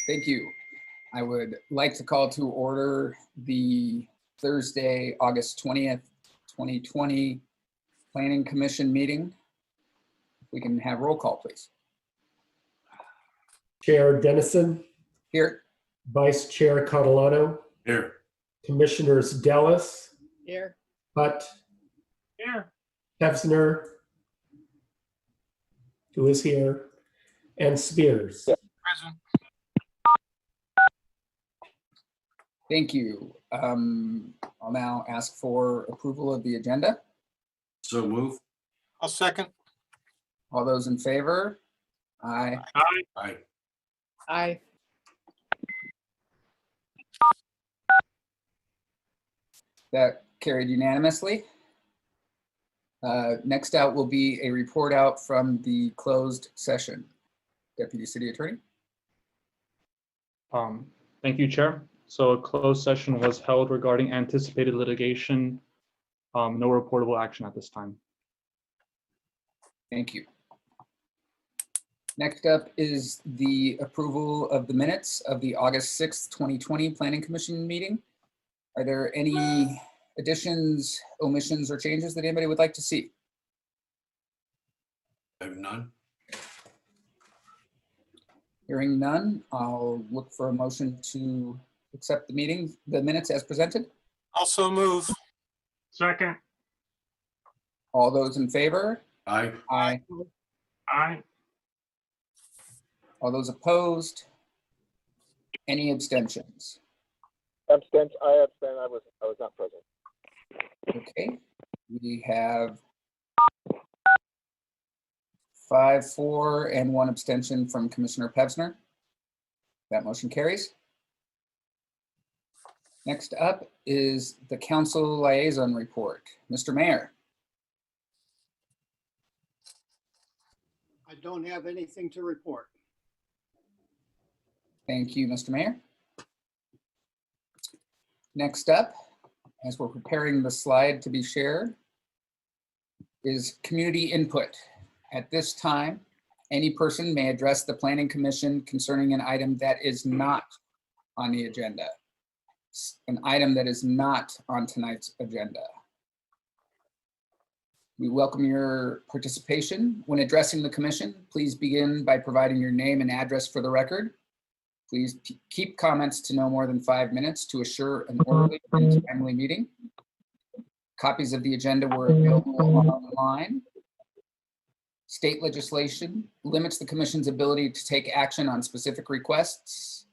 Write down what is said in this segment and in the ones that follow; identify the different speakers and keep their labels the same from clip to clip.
Speaker 1: Thank you. I would like to call to order the Thursday, August 20th, 2020 Planning Commission meeting. If we can have roll call, please.
Speaker 2: Chair Dennison.
Speaker 1: Here.
Speaker 2: Vice Chair Catalano.
Speaker 3: Here.
Speaker 2: Commissioners Dallas.
Speaker 4: Here.
Speaker 2: Hutt.
Speaker 4: Here.
Speaker 2: Pevsner, who is here, and Spears.
Speaker 4: Present.
Speaker 1: Thank you. I'll now ask for approval of the agenda.
Speaker 3: So move.
Speaker 4: I'll second.
Speaker 1: All those in favor? Aye.
Speaker 3: Aye.
Speaker 4: Aye.
Speaker 1: That carried unanimously. Next out will be a report out from the closed session. Deputy City Attorney.
Speaker 5: Thank you, Chair. So a closed session was held regarding anticipated litigation. No reportable action at this time.
Speaker 1: Thank you. Next up is the approval of the minutes of the August 6th, 2020 Planning Commission meeting. Are there any additions, omissions, or changes that anybody would like to see?
Speaker 3: I have none.
Speaker 1: Hearing none, I'll look for a motion to accept the minutes as presented.
Speaker 4: Also move. Second.
Speaker 1: All those in favor?
Speaker 3: Aye.
Speaker 1: Aye.
Speaker 4: Aye.
Speaker 1: All those opposed? Any abstentions?
Speaker 6: I abstain. I was not present.
Speaker 1: Okay, we have 5-4 and 1 abstention from Commissioner Pevsner. That motion carries. Next up is the council liaison report. Mr. Mayor.
Speaker 7: I don't have anything to report.
Speaker 1: Thank you, Mr. Mayor. Next up, as we're preparing the slide to be shared, is community input. At this time, any person may address the Planning Commission concerning an item that is not on the agenda, an item that is not on tonight's agenda. We welcome your participation. When addressing the commission, please begin by providing your name and address for the record. Please keep comments to no more than 5 minutes to assure an orderly and timely meeting. Copies of the agenda were available online. State legislation limits the commission's ability to take action on specific requests.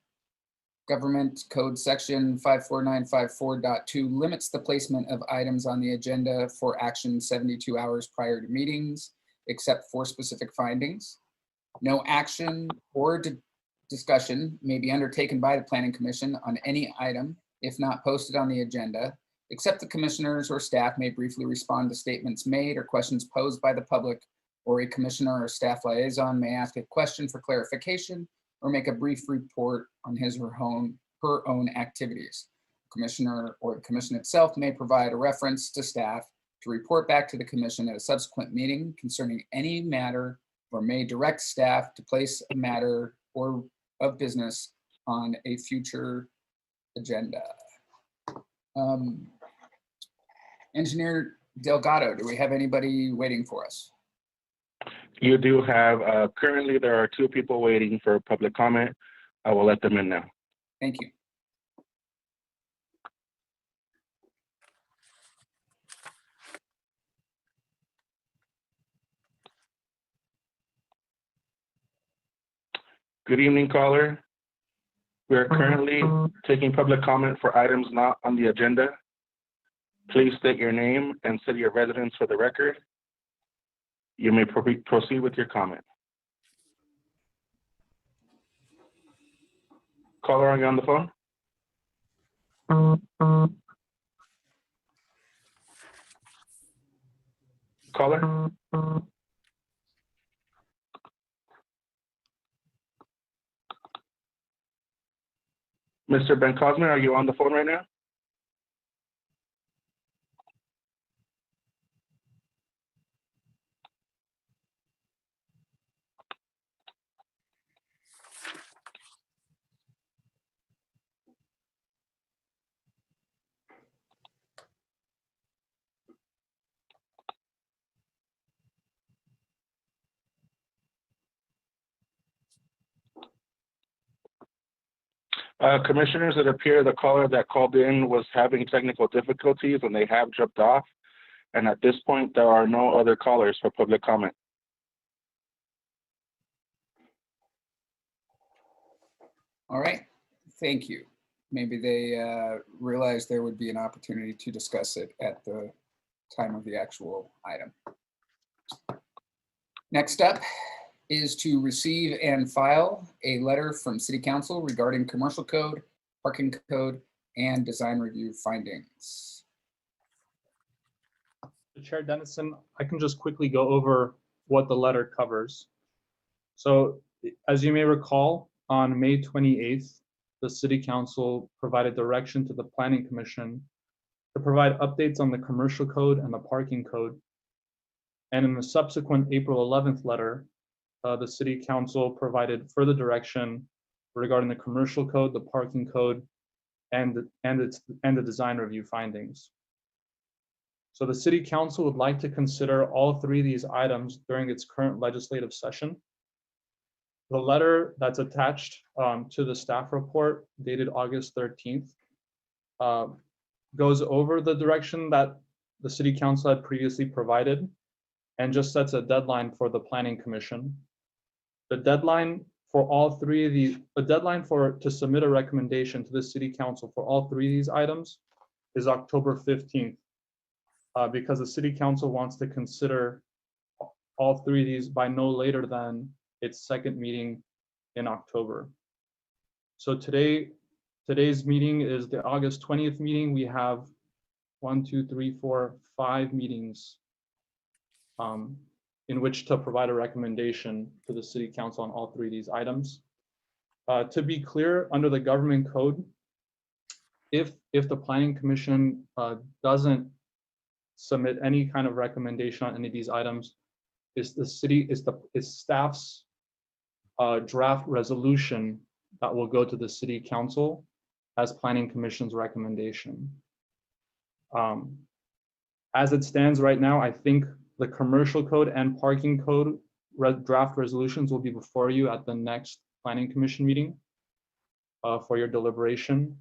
Speaker 1: Government Code Section 54954.2 limits the placement of items on the agenda for action 72 hours prior to meetings, except for specific findings. No action or discussion may be undertaken by the Planning Commission on any item if not posted on the agenda, except the commissioners or staff may briefly respond to statements made or questions posed by the public, or a commissioner or staff liaison may ask a question for clarification or make a brief report on his or her own activities. The commissioner or the commission itself may provide a reference to staff to report back to the commission at a subsequent meeting concerning any matter, or may direct staff to place a matter or of business on a future agenda. Engineer Delgado, do we have anybody waiting for us?
Speaker 8: You do have, currently there are 2 people waiting for public comment. I will let them in now.
Speaker 1: Thank you.
Speaker 8: Good evening, caller. We are currently taking public comment for items not on the agenda. Please state your name and city of residence for the record. You may proceed with your comment. Caller, are you on the phone? Caller? Mr. Ben Cosman, are you on the phone right now? Commissioners, it appears the caller that called in was having technical difficulties and they have dropped off. And at this point, there are no other callers for public comment.
Speaker 1: All right, thank you. Maybe they realized there would be an opportunity to discuss it at the time of the actual item. Next up is to receive and file a letter from City Council regarding commercial code, parking code, and design review findings.
Speaker 5: Chair Dennison, I can just quickly go over what the letter covers. So as you may recall, on May 28th, the City Council provided direction to the Planning Commission to provide updates on the commercial code and the parking code. And in the subsequent April 11th letter, the City Council provided further direction regarding the commercial code, the parking code, and the design review findings. So the City Council would like to consider all three of these items during its current legislative session. The letter that's attached to the staff report dated August 13th goes over the direction that the City Council had previously provided and just sets a deadline for the Planning Commission. The deadline for all three of these, to submit a recommendation to the City Council for all three of these items is October 15th, because the City Council wants to consider all three of these by no later than its second meeting in October. So today's meeting is the August 20th meeting. We have 5 meetings in which to provide a recommendation to the City Council on all three of these items. To be clear, under the government code, if the Planning Commission doesn't submit any kind of recommendation on any of these items, is staff's draft resolution that will go to the City Council as Planning Commission's recommendation. As it stands right now, I think the commercial code and parking code draft resolutions will be before you at the next Planning Commission meeting for your deliberation.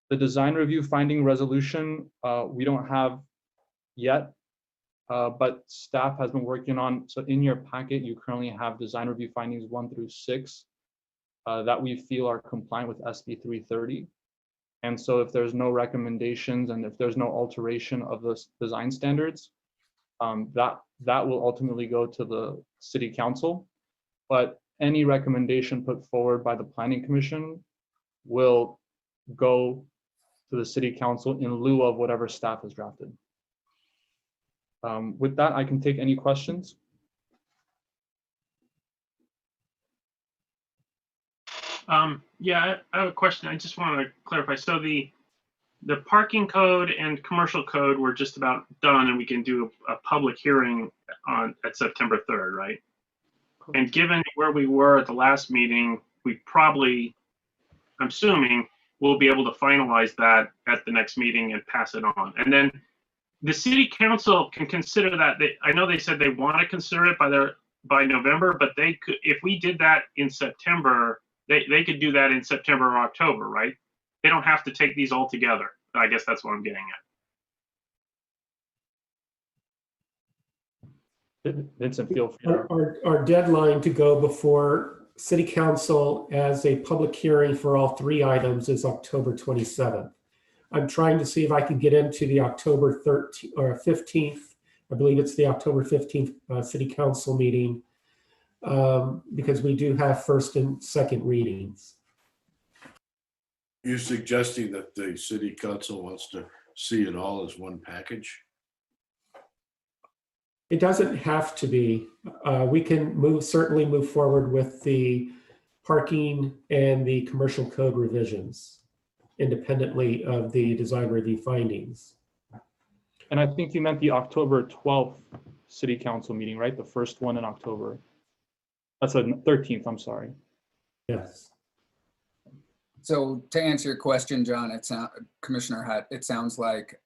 Speaker 5: The design review finding resolution, we don't have yet, but staff has been working on. So in your packet, you currently have design review findings 1 through 6 that we feel are compliant with SB 330. And so if there's no recommendations and if there's no alteration of the design standards, that will ultimately go to the City Council. But any recommendation put forward by the Planning Commission will go to the City Council in lieu of whatever staff has drafted. With that, I can take any questions.
Speaker 4: Yeah, I have a question. I just want to clarify. So the parking code and commercial code were just about done, and we can do a public hearing at September 3rd, right? And given where we were at the last meeting, we probably, I'm assuming, we'll be able to finalize that at the next meeting and pass it on. And then the City Council can consider that. I know they said they want to consider it by November, but they could, if we did that in September, they could do that in September or October, right? They don't have to take these all together. I guess that's what I'm getting at.
Speaker 5: Vincent, feel free.
Speaker 2: Our deadline to go before City Council as a public hearing for all three items is October 27th. I'm trying to see if I can get into the October 13th or 15th. I believe it's the October 15th City Council meeting because we do have first and second readings.
Speaker 3: You're suggesting that the City Council wants to see it all as one package?
Speaker 2: It doesn't have to be. We can certainly move forward with the parking and the commercial code revisions independently of the design review findings.
Speaker 5: And I think you meant the October 12th City Council meeting, right? The first one in October. That's the 13th, I'm sorry.
Speaker 2: Yes.
Speaker 1: So to answer your question, John, Commissioner Hutt, it sounds like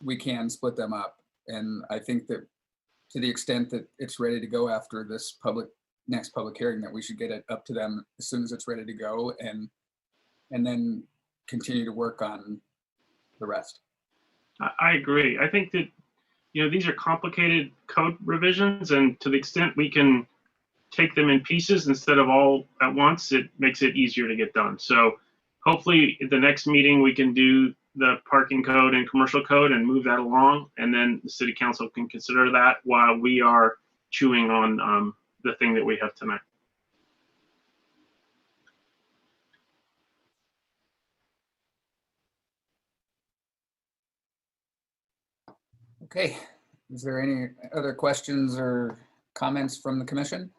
Speaker 1: we can split them up. And I think that to the extent that it's ready to go after this next public hearing, that we should get it up to them as soon as it's ready to go. And and then continue to work on the rest.
Speaker 4: I agree. I think that, these are complicated code revisions, and to the extent we can take them in pieces instead of all at once, it makes it easier to get done. So hopefully at the next meeting, we can do the parking code and commercial code and move that along. And then the city council can consider that while we are chewing on the thing that we have tonight.
Speaker 1: Okay, is there any other questions or comments from the commission?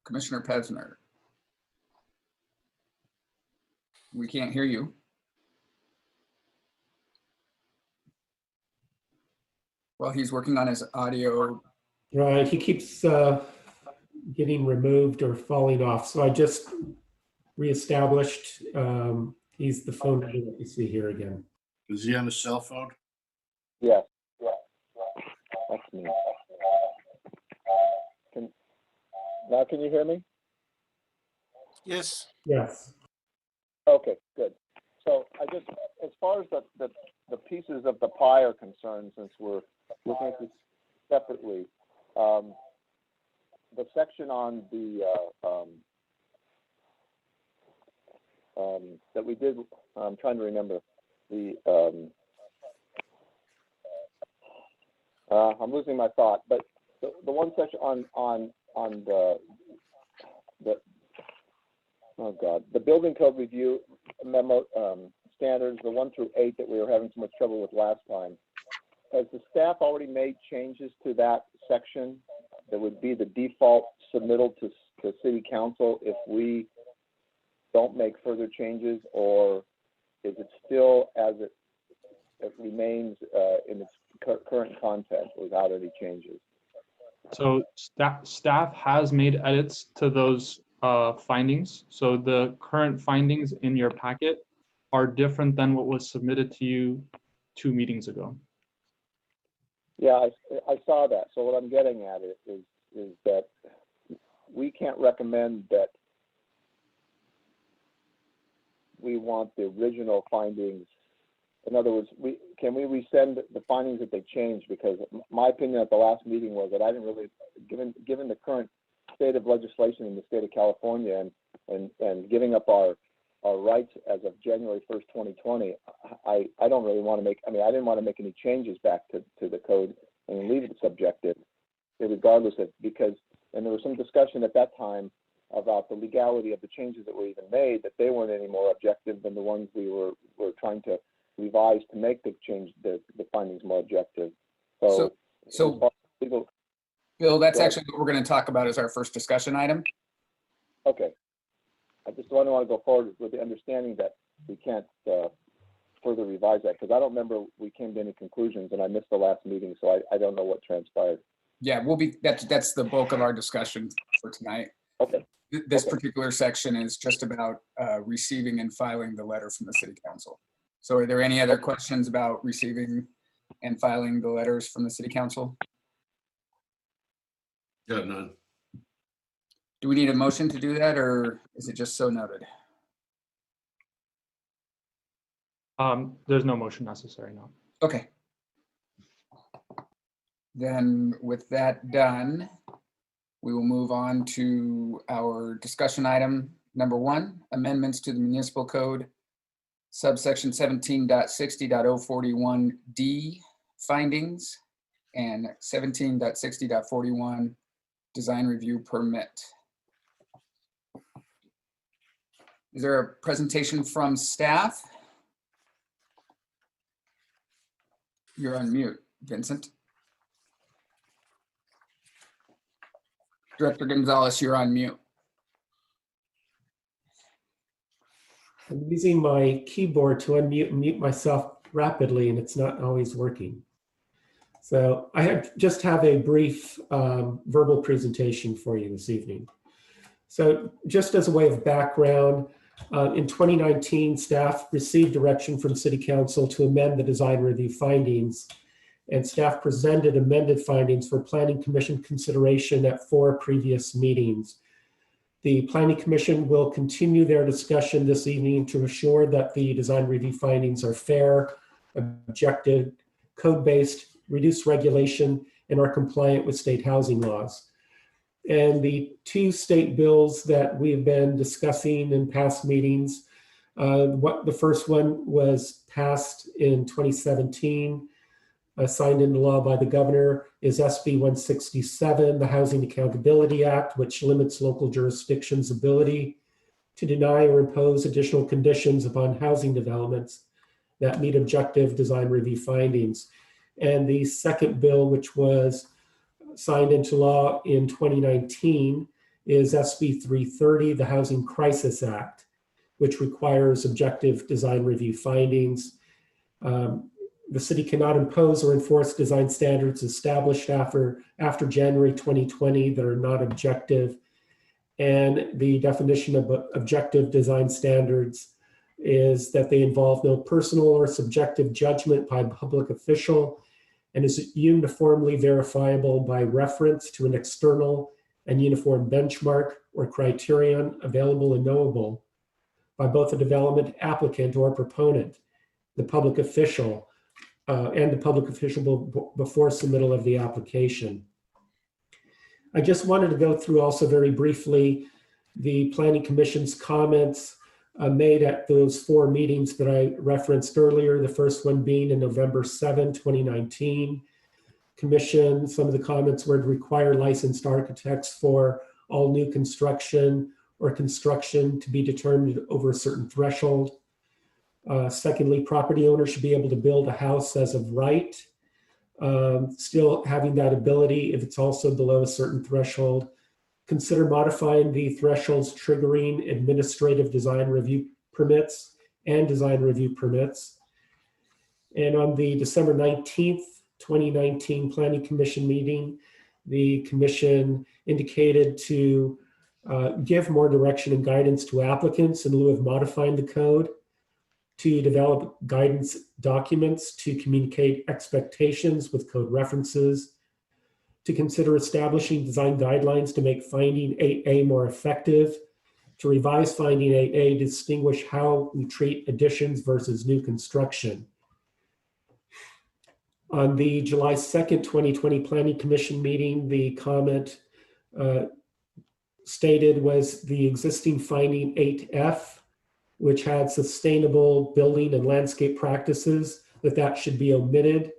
Speaker 1: Commissioner Pesner. We can't hear you. Well, he's working on his audio.
Speaker 2: Right, he keeps getting removed or falling off. So I just reestablished. He's the phone number that you see here again.
Speaker 3: Is he on a cell phone?
Speaker 6: Yes. That's me. Now can you hear me?
Speaker 3: Yes.
Speaker 2: Yes.
Speaker 6: Okay, good. So I just, as far as the pieces of the pie are concerned, since we're looking at this separately, the section on the that we did, I'm trying to remember the I'm losing my thought, but the one section on the oh god, the building code review memo standards, the 1 through 8 that we were having so much trouble with last time. Has the staff already made changes to that section that would be the default submittal to city council if we don't make further changes, or is it still as it remains in its current content without any changes?
Speaker 5: So staff has made edits to those findings. So the current findings in your packet are different than what was submitted to you 2 meetings ago.
Speaker 6: Yeah, I saw that. So what I'm getting at is that we can't recommend that we want the original findings. In other words, can we resend the findings that they changed? Because my opinion at the last meeting was that I didn't really, given the current state of legislation in the state of California and giving up our rights as of January 1st, 2020, I don't really want to make, I didn't want to make any changes back to the code and leave it subjective, regardless of, and there was some discussion at that time about the legality of the changes that were even made, that they weren't any more objective than the ones we were trying to revise to make the change, the findings more objective. So legal,
Speaker 1: Bill, that's actually what we're going to talk about as our first discussion item.
Speaker 6: okay. I just want to go forward with the understanding that we can't further revise that, because I don't remember we came to any conclusions, and I missed the last meeting, so I don't know what transpired.
Speaker 1: Yeah, that's the bulk of our discussion for tonight.
Speaker 6: Okay.
Speaker 1: This
Speaker 6: Okay.
Speaker 1: particular section is just about receiving and filing the letter from the city council. So are there any other questions about receiving and filing the letters from the city council?
Speaker 3: Got none.
Speaker 1: Do we need a motion to do that, or is it just so noted?
Speaker 5: There's no motion necessary now.
Speaker 1: Okay. Then with that done, we will move on to our discussion item number 1, amendments to the municipal code, subsection 17.60.041D findings and 17.60.41 design review permit. Is there a presentation from staff? You're on mute, Vincent. Director Gonzalez, you're on mute.
Speaker 2: I'm using my keyboard to unmute and mute myself rapidly, and it's not always working. So I just have a brief verbal presentation for you this evening. So just as a way of background, in 2019, staff received direction from City Council to amend the design review findings and staff presented amended findings for Planning Commission consideration at 4 previous meetings. The Planning Commission will continue their discussion this evening to assure that the design review findings are fair, objective, code-based, reduce regulation, and are compliant with state housing laws. And the 2 state bills that we've been discussing in past meetings, the first one was passed in 2017, signed into law by the governor, is SB 167, the Housing Accountability Act, which limits local jurisdictions' ability to deny or impose additional conditions upon housing developments that meet objective design review findings. And the second bill, which was signed into law in 2019, is SB 330, the Housing Crisis Act, which requires objective design review findings. The city cannot impose or enforce design standards established after January 2020 that are not objective. And the definition of objective design standards is that they involve no personal or subjective judgment by a public official and is uniformly verifiable by reference to an external and uniform benchmark or criterion available and knowable by both the development applicant or proponent, the public official, and the public official before submittal of the application. I just wanted to go through also very briefly the Planning Commission's comments made at those 4 meetings that I referenced earlier, the first one being in November 7, 2019. Commission, some of the comments were to require licensed architects for all new construction or construction to be determined over a certain threshold. Secondly, property owners should be able to build a house as of right, still having that ability if it's also below a certain threshold. Consider modifying the thresholds triggering administrative design review permits and design review permits. And on the December 19th, 2019 Planning Commission meeting, the commission indicated to give more direction and guidance to applicants in lieu of modifying the code, to develop guidance documents to communicate expectations with code references, to consider establishing design guidelines to make finding 8A more effective, to revise finding 8A to distinguish how we treat additions versus new construction. On the July 2nd, 2020 Planning Commission meeting, the comment stated was the existing finding 8F, which had sustainable building and landscape practices, that should be omitted.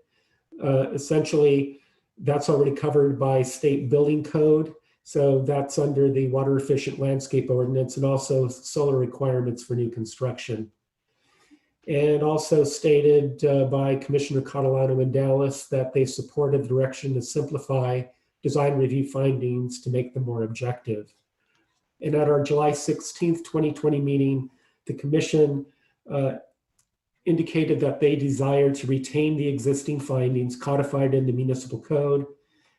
Speaker 2: Essentially, that's already covered by state building code. So that's under the water efficient landscape ordinance and also solar requirements for new construction. And also stated by Commissioner Catalano and Dallas that they supported the direction to simplify design review findings to make them more objective. And at our July 16th, 2020 meeting, the commission indicated that they desire to retain the existing findings codified in the municipal code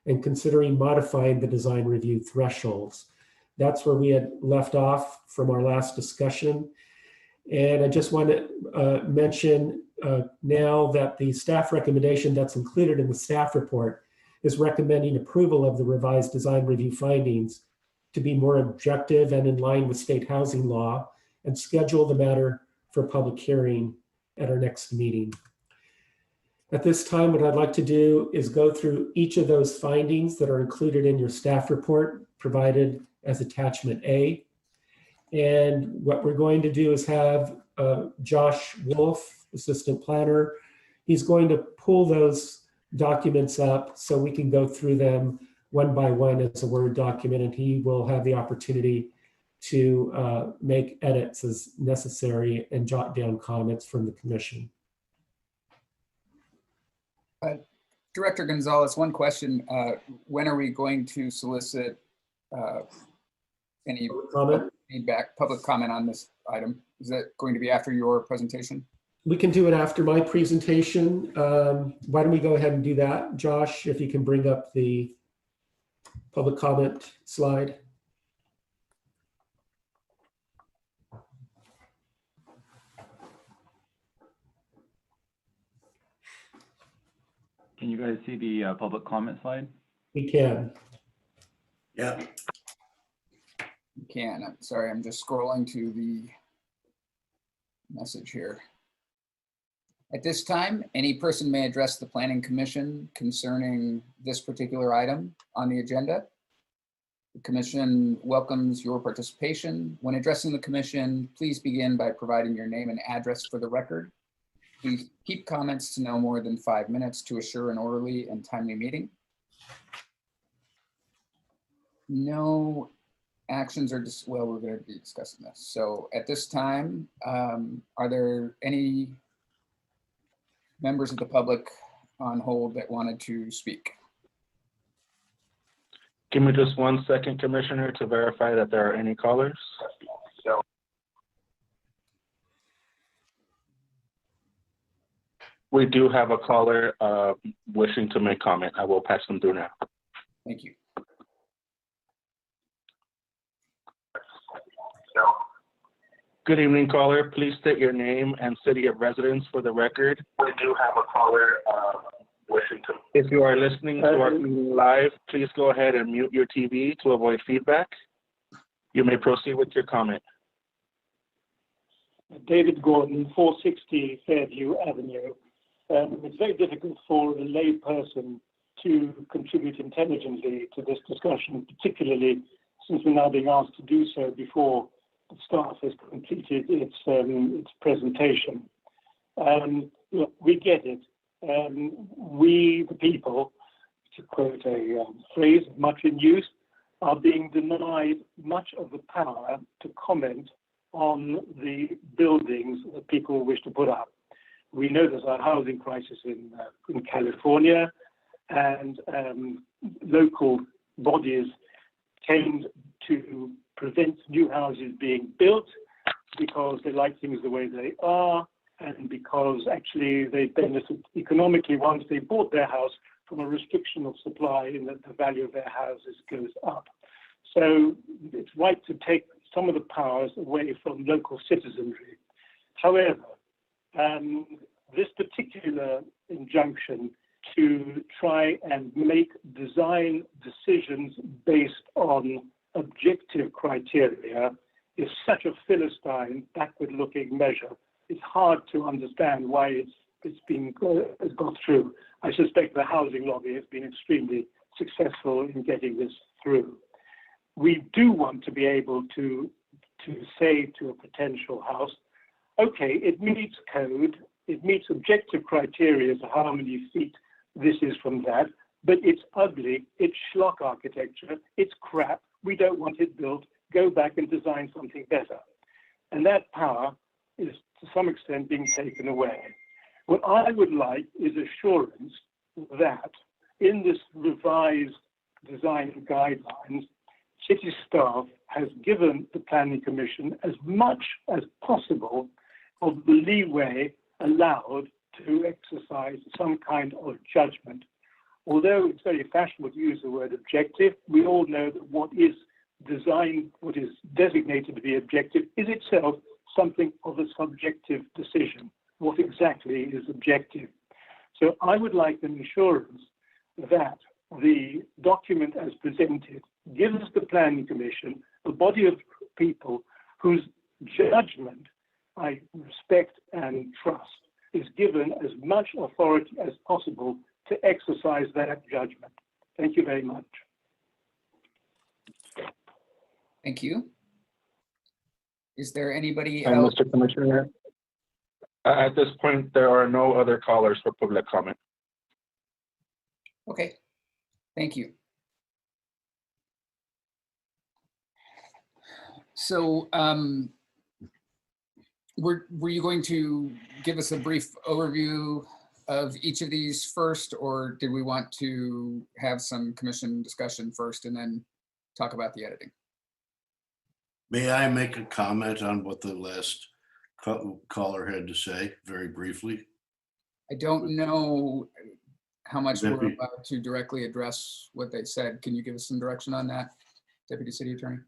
Speaker 2: and considering modifying the design review thresholds. That's where we had left off from our last discussion. And I just want to mention now that the staff recommendation that's included in the staff report is recommending approval of the revised design review findings to be more objective and in line with state housing law, and schedule the matter for public hearing at our next meeting. At this time, what I'd like to do is go through each of those findings that are included in your staff report provided as attachment A. And what we're going to do is have Josh Wolf, assistant planner. He's going to pull those documents up so we can go through them one by one as a Word document, and he will have the opportunity to make edits as necessary and jot down comments from the commission.
Speaker 1: Director Gonzalez, one question. When are we going to solicit any
Speaker 2: Comment?
Speaker 1: feedback, public comment on this item? Is that going to be after your presentation?
Speaker 2: We can do it after my presentation. Why don't we go ahead and do that? Josh, if you can bring up the public comment slide.
Speaker 9: Can you guys see the public comment slide?
Speaker 2: We can.
Speaker 3: Yeah.
Speaker 1: You can. I'm sorry, I'm just scrolling to the message here. At this time, any person may address the Planning Commission concerning this particular item on the agenda. The Commission welcomes your participation. When addressing the Commission, please begin by providing your name and address for the record. Please keep comments to no more than 5 minutes to assure an orderly and timely meeting. No actions are just, well, we're going to be discussing this. So at this time, are there any members of the public on hold that wanted to speak?
Speaker 8: Give me just 1 second, Commissioner, to verify that there are any callers. We do have a caller wishing to make comment. I will pass them through now.
Speaker 1: Thank you.
Speaker 8: Good evening, caller. Please state your name and city of residence for the record. We do have a caller wishing to. If you are listening to our meeting live, please go ahead and mute your TV to avoid feedback. You may proceed with your comment.
Speaker 10: David Gordon, 460 Fairview Avenue. It's very difficult for a lay person to contribute intelligently to this discussion, particularly since we're now being asked to do so before the staff has completed its presentation. Look, we get it. We, the people, to quote a phrase much in use, are being denied much of the power to comment on the buildings that people wish to put up. We know there's a housing crisis in California, and local bodies tend to prevent new houses being built because they like things the way they are, and because actually they benefit economically once they bought their house from a restriction of supply in that the value of their houses goes up. So it's right to take some of the powers away from local citizenry. However, this particular injunction to try and make design decisions based on objective criteria is such a Philistine, backward-looking measure. It's hard to understand why it's got through. I suspect the housing lobby has been extremely successful in getting this through. We do want to be able to say to a potential house, okay, it meets code, it meets objective criteria as to how many feet this is from that, but it's ugly, it's schlock architecture, it's crap, we don't want it built, go back and design something better. And that power is to some extent being taken away. What I would like is assurance that in this revised design guidelines, city staff has given the Planning Commission as much as possible of the leeway allowed to exercise some kind of judgment. Although it's very fashionable to use the word objective, we all know that what is designed, what is designated to be objective, is itself something of a subjective decision. What exactly is objective? So I would like an assurance that the document as presented gives the Planning Commission a body of people whose judgment I respect and trust is given as much authority as possible to exercise that judgment. Thank you very much.
Speaker 1: Thank you. Is there anybody
Speaker 8: And
Speaker 1: else?
Speaker 8: Mr. Commissioner, at this point, there are no other callers for public comment.
Speaker 1: Okay, thank you. So were you going to give us a brief overview of each of these first, or did we want to have some commission discussion first and then talk about the editing?
Speaker 3: May I make a comment on what the last caller had to say very briefly?
Speaker 1: I don't know how much we're
Speaker 3: Deputy-
Speaker 1: allowed to directly address what they said. Can you give us some direction on that, Deputy City Attorney?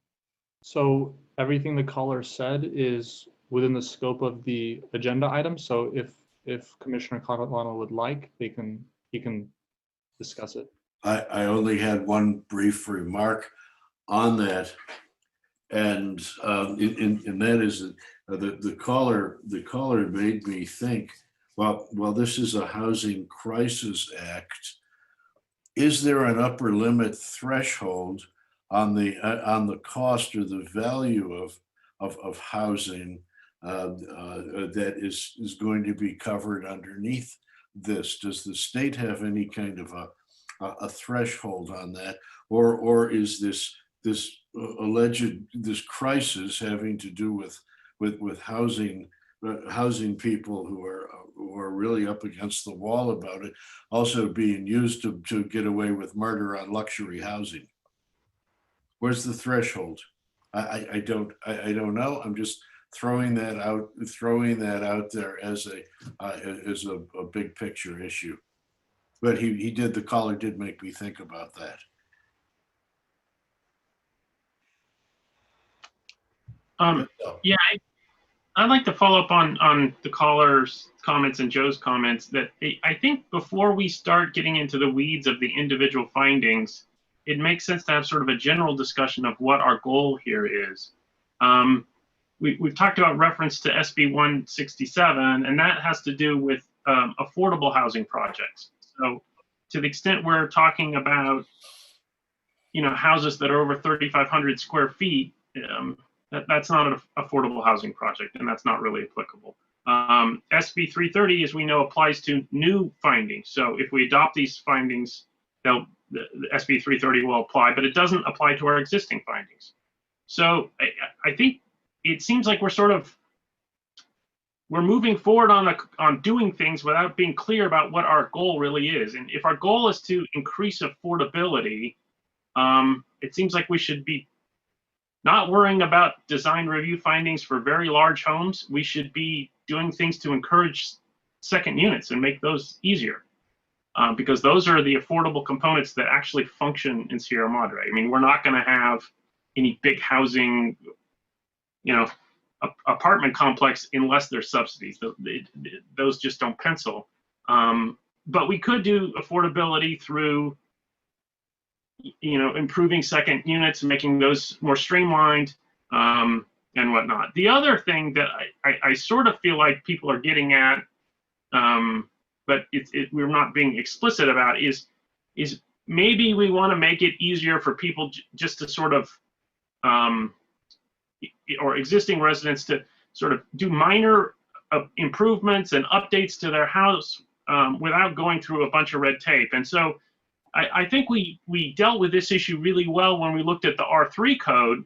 Speaker 5: So everything the caller said is within the scope of the agenda item. So if Commissioner Catalano would like, he can discuss it.
Speaker 3: I only had one brief remark on that. And that is the caller made me think, well, this is a Housing Crisis Act. Is there an upper limit threshold on the cost or the value of housing that is going to be covered underneath this? Does the state have any kind of a threshold on that, or is this alleged crisis having to do with housing people who are really up against the wall about it, also being used to get away with murder on luxury housing? Where's the threshold? I don't know. I'm just throwing that out there as a big picture issue. But the caller did make me think about that.
Speaker 4: Yeah, I'd like to follow up on the caller's comments and Joe's comments that I think before we start getting into the weeds of the individual findings, it makes sense to have sort of a general discussion of what our goal here is. We've talked about reference to SB 167, and that has to do with affordable housing projects. So to the extent we're talking about, houses that are over 3,500 square feet, that's not an affordable housing project, and that's not really applicable. SB 330, as we know, applies to new findings. So if we adopt these findings, the SB 330 will apply, but it doesn't apply to our existing findings. So I think it seems like we're moving forward on doing things without being clear about what our goal really is. And if our goal is to increase affordability, it seems like we should be not worrying about design review findings for very large homes. We should be doing things to encourage second units and make those easier, because those are the affordable components that actually function in Sierra Madre. I mean, we're not going to have any big housing, apartment complex unless there's subsidies. Those just don't pencil. But we could do affordability through improving second units and making those more streamlined, and whatnot. The other thing that I sort of feel like people are getting at, but we're not being explicit about, is maybe we want to make it easier for people just to sort of, or existing residents to sort of do minor improvements and updates to their house without going through a bunch of red tape. And so I think we dealt with this issue really well when we looked at the R3 code,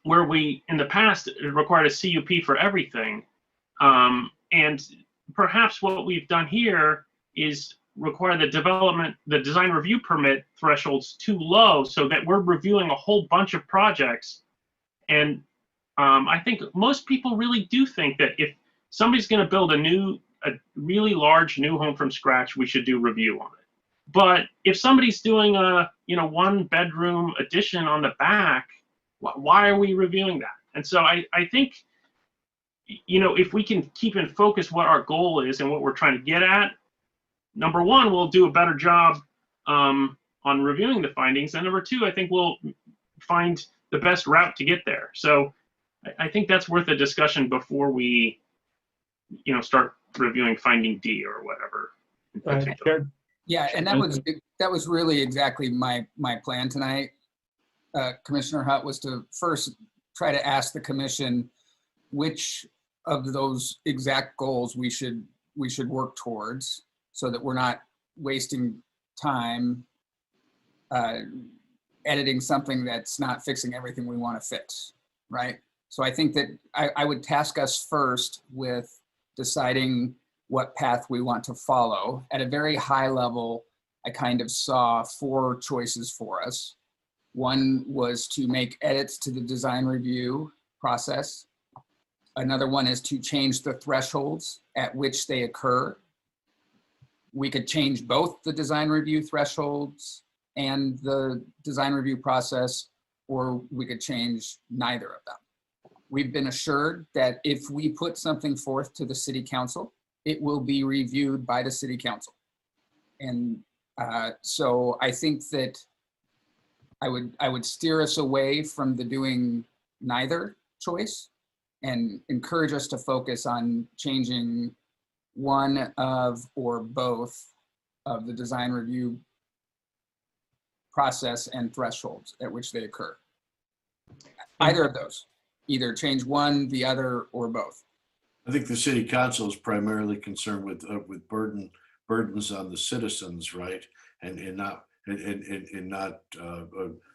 Speaker 4: where we, in the past, required a CUP for everything. And perhaps what we've done here is require the design review permit thresholds too low, so that we're reviewing a whole bunch of projects. And I think most people really do think that if somebody's going to build a really large new home from scratch, we should do review on it. But if somebody's doing a 1-bedroom addition on the back, why are we reviewing that? And so I think, if we can keep in focus what our goal is and what we're trying to get at, number one, we'll do a better job on reviewing the findings. And number two, I think we'll find the best route to get there. So I think that's worth a discussion before we, start reviewing finding D or whatever.
Speaker 1: Yeah, and that was really exactly my plan tonight, Commissioner Hutt, was to first try to ask the commission which of those exact goals we should work towards, so that we're not wasting time editing something that's not fixing everything we want to fix, right? So I think that I would task us first with deciding what path we want to follow. At a very high level, I kind of saw 4 choices for us. One was to make edits to the design review process. Another one is to change the thresholds at which they occur. We could change both the design review thresholds and the design review process, or we could change neither of them. We've been assured that if we put something forth to the city council, it will be reviewed by the city council. And So I think that I would steer us away from the doing neither choice and encourage us to focus on changing one of or both of the design review process and thresholds at which they occur. Either of those, either change one, the other, or both.
Speaker 3: I think the city council is primarily concerned with burdens on the citizens, right? And not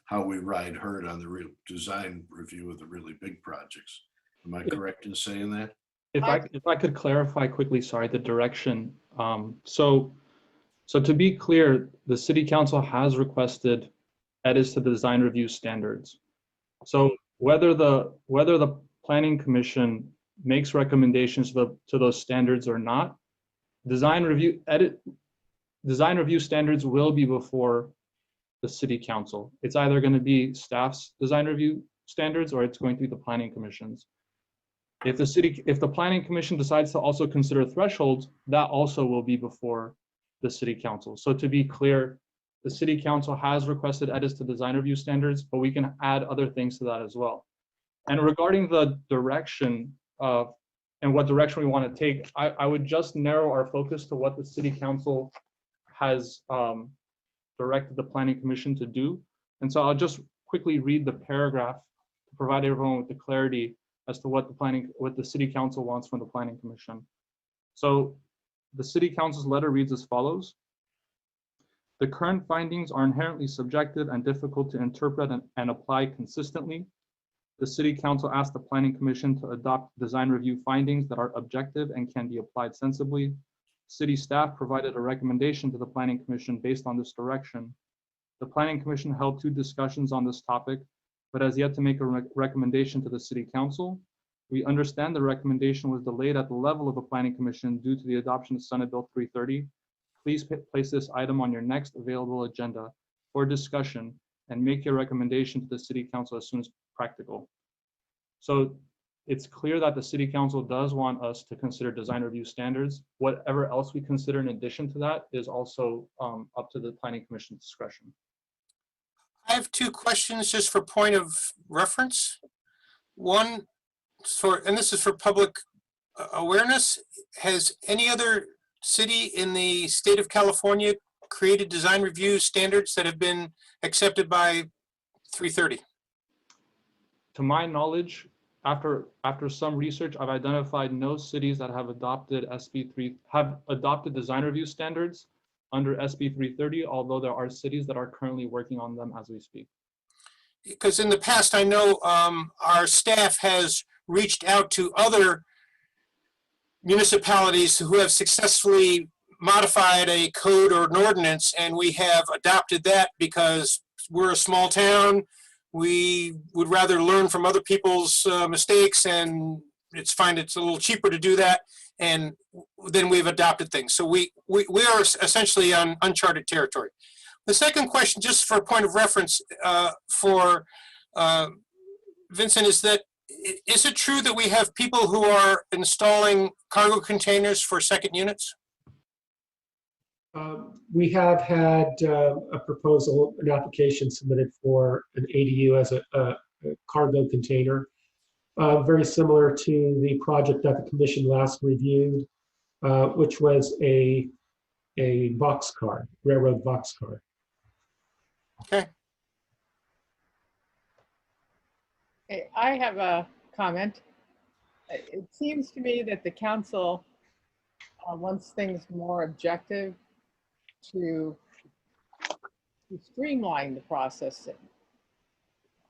Speaker 3: how we ride herd on the real design review of the really big projects. Am I correct in saying that?
Speaker 5: If I could clarify quickly, sorry, the direction. So to be clear, the city council has requested edits to the design review standards. So whether the planning commission makes recommendations to those standards or not, design review standards will be before the city council. It's either going to be staff's design review standards or it's going to be the planning commission's. If the planning commission decides to also consider thresholds, that also will be before the city council. So to be clear, the city council has requested edits to design review standards, but we can add other things to that as well. And regarding the direction and what direction we want to take, I would just narrow our focus to what the city council has directed the planning commission to do. And so I'll just quickly read the paragraph to provide everyone with the clarity as to what the city council wants from the planning commission. So the city council's letter reads as follows. The current findings are inherently subjective and difficult to interpret and apply consistently. The city council asked the planning commission to adopt design review findings that are objective and can be applied sensibly. City staff provided a recommendation to the planning commission based on this direction. The planning commission held 2 discussions on this topic, but has yet to make a recommendation to the city council. We understand the recommendation was delayed at the level of the planning commission due to the adoption of Senate Bill 330. Please place this item on your next available agenda for discussion and make your recommendation to the city council as soon as practical. So it's clear that the city council does want us to consider design review standards. Whatever else we consider in addition to that is also up to the planning commission's discretion.
Speaker 11: I have 2 questions just for point of reference. One, and this is for public awareness, has any other city in the state of California created design review standards that have been accepted by 330?
Speaker 5: To my knowledge, after some research, I've identified no cities that have adopted design review standards under SB 330, although there are cities that are currently working on them as we speak.
Speaker 11: Because in the past, I know our staff has reached out to other municipalities who have successfully modified a code or an ordinance, and we have adopted that because we're a small town. We would rather learn from other people's mistakes, and find it's a little cheaper to do that. And then we've adopted things. So we are essentially on uncharted territory. The second question, just for a point of reference for Vincent, is it true that we have people who are installing cargo containers for second units?
Speaker 2: We have had a proposal, an application submitted for an ADU as a cargo container, very similar to the project that the commission last reviewed, which was a boxcar, railroad boxcar.
Speaker 11: Okay.
Speaker 12: I have a comment. It seems to me that the council wants things more objective to streamline the processing,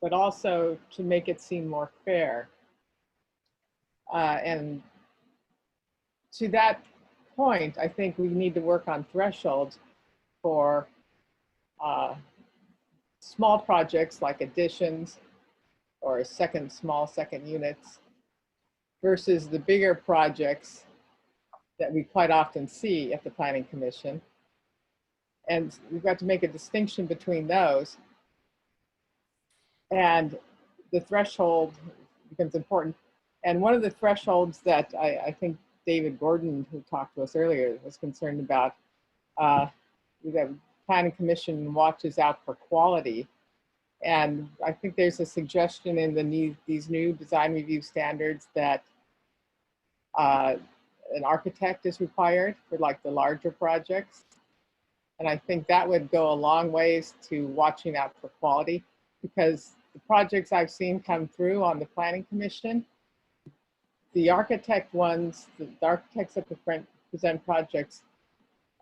Speaker 12: but also to make it seem more fair. And to that point, I think we need to work on thresholds for small projects like additions or small second units versus the bigger projects that we quite often see at the Planning Commission. And we've got to make a distinction between those. And the threshold becomes important. And one of the thresholds that I think David Gordon, who talked to us earlier, was concerned about, that planning commission watches out for quality. And I think there's a suggestion in these new design review standards that an architect is required for like the larger projects. And I think that would go a long ways to watching out for quality, because the projects I've seen come through on the planning commission, the architect ones, the architects that present projects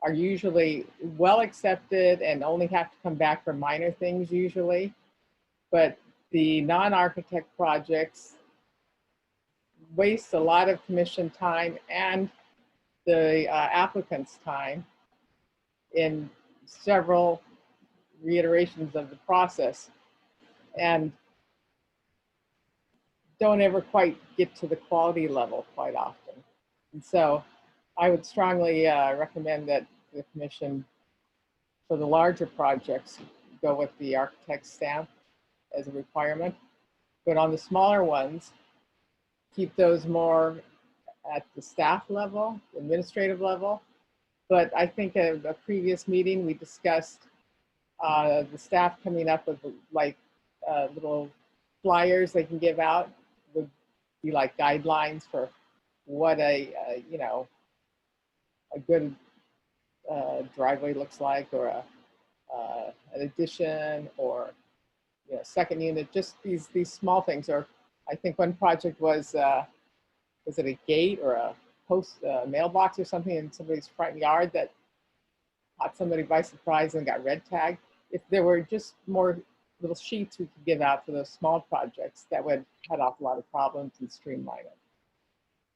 Speaker 12: are usually well accepted and only have to come back for minor things usually. But the non-architect projects waste a lot of commission time and the applicant's time in several reiterations of the process, and don't ever quite get to the quality level quite often. And so I would strongly recommend that the commission, for the larger projects, go with the architect's stamp as a requirement. But on the smaller ones, keep those more at the staff level, administrative level. But I think at a previous meeting, we discussed the staff coming up with like little flyers they can give out, would be like guidelines for what a good driveway looks like, or an addition, or second unit, just these small things. Or I think one project was it a gate or a mailbox or something in somebody's front yard that caught somebody by surprise and got red tagged? If there were just more little sheets we could give out for those small projects, that would cut off a lot of problems and streamline it.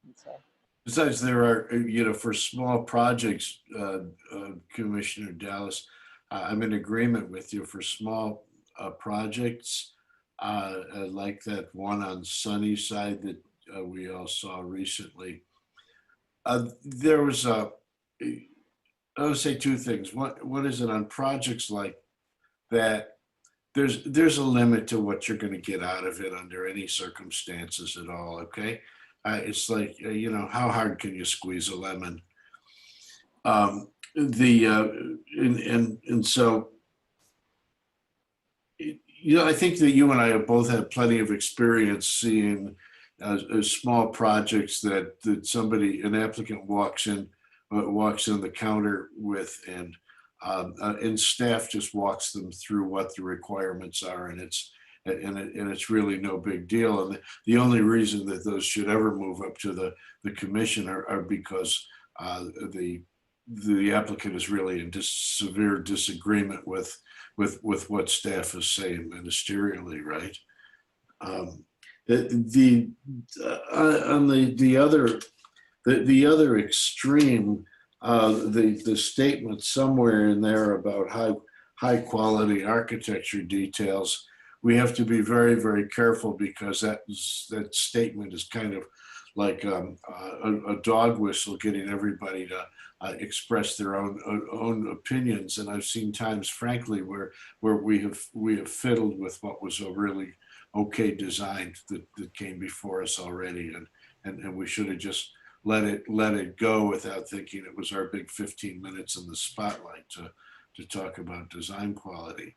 Speaker 12: And so,
Speaker 3: besides, there are, for small projects, Commissioner Dallas, I'm in agreement with you for small projects, like that one on Sunnyside that we all saw recently. There was I would say two things. What is it on projects like that? There's a limit to what you're going to get out of it under any circumstances at all. Okay, it's like how hard can you squeeze a lemon? And so I think that you and I have both had plenty of experience seeing small projects that an applicant walks in the counter with, and staff just walks them through what the requirements are, and it's really no big deal. And the only reason that those should ever move up to the commission are because the applicant is really in severe disagreement with what staff is saying ministerially, right? On the other extreme, the statement somewhere in there about high quality architecture details, we have to be very, very careful, because that statement is kind of like a dog whistle getting everybody to express their own opinions. And I've seen times, frankly, where we have fiddled with what was a really okay design that came before us already, and we should have just let it go without thinking it was our big 15 minutes in the spotlight to talk about design quality.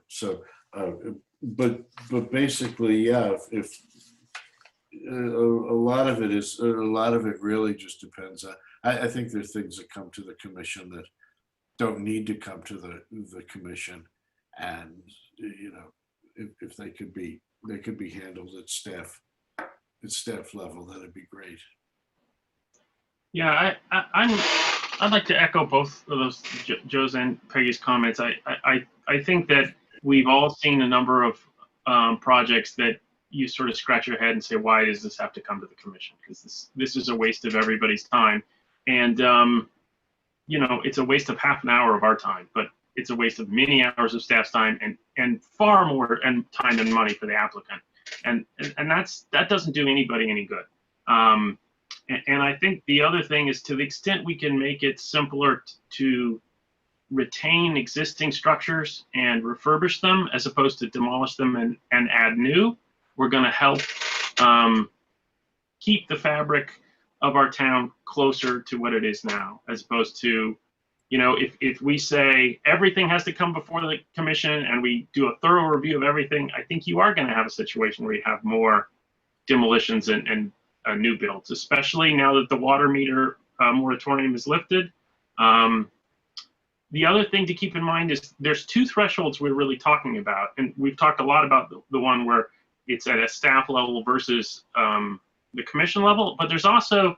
Speaker 3: So but basically, yeah, if a lot of it really just depends on, I think there's things that come to the commission that don't need to come to the commission, and if they could be handled at staff level, that'd be great.
Speaker 4: Yeah, I'd like to echo both of those, Joe's and Peggy's comments. I think that we've all seen a number of projects that you sort of scratch your head and say, why does this have to come to the commission? Because this is a waste of everybody's time. And, it's a waste of half an hour of our time, but it's a waste of many hours of staff's time and far more time and money for the applicant. And that doesn't do anybody any good. And I think the other thing is, to the extent we can make it simpler to retain existing structures and refurbish them as opposed to demolish them and add new, we're going to help keep the fabric of our town closer to what it is now, as opposed to You know, if we say everything has to come before the commission and we do a thorough review of everything, I think you are going to have a situation where you have more demolitions and new builds, especially now that the water meter moratorium is lifted. The other thing to keep in mind is there's two thresholds we're really talking about, and we've talked a lot about the one where it's at a staff level versus the commission level, but there's also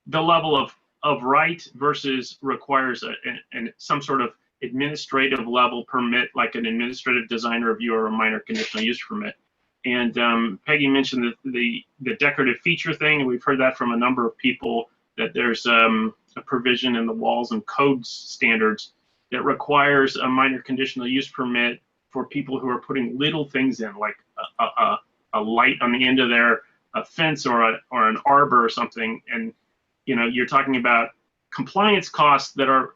Speaker 4: the level of right versus requires some sort of administrative level permit, like an administrative design review or a minor conditional use permit. And Peggy mentioned the decorative feature thing, and we've heard that from a number of people, that there's a provision in the walls and codes standards that requires a minor conditional use permit for people who are putting little things in, like a light on the end of their fence or an arbor or something. And you know, you're talking about compliance costs that are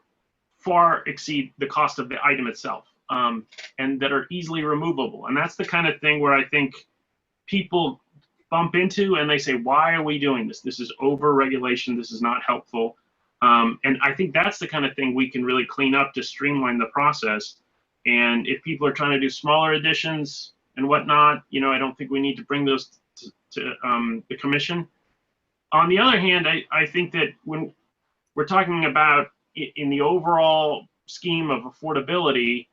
Speaker 4: far exceed the cost of the item itself, and that are easily removable. And that's the kind of thing where I think people bump into and they say, why are we doing this? This is over regulation. This is not helpful. And I think that's the kind of thing we can really clean up to streamline the process. And if people are trying to do smaller additions and whatnot, you know, I don't think we need to bring those to the commission. On the other hand, I think that when we're talking about in the overall scheme of affordability,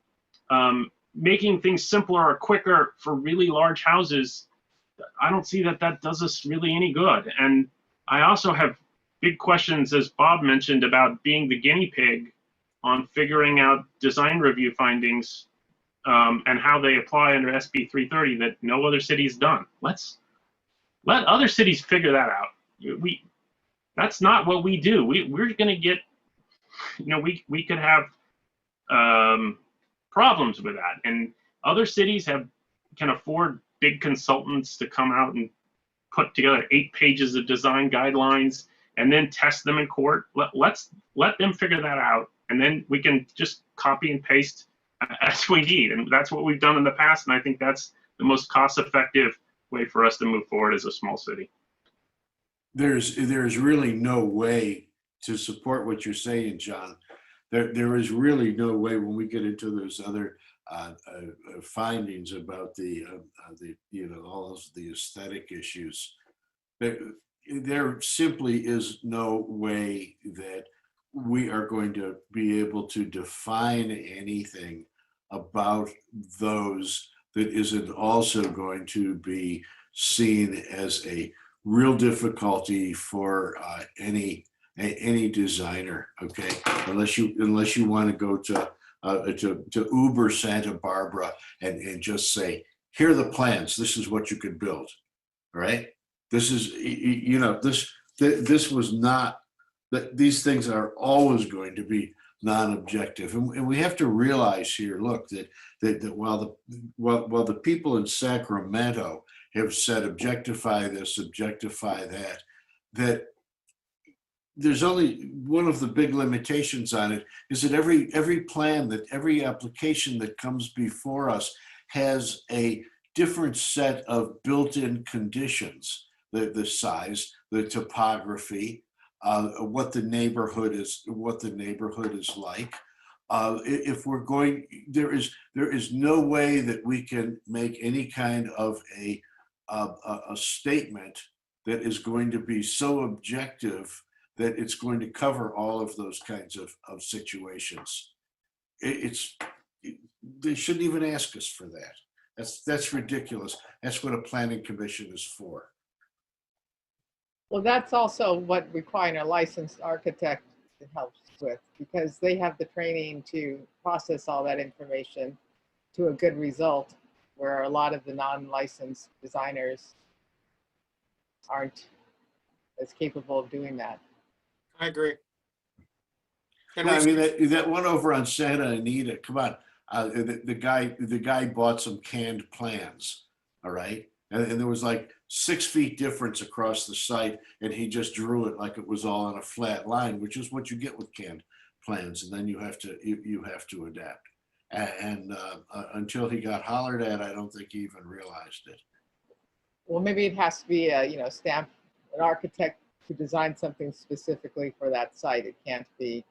Speaker 4: making things simpler or quicker for really large houses, I don't see that that does us really any good. And I also have big questions, as Bob mentioned, about being the guinea pig on figuring out design review findings and how they apply under SB 330 that no other city's done. Let other cities figure that out. That's not what we do. We're going to get, you know, we could have problems with that. And other cities can afford big consultants to come out and put together 8 pages of design guidelines and then test them in court. Let them figure that out, and then we can just copy and paste as we need. And that's what we've done in the past, and I think that's the most cost-effective way for us to move forward as a small city.
Speaker 3: There's really no way to support what you're saying, John. There is really no way when we get into those other findings about the you know, all of the aesthetic issues. There simply is no way that we are going to be able to define anything about those that isn't also going to be seen as a real difficulty for any designer. Okay, unless you want to go to Uber Santa Barbara and just say, here are the plans, this is what you could build. All right, this is, you know, this was not, that these things are always going to be non-objective, and we have to realize here, look, that while the people in Sacramento have said objectify this, objectify that, that there's only one of the big limitations on it is that every plan, that every application that comes before us has a different set of built-in conditions, the size, the topography, what the neighborhood is like. If we're going, there is no way that we can make any kind of a statement that is going to be so objective that it's going to cover all of those kinds of situations. They shouldn't even ask us for that. That's ridiculous. That's what a planning commission is for.
Speaker 12: Well, that's also what requiring a licensed architect helps with, because they have the training to process all that information to a good result, where a lot of the non-licensed designers aren't as capable of doing that.
Speaker 11: I agree. And
Speaker 3: I mean, that one over on Santa Anita, come on, the guy bought some canned plans, all right? And there was like 6 feet difference across the site, and he just drew it like it was all on a flat line, which is what you get with canned plans, and then you have to adapt. And until he got hollered at, I don't think he even realized it.
Speaker 12: Well, maybe it has to be a, an architect to design something specifically for that site. It can't be,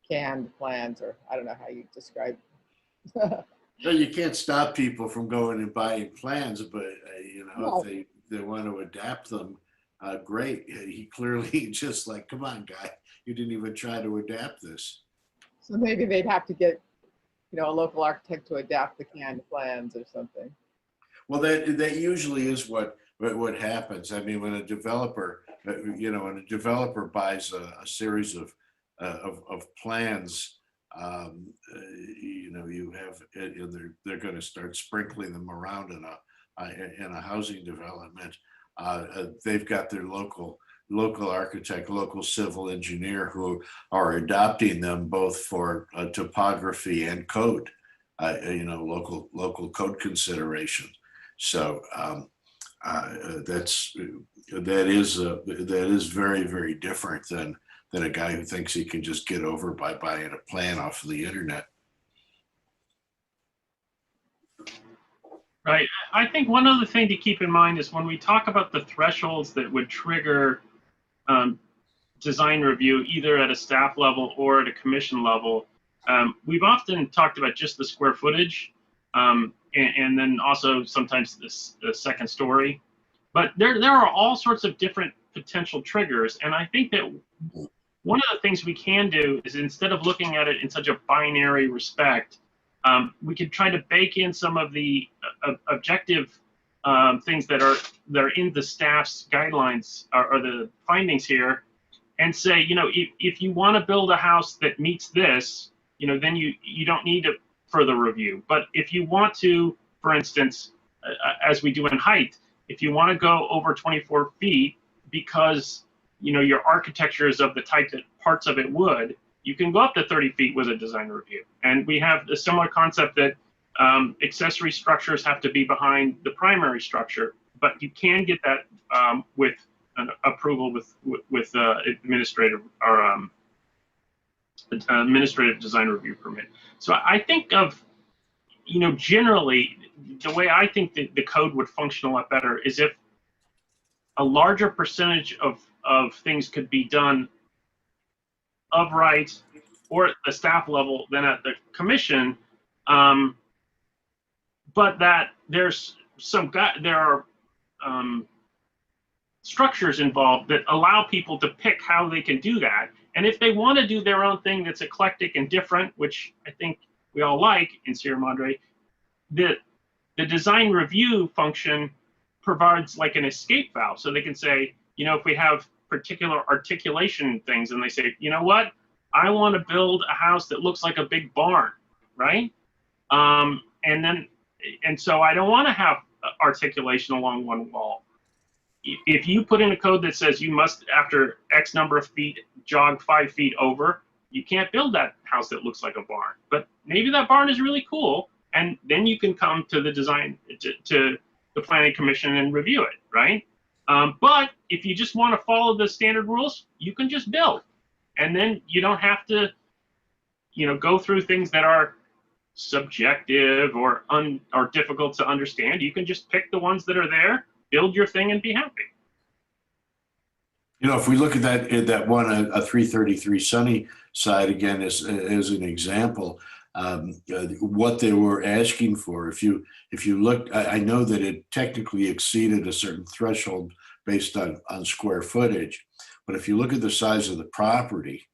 Speaker 12: canned plans, or I don't know how you describe.
Speaker 3: No, you can't stop people from going and buying plans, but
Speaker 12: No.
Speaker 3: if they want to adapt them, great. He clearly just like, come on, guy, you didn't even try to adapt this.
Speaker 12: So maybe they'd have to get, a local architect to adapt the canned plans or something.
Speaker 3: Well, that usually is what happens. I mean, when a developer, when a developer buys a series of plans, you have, they're going to start sprinkling them around in a housing development. They've got their local architect, local civil engineer who are adopting them both for topography and code, local code consideration. So that is very, very different than a guy who thinks he can just get over by buying a plan off of the internet.
Speaker 4: Right. I think one other thing to keep in mind is when we talk about the thresholds that would trigger design review, either at a staff level or at a commission level, we've often talked about just the square footage, and then also sometimes the second story. But there are all sorts of different potential triggers, and I think that one of the things we can do is, instead of looking at it in such a binary respect, we could try to bake in some of the objective things that are in the staff's guidelines or the findings here, and say, if you want to build a house that meets this, then you don't need a further review. But if you want to, for instance, as we do in height, if you want to go over 24 feet because your architecture is of the type that parts of it would, you can go up to 30 feet with a design review. And we have a similar concept that accessory structures have to be behind the primary structure, but you can get that with an approval with administrative or administrative design review permit. So I think of, generally the way I think that the code would function a lot better is if a larger percentage of things could be done of right or at the staff level than at the commission, but that there are structures involved that allow people to pick how they can do that. And if they want to do their own thing that's eclectic and different, which I think we all like in Sierra Madre, the design review function provides like an escape valve. So they can say, if we have particular articulation things and they say, you know what, I want to build a house that looks like a big barn, right? And so I don't want to have articulation along one wall. If you put in a code that says you must, after X number of feet, jog 5 feet over, you can't build that house that looks like a barn. But maybe that barn is really cool, and then you can come to the design, to the planning commission and review it, right? But if you just want to follow the standard rules, you can just build. And then you don't have to, go through things that are subjective or difficult to understand. You can just pick the ones that are there, build your thing, and be happy.
Speaker 3: If we look at that one, a 333 Sunnyside again as an example, what they were asking for, if you look, I know that it technically exceeded a certain threshold based on square footage, but if you look at the size of the property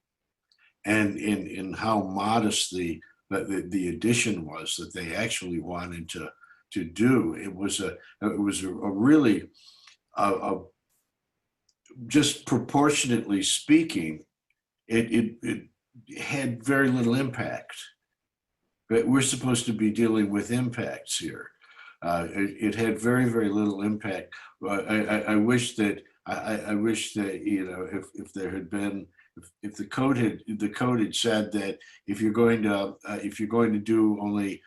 Speaker 3: and in how modest the addition was that they actually wanted to do, it was a really just proportionately speaking, it had very little impact. But we're supposed to be dealing with impacts here. It had very, very little impact. I wish that if there had been, if the code had said that if you're going to do only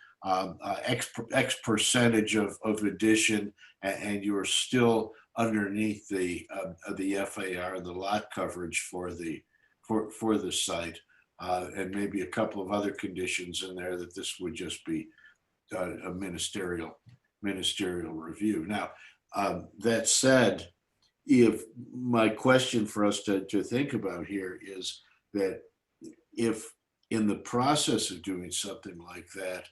Speaker 3: X percentage of addition and you're still underneath the FAR, the lot coverage for the site, and maybe a couple of other conditions in there, that this would just be a ministerial review. Now, that said, if my question for us to think about here is that if in the process of doing something like that,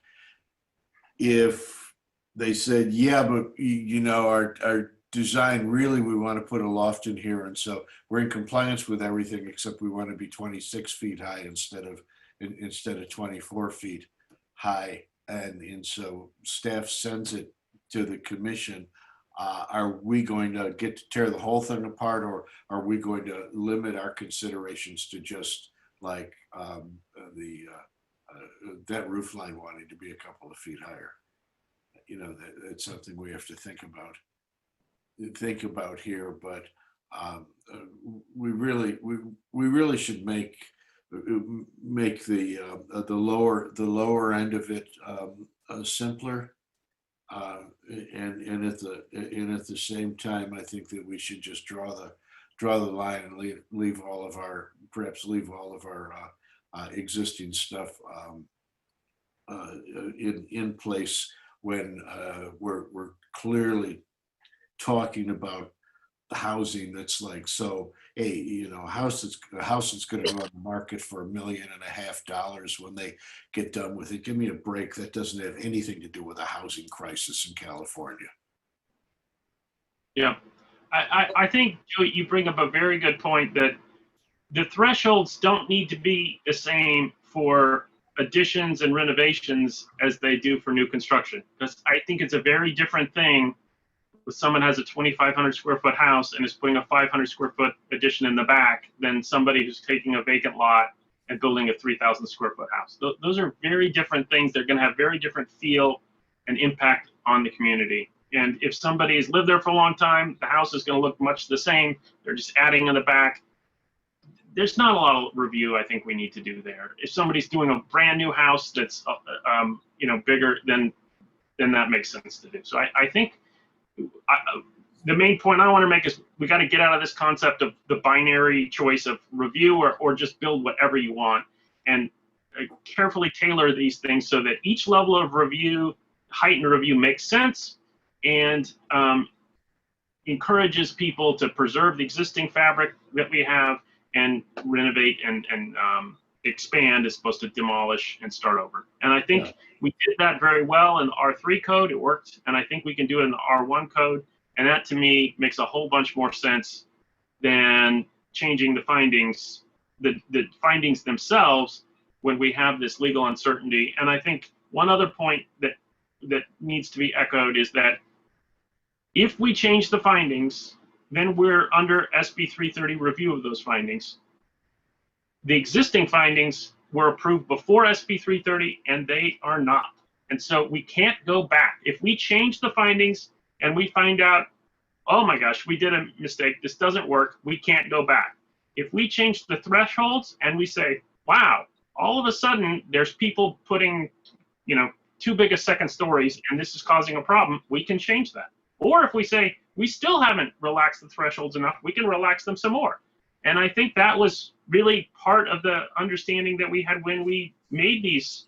Speaker 3: if they said, yeah, but you know, our design, really, we want to put a loft in here, and so we're in compliance with everything except we want to be 26 feet high instead of 24 feet high, and so staff sends it to the commission. Are we going to get to tear the whole thing apart, or are we going to limit our considerations to just like that roof line wanting to be a couple of feet higher? You know, that's something we have to think about here, but we really should make the lower end of it simpler, and at the same time, I think that we should just draw the line and leave all of our existing stuff in place when we're clearly talking about housing that's like, so, hey, you know, a house that's going to go on the market for $1.5 million when they get done with it. Give me a break. That doesn't have anything to do with a housing crisis in California.
Speaker 4: Yeah, I think you bring up a very good point that the thresholds don't need to be the same for additions and renovations as they do for new construction. Because I think it's a very different thing if someone has a 2,500 square foot house and is putting a 500 square foot addition in the back than somebody who's taking a vacant lot and building a 3,000 square foot house. Those are very different things. They're going to have very different feel and impact on the community. And if somebody has lived there for a long time, the house is going to look much the same. They're just adding in the back. There's not a lot of review I think we need to do there. If somebody's doing a brand new house that's you know, bigger, then that makes sense to do. So I think the main point I want to make is we got to get out of this concept of the binary choice of review or just build whatever you want, and carefully tailor these things so that each level of review, heightened review, makes sense and encourages people to preserve the existing fabric that we have and renovate and expand as opposed to demolish and start over. And I think we did that very well in the R3 code. It worked. And I think we can do it in the R1 code. And that to me makes a whole bunch more sense than changing the findings, the findings themselves when we have this legal uncertainty. And I think one other point that needs to be echoed is that if we change the findings, then we're under SB 330 review of those findings. The existing findings were approved before SB 330 and they are not. And so we can't go back. If we change the findings and we find out, oh my gosh, we did a mistake, this doesn't work, we can't go back. If we change the thresholds and we say, wow, all of a sudden there's people putting, you know, too big a second stories and this is causing a problem, we can change that. Or if we say, we still haven't relaxed the thresholds enough, we can relax them some more. And I think that was really part of the understanding that we had when we made these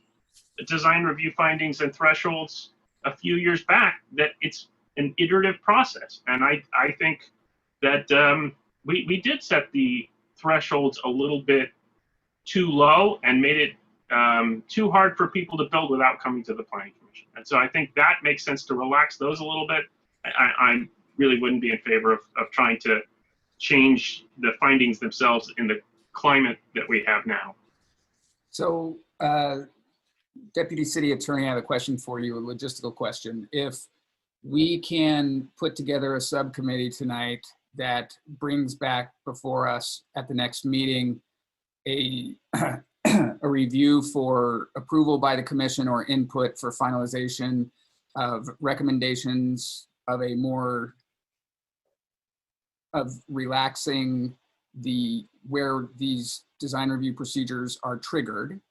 Speaker 4: design review findings and thresholds a few years back, that it's an iterative process. And I think that we did set the thresholds a little bit too low and made it too hard for people to build without coming to the Planning Commission. And so I think that makes sense to relax those a little bit. I really wouldn't be in favor of trying to change the findings themselves in the climate that we have now.
Speaker 1: So, Deputy City Attorney, I have a question for you, a logistical question. If we can put together a subcommittee tonight that brings back before us at the next meeting a review for approval by the commission or input for finalization of recommendations of a more of relaxing where these design review procedures are triggered,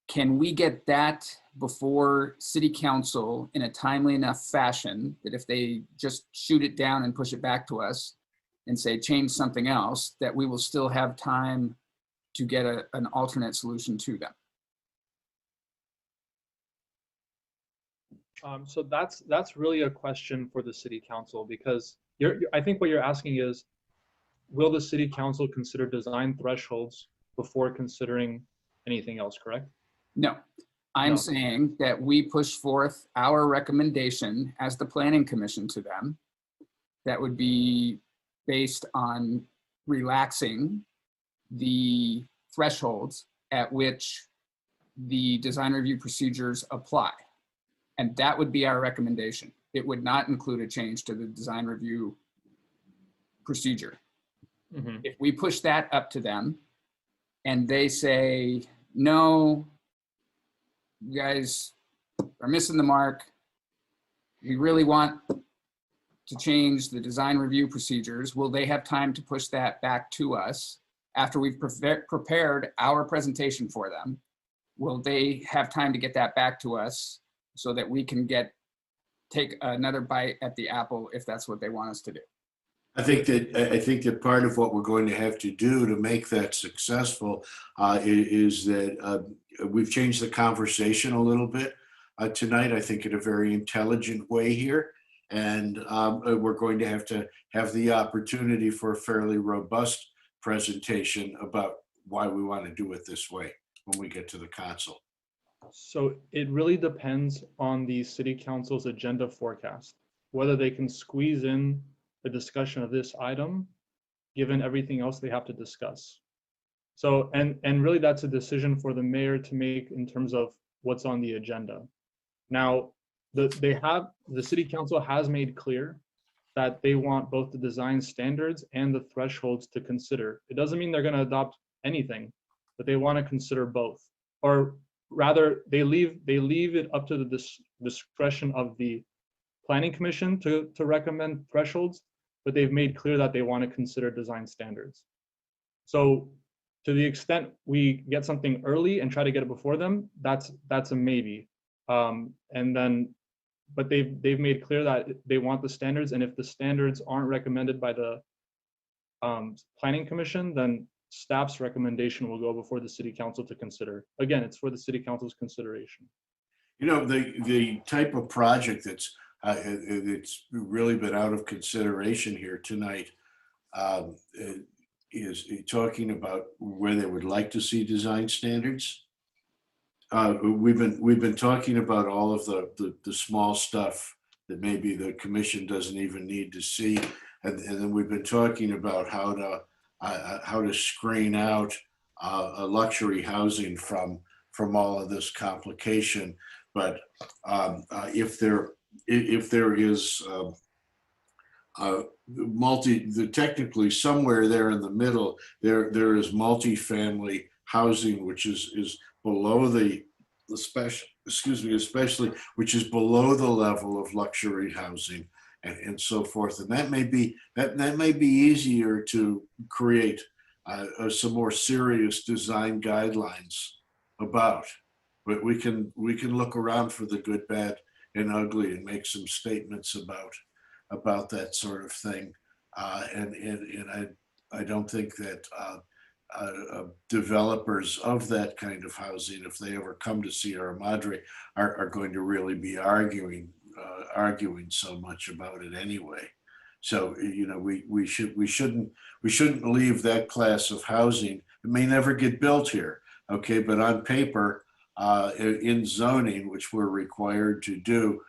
Speaker 1: can we get that before City Council in a timely enough fashion that if they just shoot it down and push it back to us and say change something else, that we will still have time to get an alternate solution to them?
Speaker 5: So that's really a question for the City Council, because I think what you're asking is, will the City Council consider design thresholds before considering anything else, correct?
Speaker 1: No, I'm
Speaker 5: No.
Speaker 1: saying that we push forth our recommendation as the planning commission to them. That would be based on relaxing the thresholds at which the design review procedures apply. And that would be our recommendation. It would not include a change to the design review procedure.
Speaker 5: Mhm.
Speaker 1: If we push that up to them and they say, no, you guys are missing the mark. We really want to change the design review procedures. Will they have time to push that back to us after we've prepared our presentation for them? Will they have time to get that back to us so that we can take another bite at the apple if that's what they want us to do?
Speaker 3: I think that part of what we're going to have to do to make that successful is that we've changed the conversation a little bit tonight, I think in a very intelligent way here. And we're going to have the opportunity for a fairly robust presentation about why we want to do it this way when we get to the council.
Speaker 5: So it really depends on the city council's agenda forecast, whether they can squeeze in the discussion of this item, given everything else they have to discuss. So, and really that's a decision for the mayor to make in terms of what's on the agenda. Now, the city council has made clear that they want both the design standards and the thresholds to consider. It doesn't mean they're going to adopt anything, but they want to consider both. Or rather, they leave it up to the discretion of the planning commission to recommend thresholds, but they've made clear that they want to consider design standards. So to the extent we get something early and try to get it before them, that's a maybe. But they've made clear that they want the standards, and if the standards aren't recommended by the planning commission, then staff's recommendation will go before the city council to consider. Again, it's for the city council's consideration.
Speaker 3: You know, the type of project that's it's really been out of consideration here tonight is talking about where they would like to see design standards. We've been talking about all of the small stuff that maybe the commission doesn't even need to see, and then we've been talking about how to screen out a luxury housing from all of this complication. But if there is technically somewhere there in the middle, there is multifamily housing, which is below especially which is below the level of luxury housing and so forth. And that may be easier to create some more serious design guidelines about. But we can look around for the good, bad, and ugly and make some statements about that sort of thing. And I don't think that developers of that kind of housing, if they ever come to Sierra Madre, are going to really be arguing so much about it anyway. So we shouldn't leave that class of housing. It may never get built here, okay? But on paper, in zoning, which we're required to do,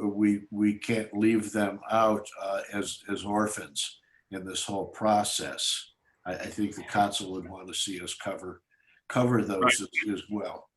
Speaker 3: we can't leave them out as orphans in this whole process. I think the council would want to see us cover those as well.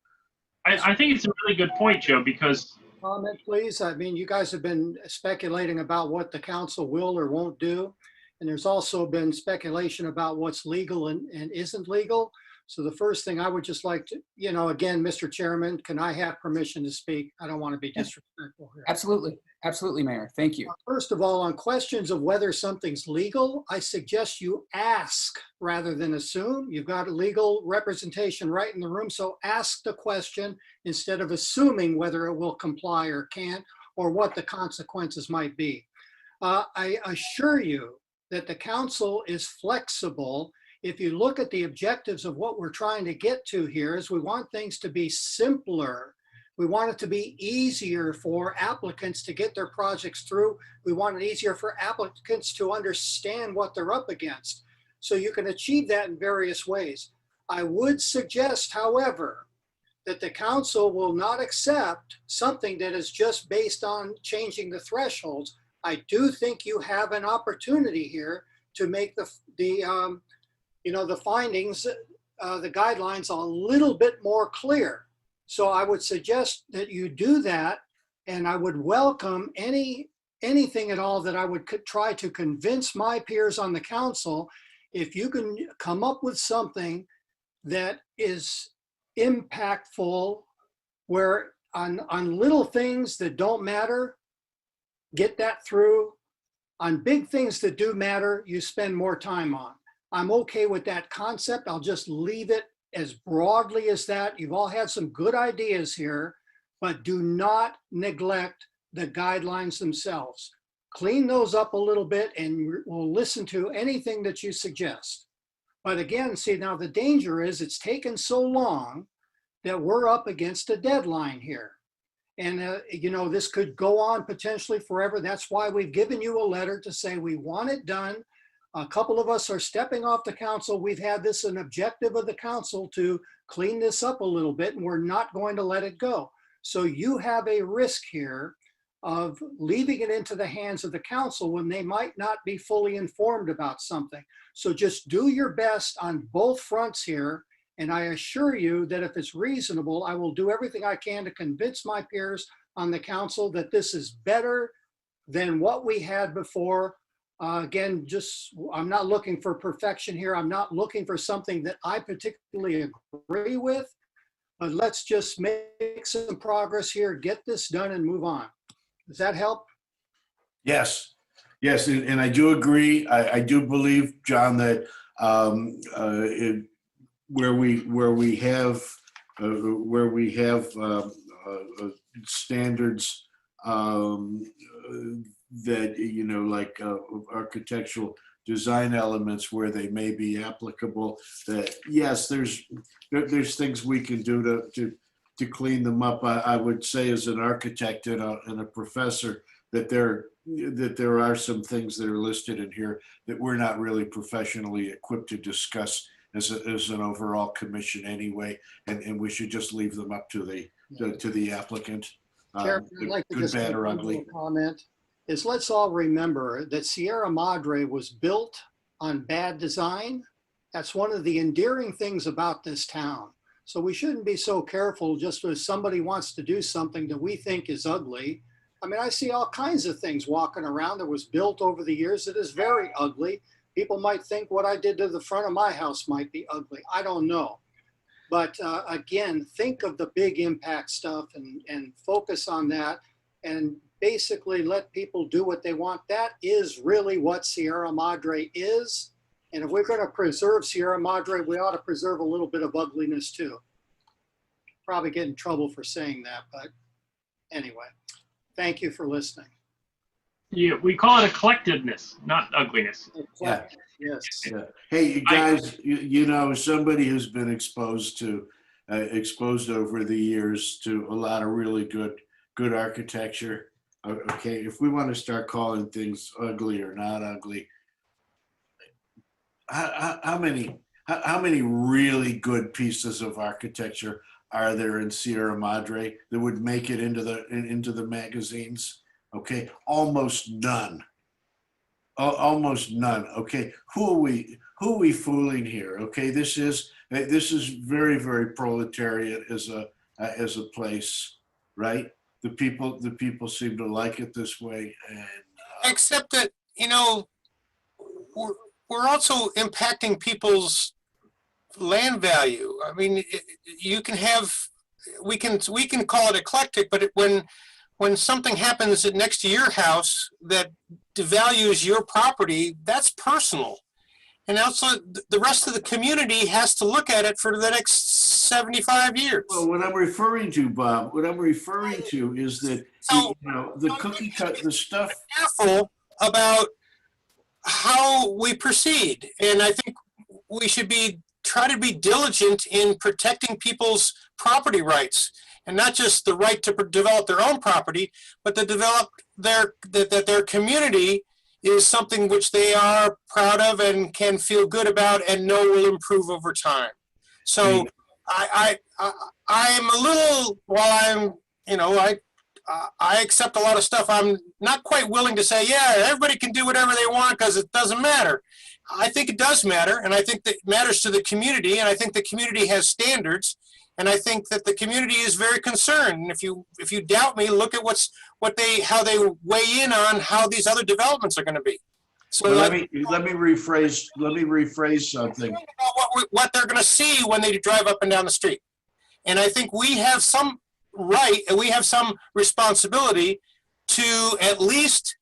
Speaker 4: I think it's a really good point, Joe, because
Speaker 7: Comment, please. I mean, you guys have been speculating about what the council will or won't do. And there's also been speculation about what's legal and isn't legal. So the first thing I would just like to, again, Mr. Chairman, can I have permission to speak? I don't want to be disrespectful here.
Speaker 1: Absolutely. Absolutely, Mayor. Thank you.
Speaker 7: First of all, on questions of whether something's legal, I suggest you ask rather than assume. You've got legal representation right in the room, so ask the question instead of assuming whether it will comply or can't, or what the consequences might be. I assure you that the council is flexible. If you look at the objectives of what we're trying to get to here, is we want things to be simpler. We want it to be easier for applicants to get their projects through. We want it easier for applicants to understand what they're up against. So you can achieve that in various ways. I would suggest, however, that the council will not accept something that is just based on changing the thresholds. I do think you have an opportunity here to make the findings, the guidelines a little bit more clear. So I would suggest that you do that, and I would welcome anything at all that I would try to convince my peers on the council. If you can come up with something that is impactful, where on little things that don't matter, get that through. On big things that do matter, you spend more time on. I'm okay with that concept. I'll just leave it as broadly as that. You've all had some good ideas here, but do not neglect the guidelines themselves. Clean those up a little bit and we'll listen to anything that you suggest. But again, see, now the danger is it's taken so long that we're up against a deadline here. And, this could go on potentially forever. That's why we've given you a letter to say we want it done. A couple of us are stepping off the council. We've had this an objective of the council to clean this up a little bit, and we're not going to let it go. So you have a risk here of leaving it into the hands of the council when they might not be fully informed about something. So just do your best on both fronts here. And I assure you that if it's reasonable, I will do everything I can to convince my peers on the council that this is better than what we had before. Again, I'm not looking for perfection here. I'm not looking for something that I particularly agree with, but let's just make some progress here, get this done and move on. Does that help?
Speaker 3: Yes, and I do agree. I do believe, John, that where we have standards that like architectural design elements where they may be applicable, that yes, there's things we can do to clean them up. I would say as an architect and a professor that there are some things that are listed in here that we're not really professionally equipped to discuss as an overall commission anyway, and we should just leave them up to the applicant.
Speaker 7: Chairman, I'd like to
Speaker 3: good,
Speaker 7: just
Speaker 3: bad,
Speaker 7: make
Speaker 3: or
Speaker 7: one
Speaker 3: ugly.
Speaker 7: little comment. Is let's all remember that Sierra Madre was built on bad design. That's one of the endearing things about this town. So we shouldn't be so careful just because somebody wants to do something that we think is ugly. I mean, I see all kinds of things walking around that was built over the years that is very ugly. People might think what I did to the front of my house might be ugly. I don't know. But again, think of the big impact stuff and focus on that and basically let people do what they want. That is really what Sierra Madre is. And if we're going to preserve Sierra Madre, we ought to preserve a little bit of ugliness too. Probably get in trouble for saying that, but anyway, thank you for listening.
Speaker 4: Yeah, we call it a collectiveness, not ugliness.
Speaker 3: Yeah.
Speaker 7: Yes.
Speaker 3: Yeah. Hey, you guys, somebody who's been exposed over the years to a lot of really good architecture. Okay, if we want to start calling things ugly or not ugly, how many really good pieces of architecture are there in Sierra Madre that would make it into the magazines? Okay, almost none. Almost none. Okay, who are we fooling here? Okay, this is very, very proletariat as a place, right? The people seem to like it this way, and
Speaker 11: Except that, we're also impacting people's land value. I mean, we can call it eclectic, but when something happens next to your house that devalues your property, that's personal. And also the rest of the community has to look at it for the next 75 years.
Speaker 3: Well, what I'm referring to, Bob, is that the cookie cut, the stuff.
Speaker 11: Careful about how we proceed, and I think we should try to be diligent in protecting people's property rights, and not just the right to develop their own property, but to develop that their community is something which they are proud of and can feel good about and know will improve over time. So I'm a little, while I'm, you know, I accept a lot of stuff. I'm not quite willing to say, yeah, everybody can do whatever they want because it doesn't matter. I think it does matter, and I think that it matters to the community, and I think the community has standards, and I think that the community is very concerned. And if you doubt me, look at how they weigh in on how these other developments are going to be. So
Speaker 3: Well, let me rephrase something.
Speaker 11: What they're going to see when they drive up and down the street. And I think we have some right and we have some responsibility to at least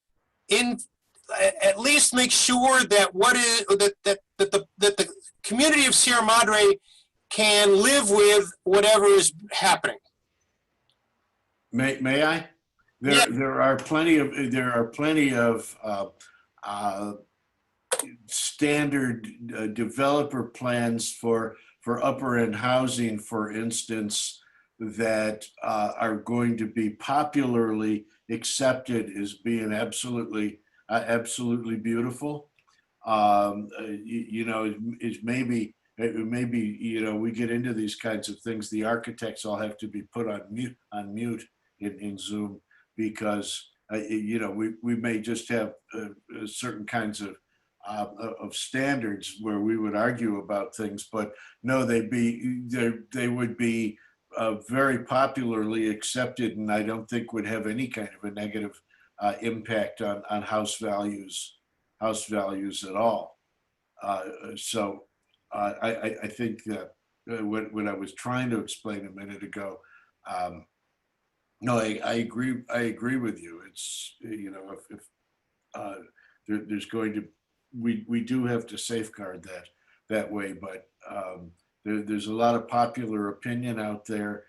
Speaker 11: make sure that the community of Sierra Madre can live with whatever is happening.
Speaker 3: May I? There are plenty of standard developer plans for upper end housing, for instance, that are going to be popularly accepted as being absolutely beautiful. You know, it may be, you know, we get into these kinds of things. The architects all have to be put on mute in Zoom because you know, we may just have certain kinds of standards where we would argue about things, but no, they would be very popularly accepted, and I don't think would have any kind of a negative impact on house values at all. So I think that what I was trying to explain a minute ago. No, I agree with you. It's, you know, if there's going to, we do have to safeguard that way, but there's a lot of popular opinion out there,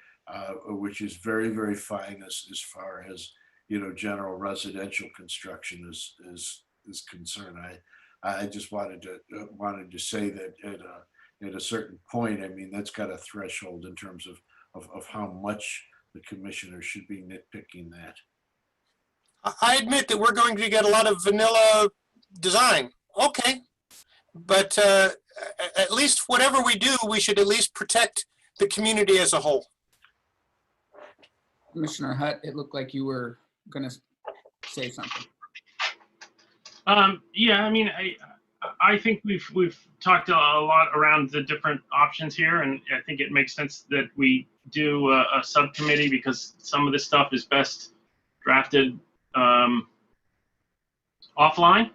Speaker 3: which is very, very fine as far as, you know, general residential construction is concerned. I just wanted to say that at a certain point, I mean, that's got a threshold in terms of how much the commissioner should be nitpicking that.
Speaker 11: I admit that we're going to get a lot of vanilla design. Okay. But at least whatever we do, we should at least protect the community as a whole.
Speaker 1: Commissioner Hutt, it looked like you were going to say something.
Speaker 4: Yeah, I mean, I think we've talked a lot around the different options here, and I think it makes sense that we do a subcommittee because some of this stuff is best drafted offline.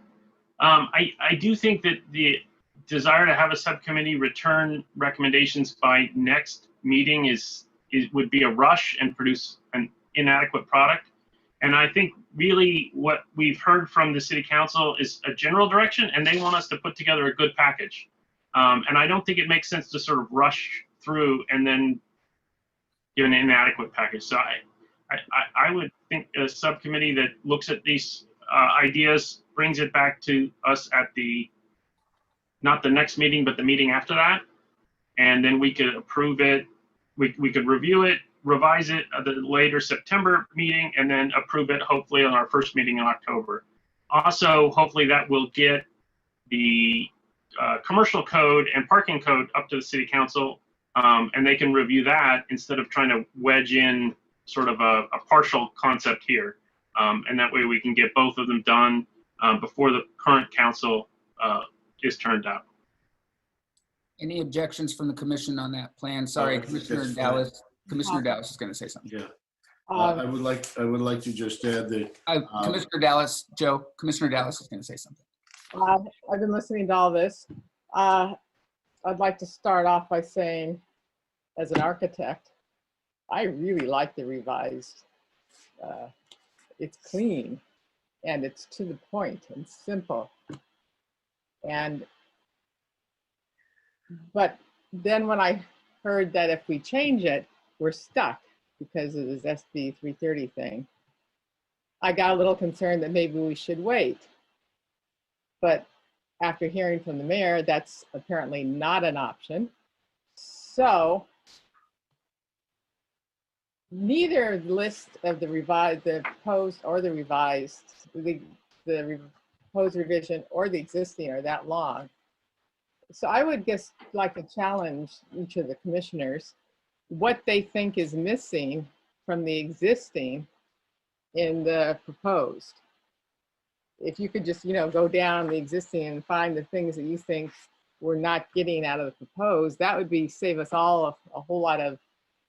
Speaker 4: I do think that the desire to have a subcommittee return recommendations by next meeting would be a rush and produce an inadequate product. And I think really what we've heard from the city council is a general direction, and they want us to put together a good package. And I don't think it makes sense to sort of rush through and then give an inadequate package. So I would think a subcommittee that looks at these ideas, brings it back to us at not the next meeting, but the meeting after that. And then we could approve it. We could review it, revise it at the later September meeting, and then approve it hopefully on our first meeting in October. Also, hopefully that will get the commercial code and parking code up to the city council, and they can review that instead of trying to wedge in sort of a partial concept here. And that way we can get both of them done before the current council is turned out.
Speaker 1: Any objections from the commission on that plan? Sorry, Commissioner Dallas. Commissioner Dallas is going to say something.
Speaker 3: Yeah, I would like to just add that
Speaker 1: Commissioner Dallas, Joe. Commissioner Dallas is going to say something.
Speaker 12: I've been listening to all this. I'd like to start off by saying, as an architect, I really like the revised. It's clean and it's to the point and simple. But then when I heard that if we change it, we're stuck because of this SB 330 thing, I got a little concerned that maybe we should wait. But after hearing from the mayor, that's apparently not an option. So neither list of the proposed or the revised, the proposed revision or the existing are that long. So I would just like to challenge each of the commissioners what they think is missing from the existing in the proposed. If you could just, go down the existing and find the things that you think we're not getting out of the proposed, that would save us all a whole lot of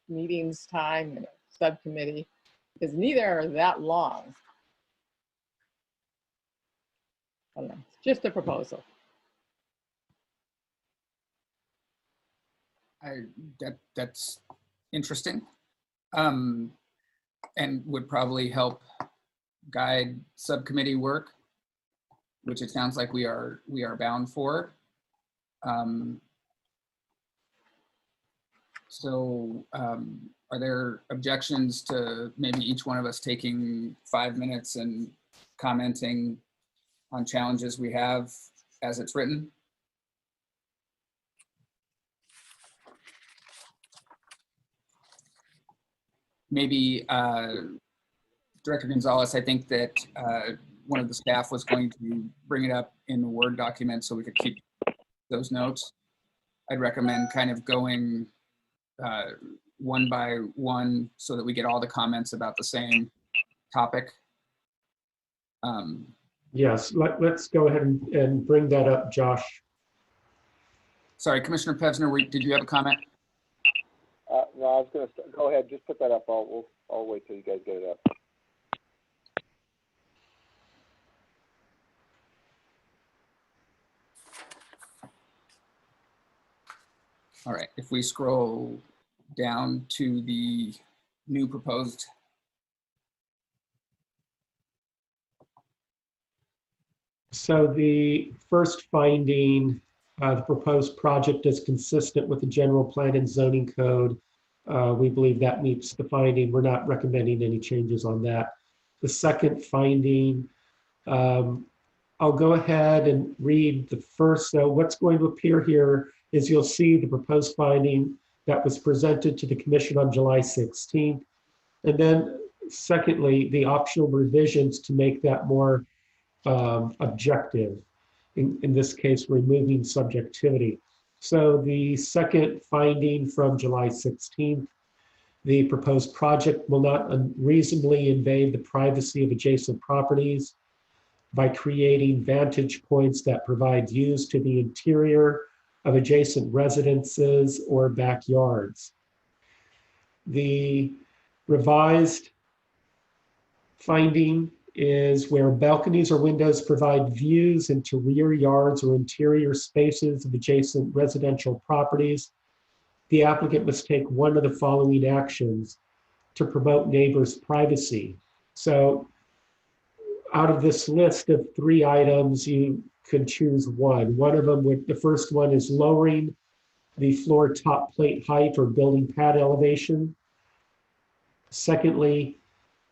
Speaker 12: meetings time and a subcommittee, because neither are that long. I don't know, it's just a proposal.
Speaker 1: That's interesting, and would probably help guide subcommittee work, which it sounds like we are bound for. Are there objections to maybe each one of us taking 5 minutes and commenting on challenges we have as it's written? Maybe Director Gonzalez, I think that one of the staff was going to bring it up in the Word document so we could keep those notes. I'd recommend kind of going one by one so that we get all the comments about the same topic.
Speaker 2: Yes, let's go ahead and bring that up, Josh.
Speaker 1: Sorry, Commissioner Pevsner, did you have a comment?
Speaker 6: No, I was going to go ahead. Just put that up. I'll wait till you guys get it up.
Speaker 1: All right, if we scroll down to the new proposed.
Speaker 2: So the first finding, the proposed project is consistent with the general plan and zoning code. We believe that meets the finding. We're not recommending any changes on that. The second finding, I'll go ahead and read the first. So what's going to appear here is you'll see the proposed finding that was presented to the commission on July 16th. And then secondly, the optional revisions to make that more objective. In this case, removing subjectivity. So the second finding from July 16th, the proposed project will not unreasonably invade the privacy of adjacent properties by creating vantage points that provide views to the interior of adjacent residences or backyards. The revised finding is where balconies or windows provide views into rear yards or interior spaces of adjacent residential properties. The applicant must take one of the following actions to promote neighbors' privacy. So out of this list of 3 items, you could choose one. One of them the first one is lowering the floor top plate height or building pad elevation. Secondly,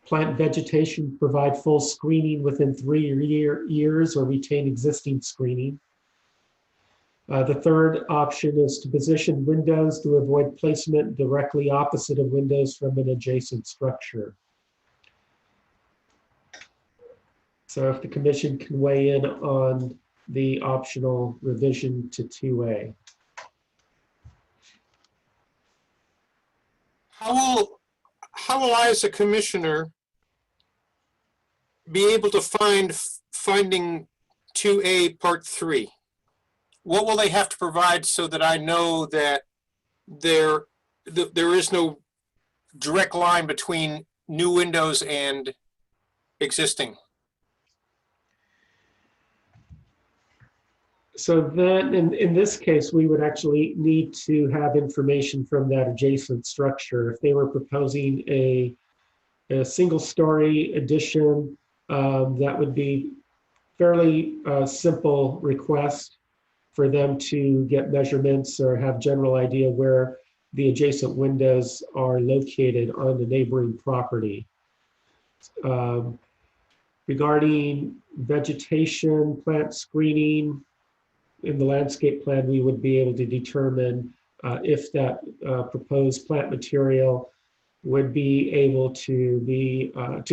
Speaker 2: plant vegetation, provide full screening within 3 years or retain existing screening. The third option is to position windows to avoid placement directly opposite of windows from an adjacent structure. So if the commission can weigh in on the optional revision to 2A.
Speaker 11: How will I as a commissioner be able to find finding 2A part 3? What will they have to provide so that I know that there is no direct line between new windows and existing?
Speaker 2: So then in this case, we would actually need to have information from that adjacent structure. If they were proposing a single story addition, that would be fairly simple request for them to get measurements or have general idea where the adjacent windows are located on the neighboring property. Regarding vegetation, plant screening, in the landscape plan, we would be able to determine if that proposed plant material would be able to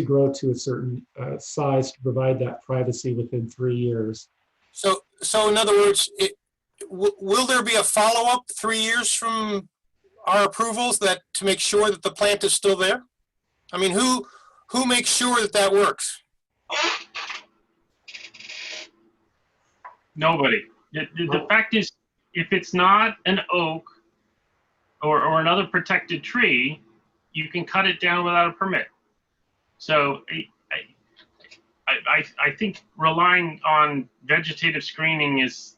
Speaker 2: grow to a certain size to provide that privacy within 3 years.
Speaker 11: So in other words, will there be a follow-up 3 years from our approvals that to make sure that the plant is still there? I mean, who makes sure that that works?
Speaker 4: Nobody. The fact is, if it's not an oak or another protected tree, you can cut it down without a permit. So I think relying on vegetative screening is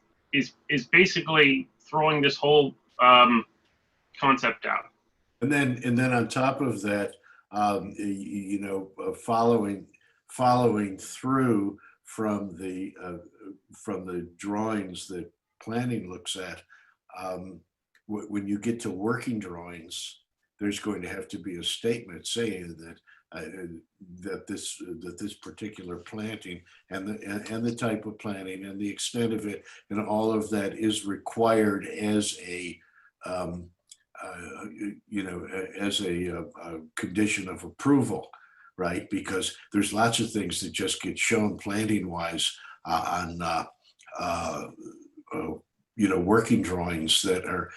Speaker 4: basically throwing this whole concept out.
Speaker 3: And then on top of that, you know, following through from the drawings that planning looks at, when you get to working drawings, there's going to have to be a statement saying that this particular planting and the type of planting and the extent of it and all of that is required as a you know, as a condition of approval, right? Because there's lots of things that just get shown planting wise on you know, working drawings that are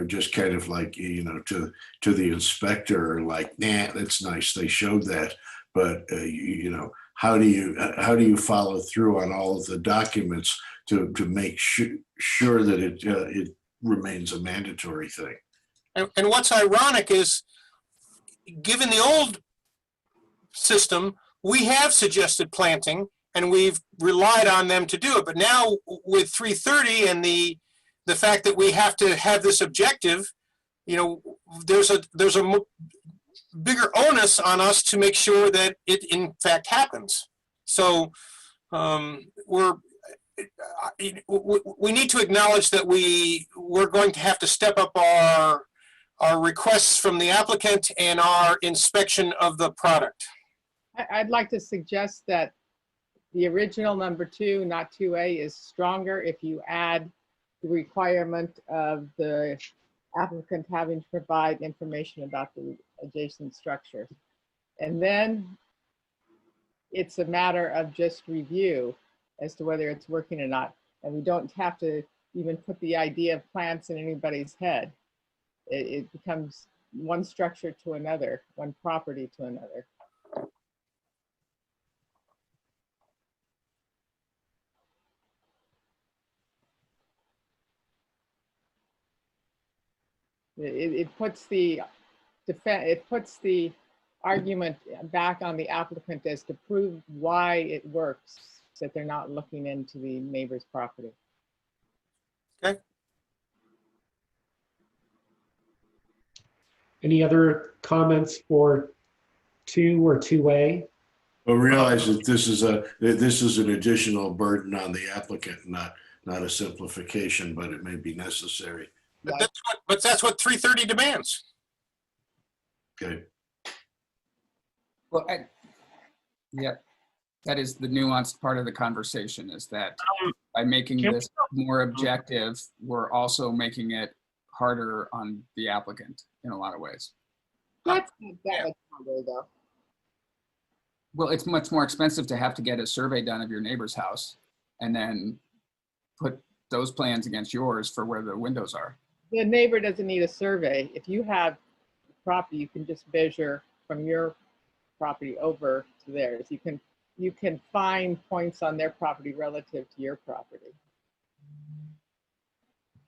Speaker 3: just kind of like, you know, to the inspector, like, nah, that's nice, they showed that, but you know, how do you follow through on all of the documents to make sure that it remains a mandatory thing?
Speaker 11: And what's ironic is, given the old system, we have suggested planting and we've relied on them to do it. But now with 330 and the fact that we have to have this objective, you know, there's a bigger onus on us to make sure that it in fact happens. So we need to acknowledge that we're going to have to step up our requests from the applicant and our inspection of the product.
Speaker 12: I'd like to suggest that the original number 2, not 2A, is stronger if you add the requirement of the applicant having to provide information about the adjacent structure. And then it's a matter of just review as to whether it's working or not. And we don't have to even put the idea of plants in anybody's head. It becomes one structure to another, one property to another. It puts the argument back on the applicant as to prove why it works, that they're not looking into the neighbor's property.
Speaker 11: Okay.
Speaker 2: Any other comments for 2 or 2A?
Speaker 3: But realize that this is an additional burden on the applicant, not a simplification, but it may be necessary.
Speaker 11: But that's what 330 demands.
Speaker 3: Okay.
Speaker 1: Well, yeah, that is the nuanced part of the conversation, is that by making this more objective, we're also making it harder on the applicant in a lot of ways.
Speaker 12: That's not that much harder, though.
Speaker 1: Well, it's much more expensive to have to get a survey done of your neighbor's house and then put those plans against yours for where the windows are.
Speaker 12: The neighbor doesn't need a survey. If you have property, you can just measure from your property over to theirs. You can find points on their property relative to your property.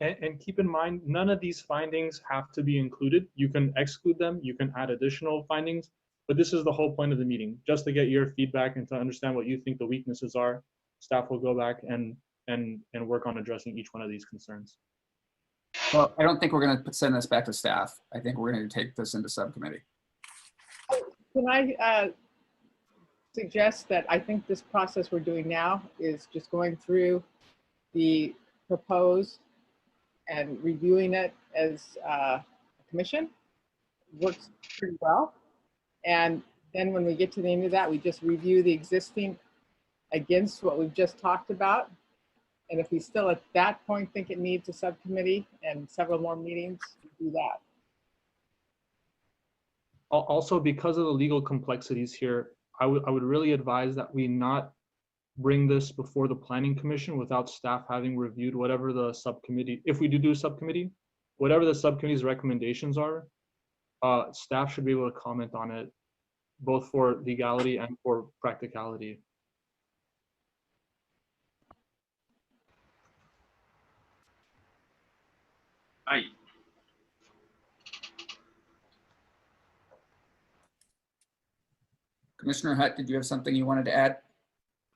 Speaker 5: And keep in mind, none of these findings have to be included. You can exclude them, you can add additional findings, but this is the whole point of the meeting, just to get your feedback and to understand what you think the weaknesses are. Staff will go back and work on addressing each one of these concerns.
Speaker 1: Well, I don't think we're going to send this back to staff. I think we're going to take this into subcommittee.
Speaker 12: Can I suggest that I think this process we're doing now is just going through the proposed and reviewing it as a commission? Works pretty well. And then when we get to the end of that, we just review the existing against what we've just talked about. And if we still at that point think it needs a subcommittee and several more meetings, we do that.
Speaker 5: Also, because of the legal complexities here, I would really advise that we not bring this before the planning commission without staff having reviewed whatever the subcommittee, if we do a subcommittee, whatever the subcommittee's recommendations are, staff should be able to comment on it, both for legality and for practicality.
Speaker 1: Commissioner Hutt, did you have something you wanted to add?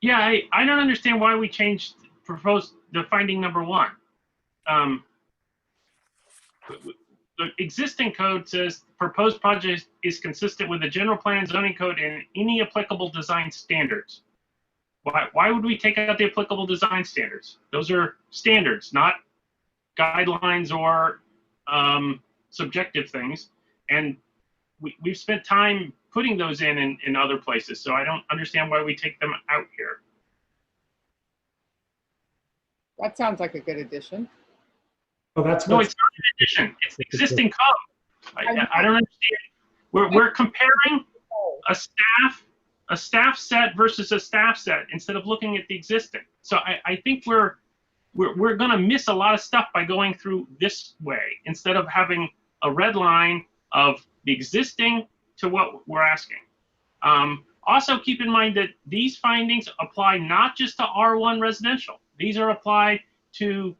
Speaker 4: Yeah, I don't understand why we changed the finding number 1. The existing code says proposed project is consistent with the general plan, zoning code, and any applicable design standards. Why would we take out the applicable design standards? Those are standards, not guidelines or subjective things. And we've spent time putting those in other places, so I don't understand why we take them out here.
Speaker 12: That sounds like a good addition.
Speaker 2: Oh, that's
Speaker 4: No,
Speaker 2: what,
Speaker 4: it's not an addition. It's the existing code. I don't understand. We're comparing a staff set versus a staff set instead of looking at the existing. So I think we're going to miss a lot of stuff by going through this way instead of having a red line of the existing to what we're asking. Also, keep in mind that these findings apply not just to R1 residential. These are applied to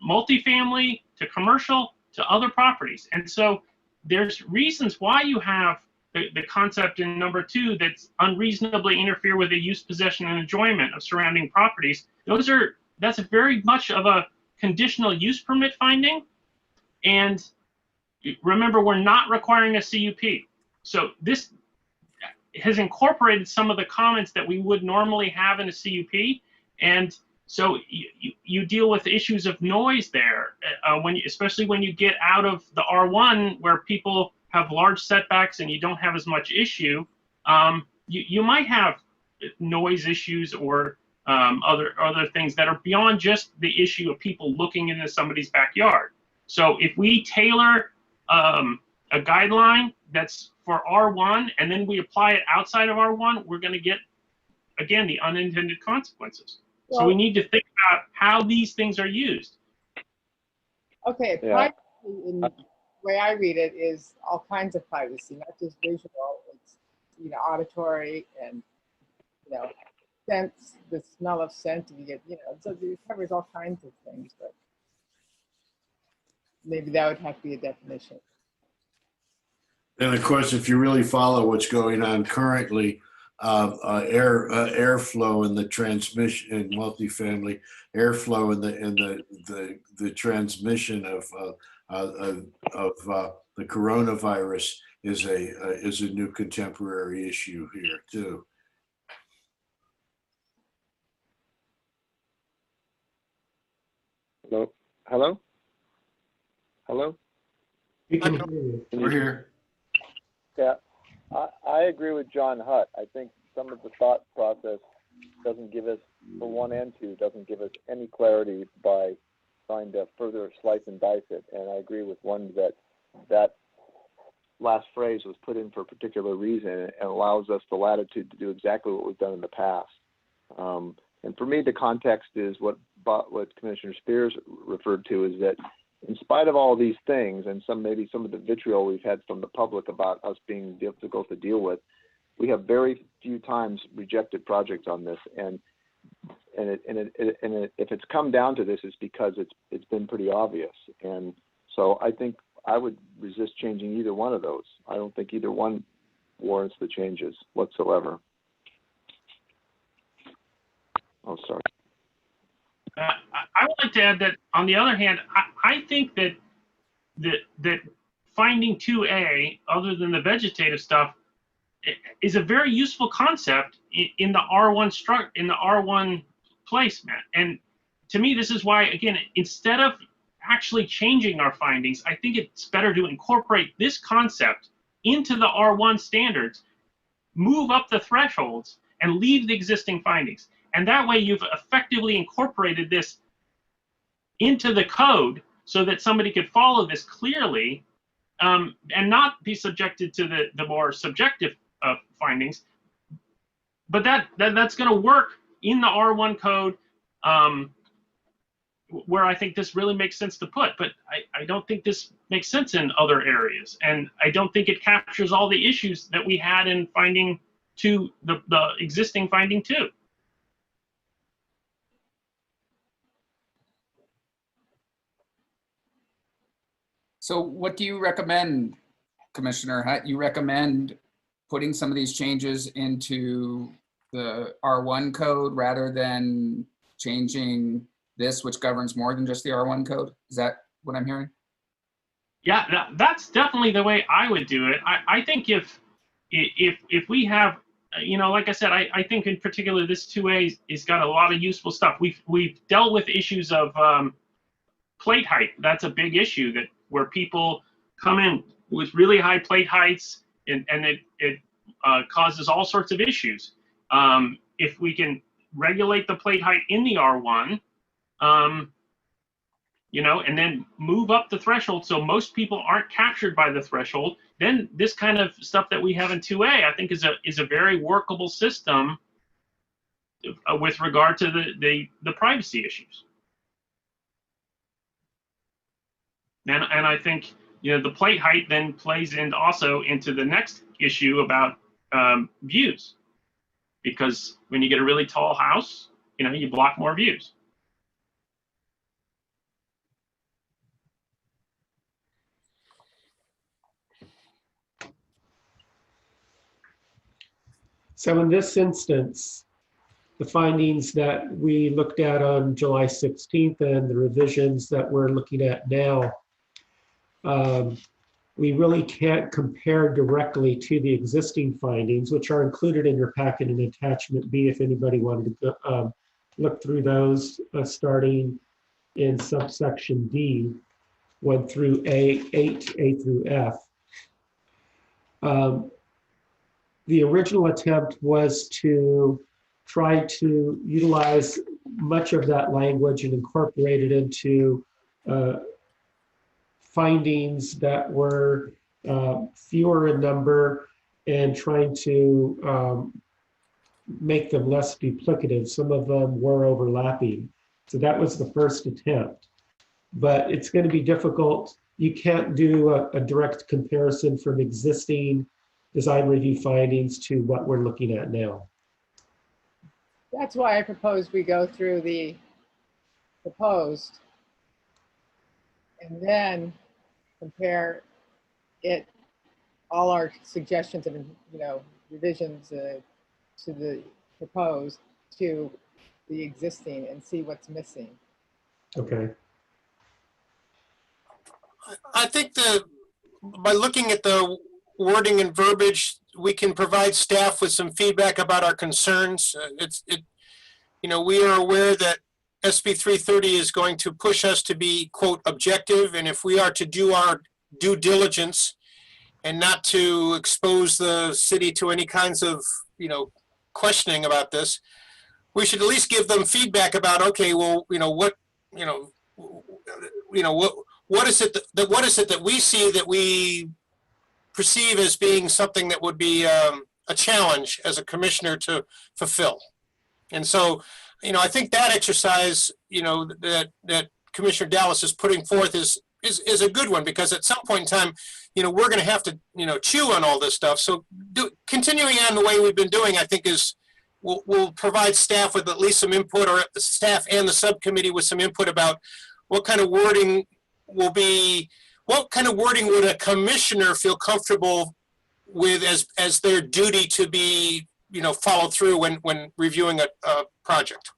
Speaker 4: multifamily, to commercial, to other properties. And so there's reasons why you have the concept in number 2 that's unreasonably interfere with the use, possession, and enjoyment of surrounding properties. That's very much of a conditional use permit finding. And remember, we're not requiring a CUP. So this has incorporated some of the comments that we would normally have in a CUP. And so you deal with issues of noise there, especially when you get out of the R1 where people have large setbacks and you don't have as much issue. You might have noise issues or other things that are beyond just the issue of people looking into somebody's backyard. So if we tailor a guideline that's for R1 and then we apply it outside of R1, we're going to get, again, the unintended consequences. So we need to think about how these things are used.
Speaker 12: Okay,
Speaker 6: Yeah.
Speaker 12: privacy, in the way I read it, is all kinds of privacy, not just visual. It's, auditory and, sense, the smell of scent. You get, so it covers all kinds of things. But maybe that would have to be a definition.
Speaker 3: And of course, if you really follow what's going on currently, airflow in the transmission in multifamily, airflow in the transmission of the coronavirus is a new contemporary issue here too.
Speaker 6: Hello? Hello?
Speaker 2: we can hear you.
Speaker 3: We're here.
Speaker 6: Yeah, I agree with John Hutt. I think some of the thought process doesn't give us, for 1 and 2, doesn't give us any clarity by trying to further slice and dice it. And I agree with one that last phrase was put in for a particular reason and allows us the latitude to do exactly what we've done in the past. And for me, the context is what Commissioner Spears referred to, is that in spite of all these things and maybe some of the vitriol we've had from the public about us being difficult to deal with, we have very few times rejected projects on this. And if it's come down to this, it's because it's been pretty obvious. And so I think I would resist changing either one of those. I don't think either one warrants the changes whatsoever. Oh, sorry.
Speaker 4: I would like to add that, on the other hand, I think that finding 2A, other than the vegetative stuff, is a very useful concept in the R1 placement. And to me, this is why, again, instead of actually changing our findings, I think it's better to incorporate this concept into the R1 standards, move up the thresholds, and leave the existing findings. And that way you've effectively incorporated this into the code so that somebody could follow this clearly, and not be subjected to the more subjective findings. but that's going to work in the R1 code, where I think this really makes sense to put, but I don't think this makes sense in other areas. And I don't think it captures all the issues that we had in finding two, the existing finding two.
Speaker 1: So what do you recommend, Commissioner? How you recommend putting some of these changes into the R1 code rather than changing this, which governs more than just the R1 code? Is that what I'm hearing?
Speaker 4: Yeah, that's definitely the way I would do it. I think if we have, you know, like I said, I think in particular this 2A has got a lot of useful stuff. We've dealt with issues of plate height. That's a big issue, that where people come in with really high plate heights, and it causes all sorts of issues. If we can regulate the plate height in the R1, you know, and then move up the threshold so most people aren't captured by the threshold, then this kind of stuff that we have in 2A, I think is a very workable system with regard to the privacy issues. And I think, you know, the plate height then plays in also into the next issue about views, because when you get a really tall house, you know, you block more views.
Speaker 2: So in this instance, the findings that we looked at on July 16th and the revisions that we're looking at now, we really can't compare directly to the existing findings, which are included in your packet in attachment B if anybody wanted to look through those, starting in subsection D, 1 through A8, A through F. The original attempt was to try to utilize much of that language and incorporate it into findings that were fewer in number, and trying to make them less duplicative. Some of them were overlapping. So that was the first attempt. But it's going to be difficult. You can't do a direct comparison from existing design review findings to what we're looking at now.
Speaker 12: That's why I propose we go through the proposed and then compare it, all our suggestions of, you know, revisions to the proposed to the existing, and see what's missing.
Speaker 2: Okay.
Speaker 11: I think by looking at the wording and verbiage, we can provide staff with some feedback about our concerns. You know, we are aware that SB 330 is going to push us to be, quote, objective. And if we are to do our due diligence and not to expose the city to any kinds of, you know, questioning about this, we should at least give them feedback about, okay, well, you know, what is it that we see that we perceive as being something that would be a challenge as a commissioner to fulfill. And so, you know, I think that exercise, you know, that Commissioner Dallas is putting forth is a good one, because at some point in time, you know, we're going to have to, you know, chew on all this stuff. So continuing on the way we've been doing, I think will provide staff with at least some input, or the staff and the subcommittee with some input about what kind of wording would a commissioner feel comfortable with as their duty to be, you know, followed through when reviewing a project.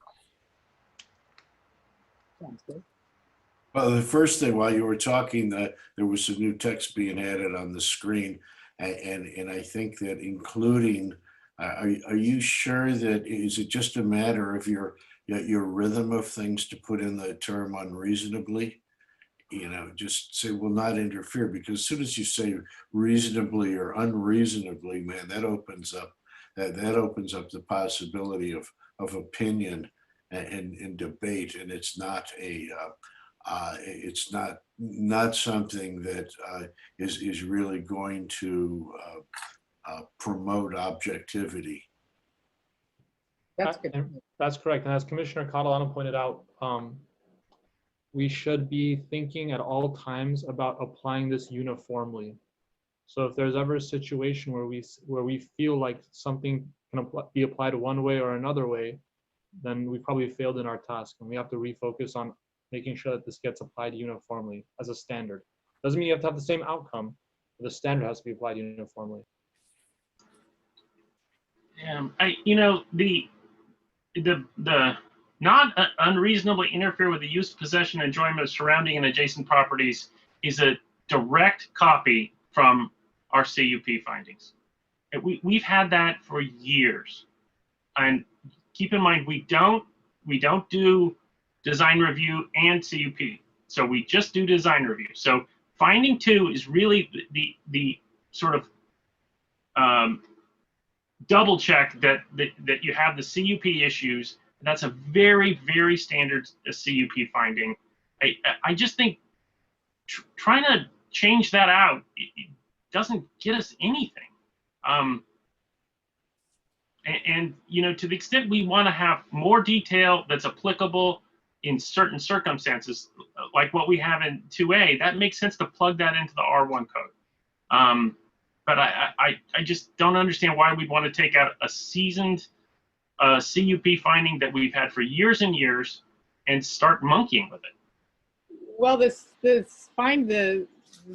Speaker 12: Sounds good.
Speaker 3: Well, the first thing, while you were talking, that there was some new text being added on the screen, and I think that including, are you sure that, is it just a matter of your rhythm of things to put in the term unreasonably? You know, just say will not interfere, because as soon as you say reasonably or unreasonably, man, that opens up the possibility of opinion and debate, and it's not not something that is really going to promote objectivity.
Speaker 12: That's good.
Speaker 5: And that's correct. And as Commissioner Catalano pointed out, we should be thinking at all times about applying this uniformly. So if there's ever a situation where we feel like something can be applied one way or another way, then we probably failed in our task, and we have to refocus on making sure that this gets applied uniformly as a standard. Doesn't mean you have to have the same outcome, but the standard has to be applied uniformly.
Speaker 4: The not unreasonably interfere with the use, possession, and enjoyment of surrounding and adjacent properties is a direct copy from our CUP findings. And we've had that for years. And keep in mind, we don't do design review and CUP. So we just do design review. So finding 2 is really the sort of double check that you have the CUP issues. That's a very, very standard CUP finding. I just think trying to change that out it doesn't get us anything. And to the extent we want to have more detail that's applicable in certain circumstances, like what we have in 2A, that makes sense to plug that into the R1 code. But I just don't understand why we'd want to take out a seasoned CUP finding that we've had for years and years and start monkeying with it.
Speaker 12: Well, this the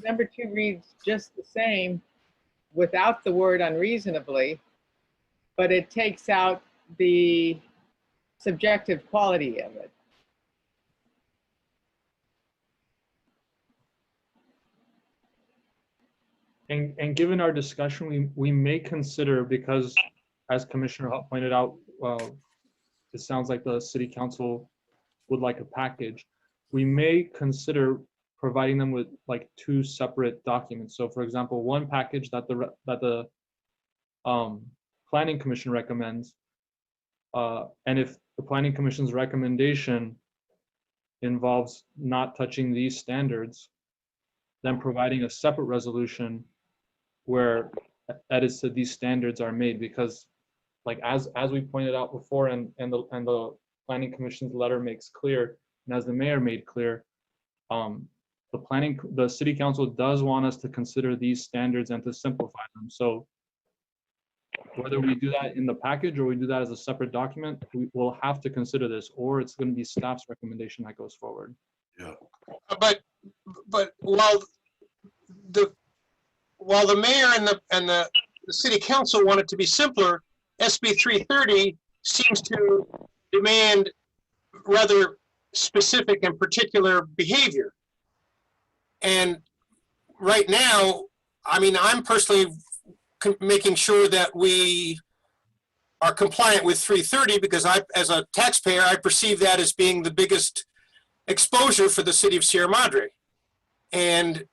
Speaker 12: number 2 reads just the same without the word unreasonably, but it takes out the subjective quality of it.
Speaker 5: And given our discussion, we may consider, because as Commissioner Hutt pointed out, it sounds like the City Council would like a package. We may consider providing them with like 2 separate documents. So for example, one package that the Planning Commission recommends, and if the Planning Commission's recommendation involves not touching these standards, then providing a separate resolution where edits to these standards are made, because like as we pointed out before, and the Planning Commission's letter makes clear, and as the mayor made clear, the City Council does want us to consider these standards and to simplify them. So whether we do that in the package or we do that as a separate document, we will have to consider this, or it's going to be staff's recommendation that goes forward.
Speaker 3: Yeah.
Speaker 11: But while the mayor and the city council want it to be simpler, SB 330 seems to demand rather specific and particular behavior. And right now, I mean, I'm personally making sure that we are compliant with 330 because as a taxpayer, I perceive that as being the biggest exposure for the city of Sierra Madre. And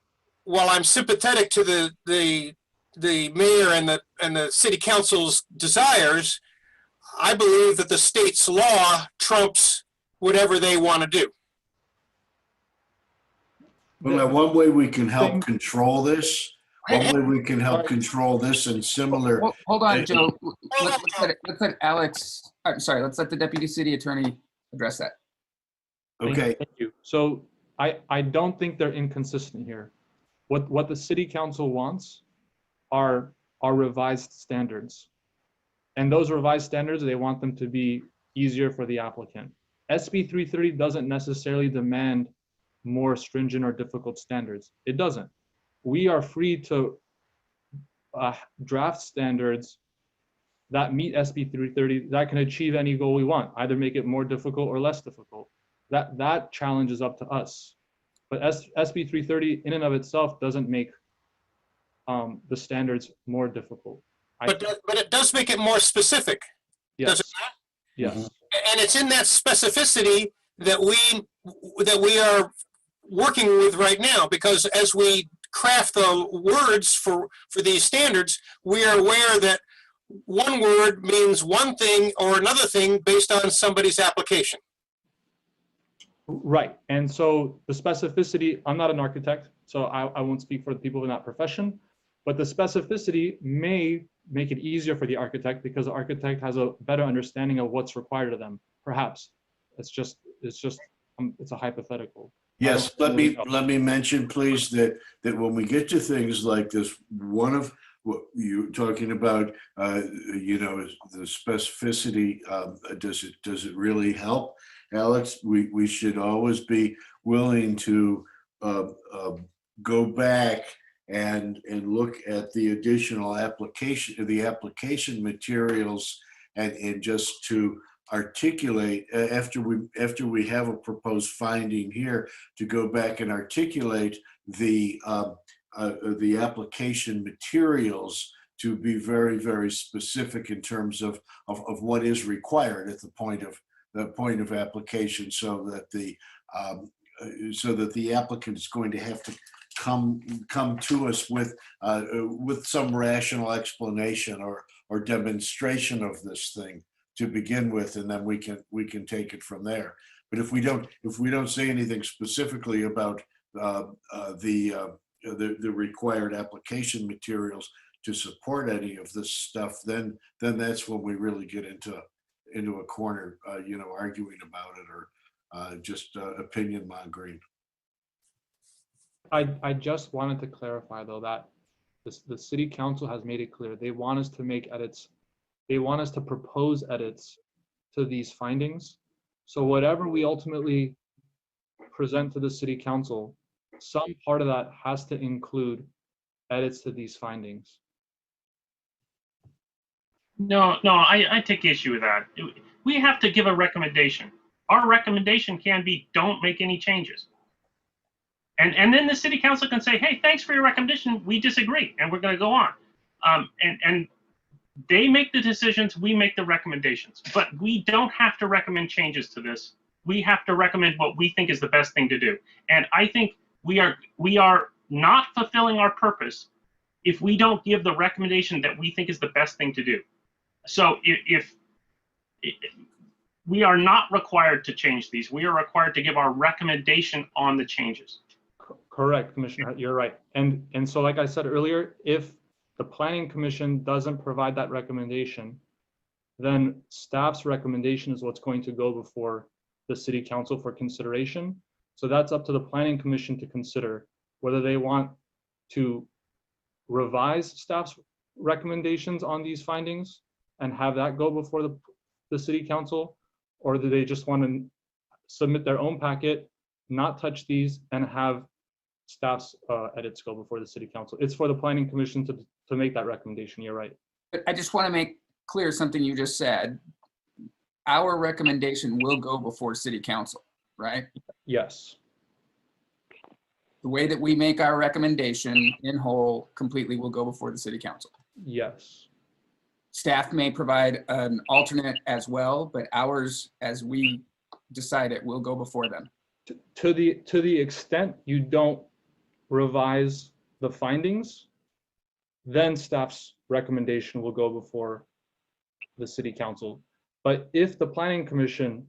Speaker 11: while I'm sympathetic to the mayor and the city council's desires, I believe that the state's law trumps whatever they want to do.
Speaker 3: Well, now, one way we can help control this, and similar.
Speaker 1: Hold on, Joe. Let's let Alex, I'm sorry, let's let the deputy city attorney address that.
Speaker 3: Okay.
Speaker 5: Thank you. So I don't think they're inconsistent here. What the city council wants are revised standards. And those revised standards, they want them to be easier for the applicant. SB 330 doesn't necessarily demand more stringent or difficult standards. It doesn't. We are free to draft standards that meet SB 330 that can achieve any goal we want, either make it more difficult or less difficult. That challenge is up to us. But SB 330 in and of itself doesn't make the standards more difficult.
Speaker 11: But it does make it more specific,
Speaker 5: yes.
Speaker 11: does it not?
Speaker 5: Yes.
Speaker 11: And it's in that specificity that we are working with right now, because as we craft the words for these standards, we are aware that one word means one thing or another thing based on somebody's application.
Speaker 5: Right. And so the specificity, I'm not an architect, so I won't speak for the people in that profession, but the specificity may make it easier for the architect because the architect has a better understanding of what's required of them. Perhaps it's a hypothetical.
Speaker 3: Yes,
Speaker 5: I don't really know.
Speaker 3: let me mention, please, that when we get to things like this, one of what you're talking about, you know, the specificity, does it really help, Alex? We should always be willing to go back and look at the additional application materials and just to articulate after we have a proposed finding here, to go back and articulate the application materials to be very, very specific in terms of what is required at the point of application, so that the applicant is going to have to come to us with some rational explanation or demonstration of this thing to begin with, and then we can take it from there. But if we don't say anything specifically about the required application materials to support any of this stuff, then that's when we really get into a corner, you know, arguing about it or just opinion mongering.
Speaker 5: I just wanted to clarify though that the city council has made it clear they want us to make edits. They want us to propose edits to these findings. So whatever we ultimately present to the city council, some part of that has to include edits to these findings.
Speaker 4: No, I take issue with that. We have to give a recommendation. Our recommendation can be, don't make any changes. And then the city council can say, hey, thanks for your recommendation. We disagree, and we're going to go on. And they make the decisions, we make the recommendations. But we don't have to recommend changes to this. We have to recommend what we think is the best thing to do. And I think we are not fulfilling our purpose if we don't give the recommendation that we think is the best thing to do. So if we are not required to change these, we are required to give our recommendation on the changes.
Speaker 5: Correct, Commissioner, you're right. And so like I said earlier, if the Planning Commission doesn't provide that recommendation, then staff's recommendation is what's going to go before the City Council for consideration. So that's up to the Planning Commission to consider whether they want to revise staff's recommendations on these findings and have that go before the City Council, or do they just want to submit their own packet, not touch these, and have staff's edits go before the City Council. It's for the Planning Commission to make that recommendation. You're right.
Speaker 1: But I just want to make clear something you just said. Our recommendation will go before City Council, right?
Speaker 5: Yes.
Speaker 1: The way that we make our recommendation in whole completely will go before the City Council.
Speaker 5: Yes.
Speaker 1: Staff may provide an alternate as well, but ours, as we decide it, will go before them.
Speaker 5: To the extent you don't revise the findings, then staff's recommendation will go before the City Council. But if the Planning Commission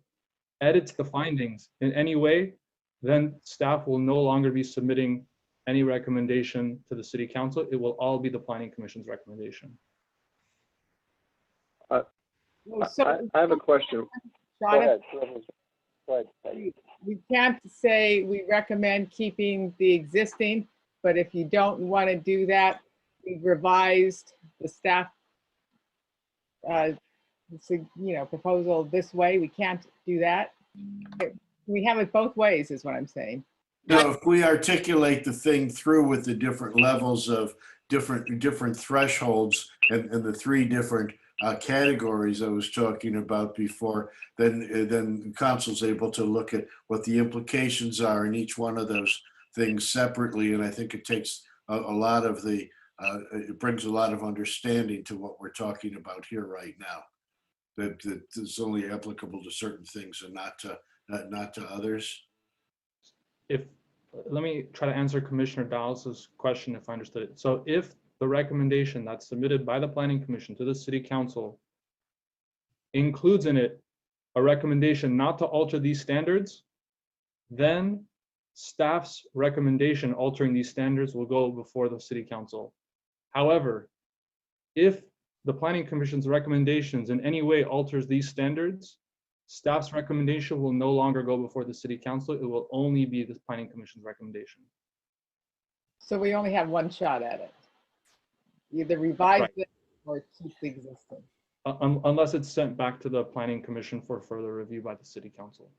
Speaker 5: edits the findings in any way, then staff will no longer be submitting any recommendation to the City Council. It will all be the Planning Commission's recommendation.
Speaker 6: I have a question. Go ahead. Go ahead.
Speaker 12: We can't say we recommend keeping the existing, but if you don't want to do that, we've revised the staff proposal this way. We can't do that. We have it both ways is what I'm saying.
Speaker 3: No, if we articulate the thing through with the different levels of different thresholds and the three different categories I was talking about before, then council's able to look at what the implications are in each one of those things separately. And I think it takes a lot of it brings a lot of understanding to what we're talking about here right now. That is only applicable to certain things and not to others.
Speaker 5: Let me try to answer Commissioner Dows's question if I understood it. So if the recommendation that's submitted by the Planning Commission to the City Council includes in it a recommendation not to alter these standards, then staff's recommendation altering these standards will go before the City Council. However, if the Planning Commission's recommendations in any way alters these standards, staff's recommendation will no longer go before the City Council. It will only be the Planning Commission's recommendation.
Speaker 12: So we only have one shot at it. Either revise
Speaker 5: right.
Speaker 12: it or keep the existing.
Speaker 5: Unless it's sent back to the Planning Commission for further review by the City Council.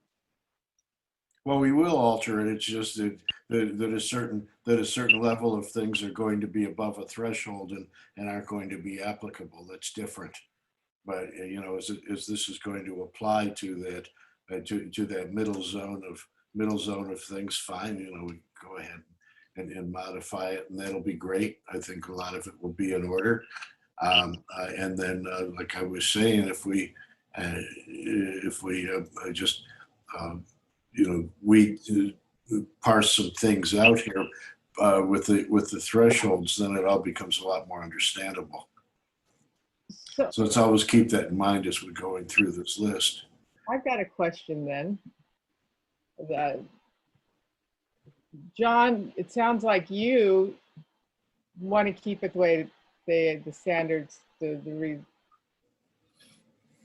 Speaker 3: Well, we will alter it. It's just that a certain level of things are going to be above a threshold and aren't going to be applicable. That's different. But you know, as this is going to apply to that to that middle zone of things, fine. You know, we go ahead and modify it, and that'll be great. I think a lot of it will be in order. And then, like I was saying, if we just you know, we parse some things out here with the thresholds, then it all becomes a lot more understandable. So let's always keep that in mind as we're going through this list.
Speaker 12: I've got a question then. John, it sounds like you want to keep it the way the standards, the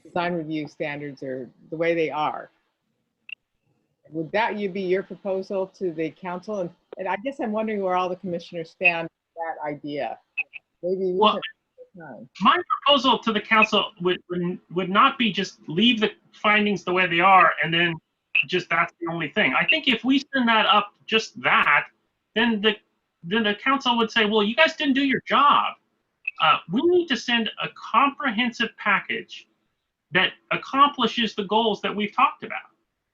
Speaker 12: design review standards are the way they are. Would that be your proposal to the council? And I guess I'm wondering where all the commissioners stand with that idea. Maybe
Speaker 4: Well, my proposal to the council would not be just leave the findings the way they are and then just that's the only thing. I think if we send that up just that, then the council would say, well, you guys didn't do your job. We need to send a comprehensive package that accomplishes the goals that we've talked about.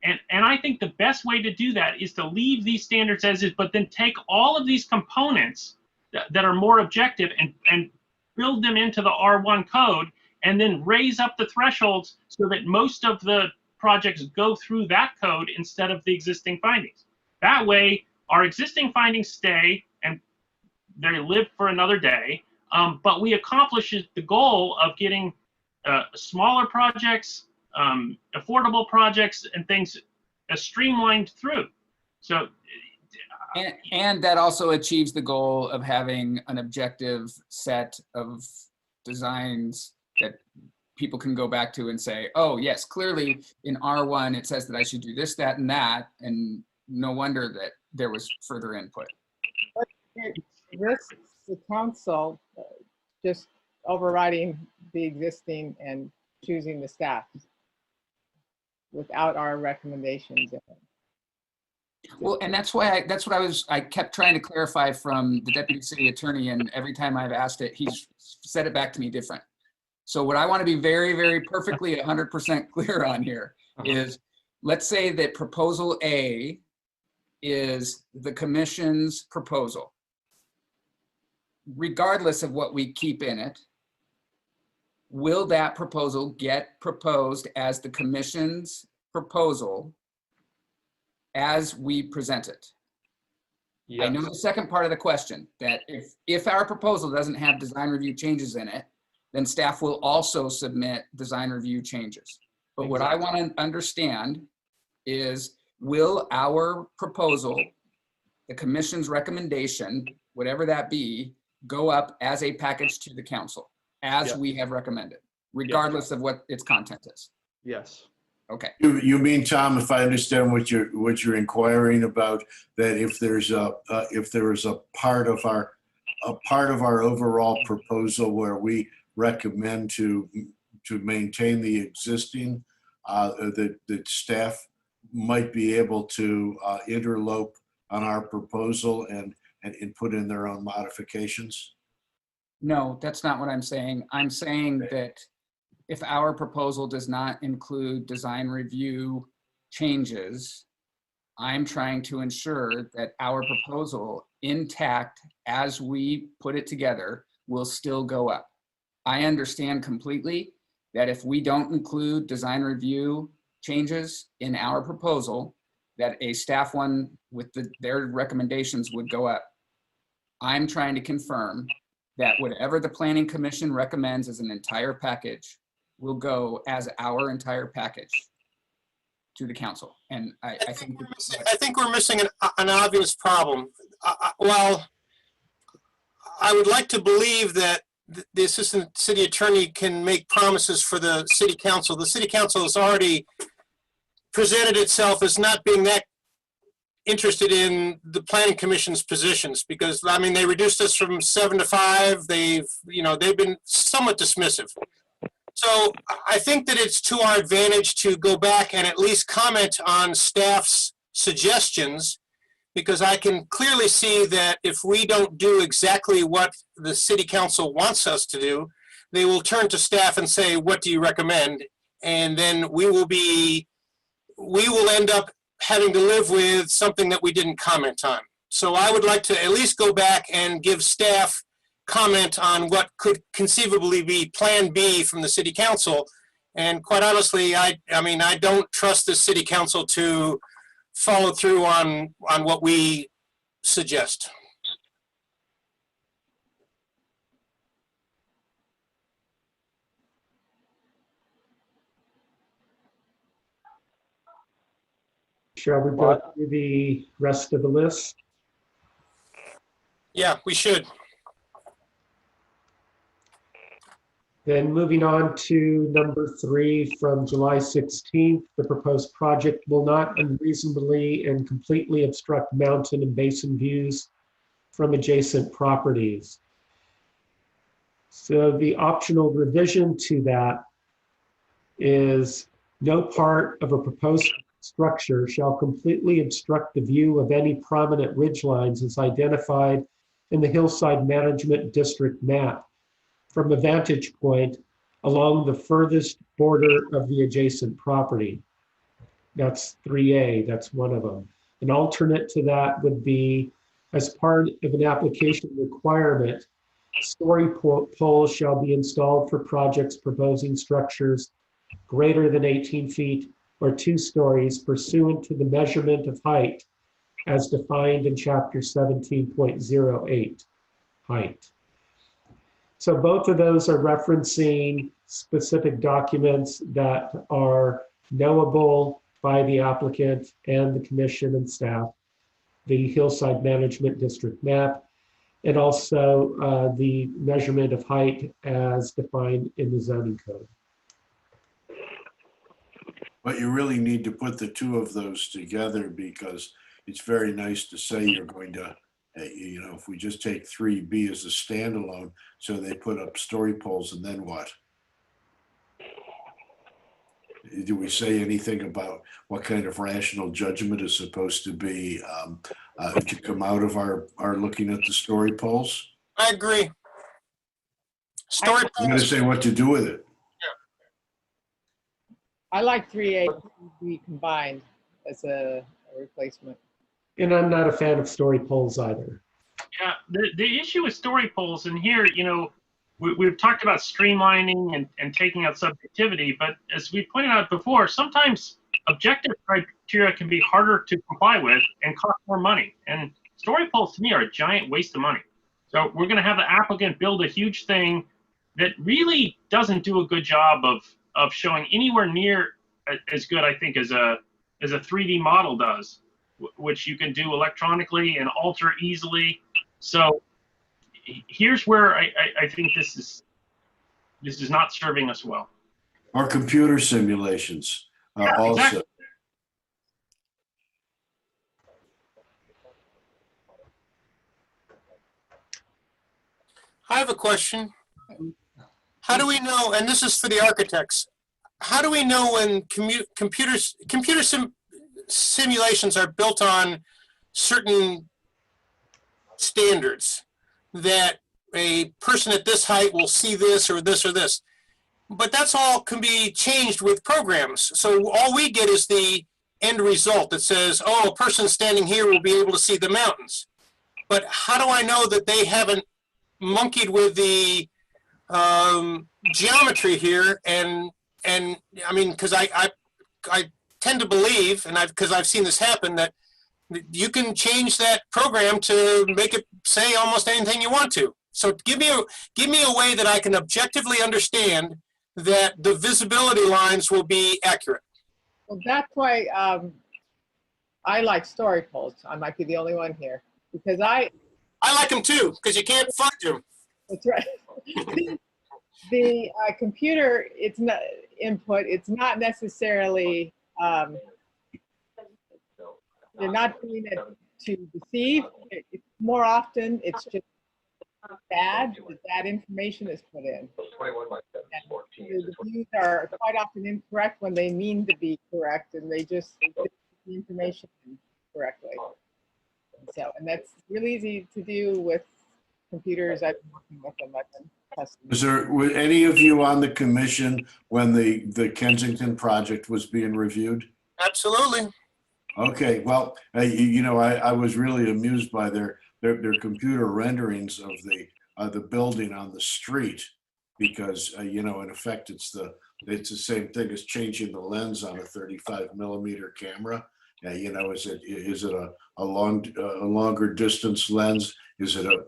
Speaker 4: And I think the best way to do that is to leave these standards as is, but then take all of these components that are more objective and build them into the R1 code and then raise up the thresholds so that most of the projects go through that code instead of the existing findings. That way, our existing findings stay and they live for another day, but we accomplish the goal of getting smaller projects, affordable projects and things streamlined through. So,
Speaker 1: and that also achieves the goal of having an objective set of designs that people can go back to and say, oh yes, clearly in R1 it says that I should do this, that, and that, and no wonder that there was further input.
Speaker 12: But it risks the council just overriding the existing and choosing the staff without our recommendations in it.
Speaker 1: Well, and that's why I kept trying to clarify from the deputy city attorney, and every time I've asked it, he's said it back to me different. So what I want to be very, very perfectly 100% clear on here is, let's say that proposal A is the commission's proposal. Regardless of what we keep in it, will that proposal get proposed as the commission's proposal as we present it?
Speaker 5: Yes.
Speaker 1: I know the second part of the question, that if our proposal doesn't have design review changes in it, then staff will also submit design review changes. But what I want to understand is, will our proposal, the commission's recommendation, whatever that be, go up as a package to the council as we have recommended, regardless of what its content is?
Speaker 5: Yes.
Speaker 1: Okay.
Speaker 3: You mean, Tom, if I understand what you're inquiring about, that if there is a part of our overall proposal where we recommend to maintain the existing, that staff might be able to interlope on our proposal and put in their own modifications?
Speaker 1: No, that's not what I'm saying. I'm saying that if our proposal does not include design review changes, I'm trying to ensure that our proposal, intact as we put it together, will still go up. I understand completely that if we don't include design review changes in our proposal, that a staff one with their recommendations would go up. I'm trying to confirm that whatever the Planning Commission recommends as an entire package will go as our entire package to the council. And I think
Speaker 11: we're missing an obvious problem. Well, I would like to believe that the assistant city attorney can make promises for the city council. The city council has already presented itself as not being that interested in the planning commission's positions, because I mean, they reduced us from 7 to 5. They've been somewhat dismissive. So I think that it's to our advantage to go back and at least comment on staff's suggestions, because I can clearly see that if we don't do exactly what the city council wants us to do, they will turn to staff and say, what do you recommend? And then we will end up having to live with something that we didn't comment on. So I would like to at least go back and give staff comment on what could conceivably be Plan B from the city council. And quite honestly, I mean, I don't trust the city council to follow through on what we suggest.
Speaker 2: Shall we go through the rest of the list?
Speaker 11: Yeah, we should.
Speaker 2: Then moving on to number 3 from July 16th, the proposed project will not unreasonably and completely obstruct mountain and basin views from adjacent properties. So the optional revision to that is no part of a proposed structure shall completely obstruct the view of any prominent ridgelines as identified in the Hillside Management District map from a vantage point along the furthest border of the adjacent property. That's 3A, that's one of them. An alternate to that would be, as part of an application requirement, story poles shall be installed for projects proposing structures greater than 18 feet or 2 stories pursuant to the measurement of height as defined in chapter 17.08, height. So both of those are referencing specific documents that are knowable by the applicant and the commission and staff, the Hillside Management District map, and also the measurement of height as defined in the zoning code.
Speaker 3: But you really need to put the two of those together, because it's very nice to say you're going to, you know, if we just take 3B as a standalone, so they put up story poles, and then what? Do we say anything about what kind of rational judgment is supposed to be to come out of our looking at the story poles?
Speaker 11: I agree. Story
Speaker 3: I'm going to say what to do with it.
Speaker 12: I like 3A to be combined as a replacement.
Speaker 2: And I'm not a fan of story poles either.
Speaker 4: Yeah, the issue with story poles, and here, you know, we've talked about streamlining and taking out subjectivity, but as we pointed out before, sometimes objective criteria can be harder to comply with and cost more money. And story poles to me are a giant waste of money. So we're going to have the applicant build a huge thing that really doesn't do a good job of showing anywhere near as good, I think, as a 3D model does, which you can do electronically and alter easily. So here's where I think this is not serving us well.
Speaker 3: Or computer simulations also.
Speaker 4: Exactly.
Speaker 11: I have a question. How do we know, and this is for the architects, how do we know when computer simulations are built on certain standards that a person at this height will see this or this or this? But that's all can be changed with programs. So all we get is the end result that says, oh, a person standing here will be able to see the mountains. But how do I know that they haven't monkeyed with the geometry here? And I mean, because I tend to believe, and because I've seen this happen, that you can change that program to make it say almost anything you want to. So give me a way that I can objectively understand that the visibility lines will be accurate.
Speaker 12: Well, that's why I like story poles. I might be the only one here because I
Speaker 11: like them too, because you can't fudge them.
Speaker 12: That's right. The computer, it's not input. It's not necessarily, they're not doing it to deceive. More often, it's just bad that information is put in. And the views are quite often incorrect when they mean to be correct, and they just put the information in correctly. So, and that's really easy to do with computers. I've been working with them. I've been testing.
Speaker 3: Were any of you on the commission when the Kensington project was being reviewed?
Speaker 11: Absolutely.
Speaker 3: Okay, well, I was really amused by their computer renderings of the building on the street, because in effect it's the same thing as changing the lens on a 35mm camera. Is it a longer distance lens? Is it a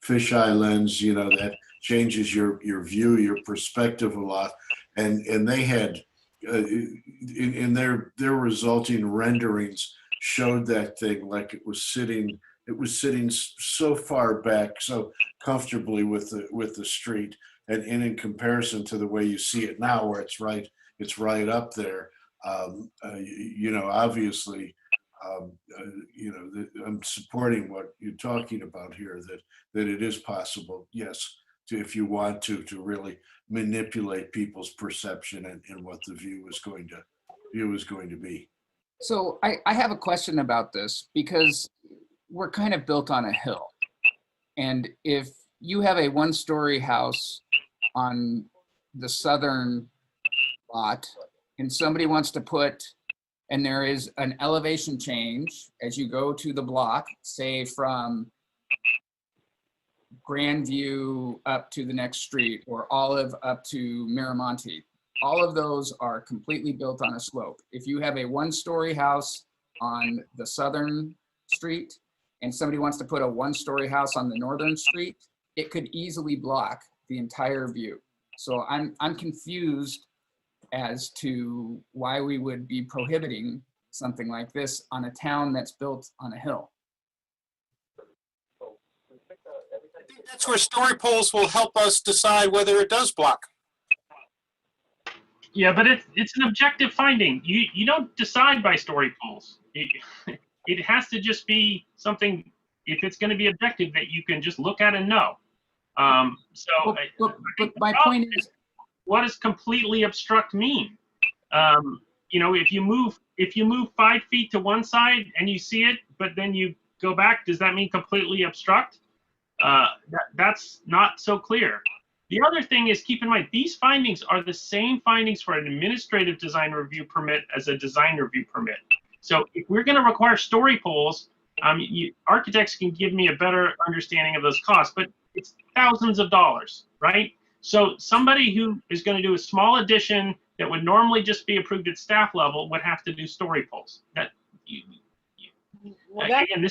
Speaker 3: fisheye lens? That changes your view, your perspective a lot, and they had. In their resulting renderings showed that thing like it was sitting so far back, so comfortably with the street, and in comparison to the way you see it now, where it's right up there. Obviously, I'm supporting what you're talking about here, that it is possible, yes, if you want to really manipulate people's perception and what the view is going to be.
Speaker 1: So I have a question about this, because we're kind of built on a hill. And if you have a one-story house on the southern lot and somebody wants to put, and there is an elevation change as you go to the block, say from Grandview up to the next street, or Olive up to Miramonte. All of those are completely built on a slope. If you have a one-story house on the southern street and somebody wants to put a one-story house on the northern street, it could easily block the entire view. So I'm confused as to why we would be prohibiting something like this on a town that's built on a hill.
Speaker 11: That's where story polls will help us decide whether it does block.
Speaker 4: Yeah, but it's an objective finding. You don't decide by story polls. It has to just be something, if it's going to be objective, that you can just look at and know.
Speaker 1: But my point is,
Speaker 4: what does completely obstruct mean? If you move 5 feet to one side and you see it, but then you go back, does that mean completely obstruct? That's not so clear. The other thing is, keep in mind, these findings are the same findings for an administrative design review permit as a design review permit. So if we're going to require story polls, architects can give me a better understanding of those costs, but it's thousands of dollars, right? So somebody who is going to do a small addition that would normally just be approved at staff level would have to do story polls. We've got to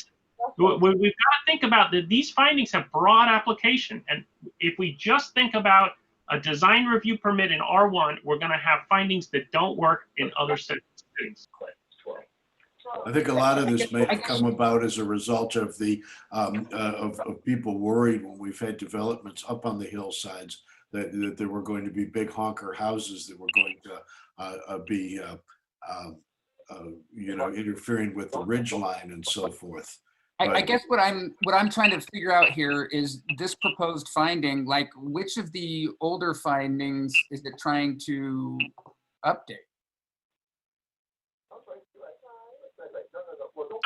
Speaker 4: think about that. These findings have broad application, and if we just think about a design review permit in R1, we're going to have findings that don't work in other cities.
Speaker 3: I think a lot of this may have come about as a result of of people worried when we've had developments up on the hillsides that there were going to be big honker houses that were going to be interfering with the ridge line and so forth.
Speaker 1: I guess what I'm trying to figure out here is this proposed finding, like which of the older findings is it trying to update?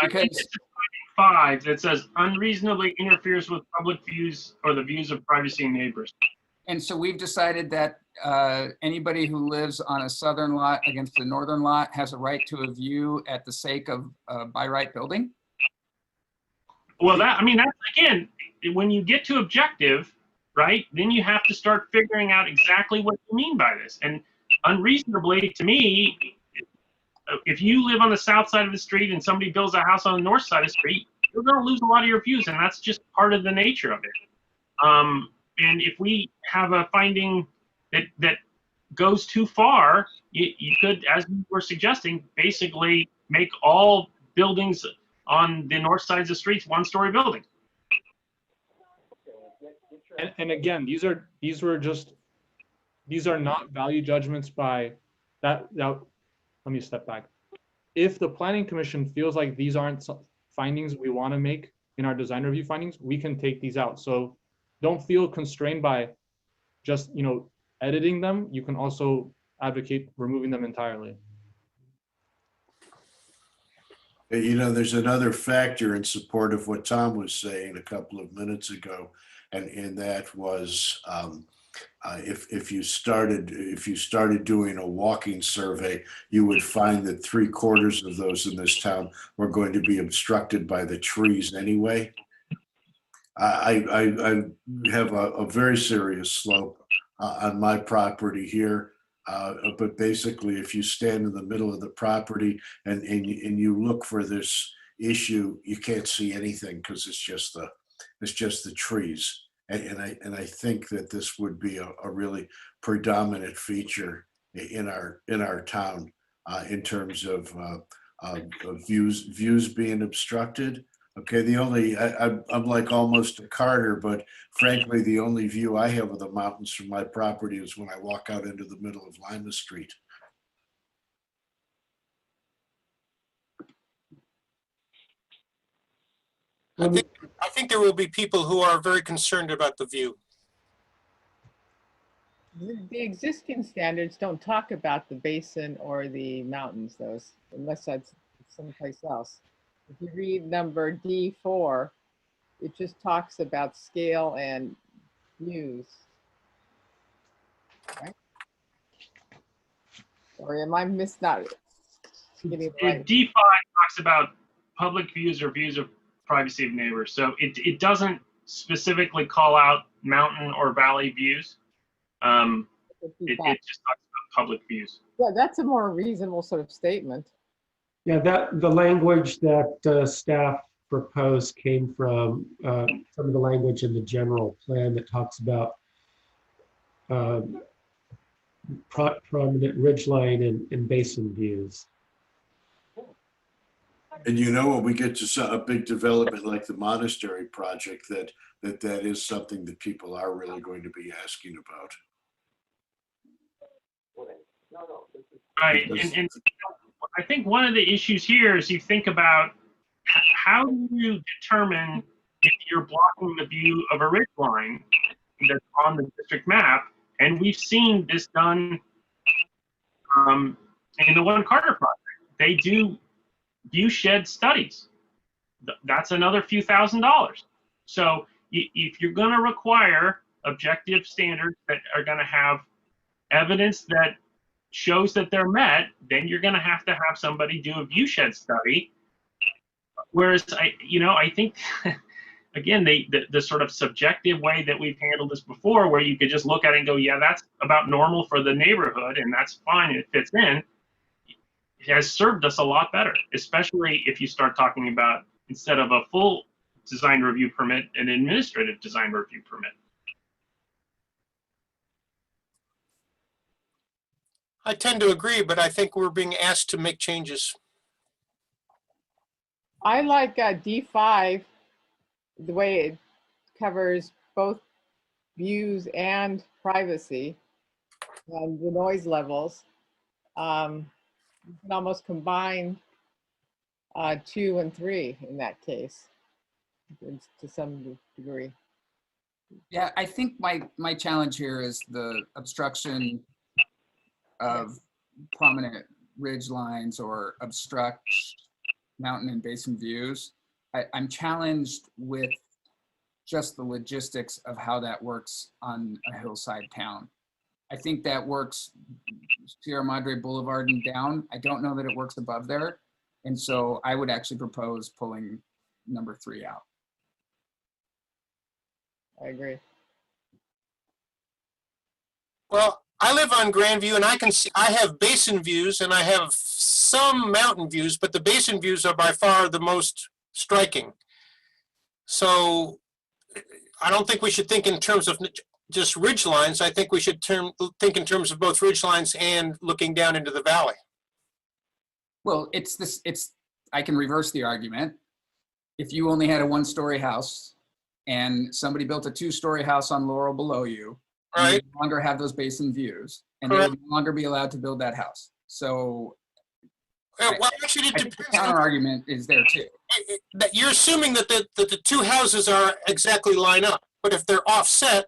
Speaker 4: Because it's 5 that says unreasonably interferes with public views or the views of privacy neighbors.
Speaker 1: And so we've decided that anybody who lives on a southern lot against the northern lot has a right to a view at the sake of by right building?
Speaker 4: Well, that's again, when you get to objective, right, then you have to start figuring out exactly what you mean by this. And unreasonably, to me, if you live on the south side of the street and somebody builds a house on the north side of the street, you're going to lose a lot of your views, and that's just part of the nature of it. And if we have a finding that goes too far, you could, as we were suggesting, basically make all buildings on the north sides of streets one-story building.
Speaker 5: And again, these are not value judgments by that. Let me step back. If the planning commission feels like these aren't findings we want to make in our design review findings, we can take these out. So don't feel constrained by just, editing them. You can also advocate removing them entirely.
Speaker 3: There's another factor in support of what Tom was saying a couple of minutes ago, and that was if you started doing a walking survey, you would find that 3/4 of those in this town were going to be obstructed by the trees anyway. I have a very serious slope on my property here. But basically, if you stand in the middle of the property and you look for this issue, you can't see anything because it's just the trees. And I think that this would be a really predominant feature in our town in terms of views being obstructed. Okay, I'm like almost a Carter, but frankly, the only view I have of the mountains from my property is when I walk out into the middle of Lima Street.
Speaker 11: I think there will be people who are very concerned about the view.
Speaker 12: The existing standards don't talk about the basin or the mountains, unless that's someplace else. If you read number D4, it just talks about scale and views. Right? Or am I not getting it right?
Speaker 4: D5 talks about public views or views of privacy of neighbors. So it doesn't specifically call out mountain or valley views. It just talks about public views.
Speaker 12: Yeah, that's a more reasonable sort of statement.
Speaker 2: Yeah, the language that staff proposed came from some of the language in the general plan that talks about prominent ridgeline and basin views.
Speaker 3: And when we get to a big development like the monastery project, that is something that people are really going to be asking about.
Speaker 4: Right, and I think one of the issues here is you think about how do you determine if you're blocking the view of a ridgeline that's on the district map, and we've seen this done in the One Carter project. They do view shed studies. That's another few $1,000s. So if you're going to require objective standards that are going to have evidence that shows that they're met, then you're going to have somebody do a view shed study. Whereas I think again, the sort of subjective way that we've handled this before, where you could just look at it and go, yeah, that's about normal for the neighborhood and that's fine, it fits in, has served us a lot better, especially if you start talking about, instead of a full design review permit, an administrative design review permit.
Speaker 11: I tend to agree, but I think we're being asked to make changes.
Speaker 12: I like D5, the way it covers both views and privacy and the noise levels. You can almost combine 2 and 3 in that case, to some degree.
Speaker 1: Yeah, I think my challenge here is the obstruction of prominent ridge lines or obstruct mountain and basin views. I'm challenged with just the logistics of how that works on a hillside town. I think that works Sierra Madre Boulevard and down. I don't know that it works above there. And so I would actually propose pulling number 3 out.
Speaker 12: I agree.
Speaker 11: Well, I live on Grandview and I can see, I have basin views and I have some mountain views, but the basin views are by far the most striking. So I don't think we should think in terms of just ridge lines. I think we should think in terms of both ridge lines and looking down into the valley.
Speaker 1: Well, I can reverse the argument. If you only had a 1-story house and somebody built a 2-story house on Laurel below you, you
Speaker 11: Right.
Speaker 1: no longer have those basin views, and they would no longer be allowed to build that house. So
Speaker 11: Well, actually,
Speaker 1: I
Speaker 11: it
Speaker 1: think the
Speaker 11: depends.
Speaker 1: counter argument is there too.
Speaker 11: That you're assuming that the two houses are exactly line up, but if they're offset,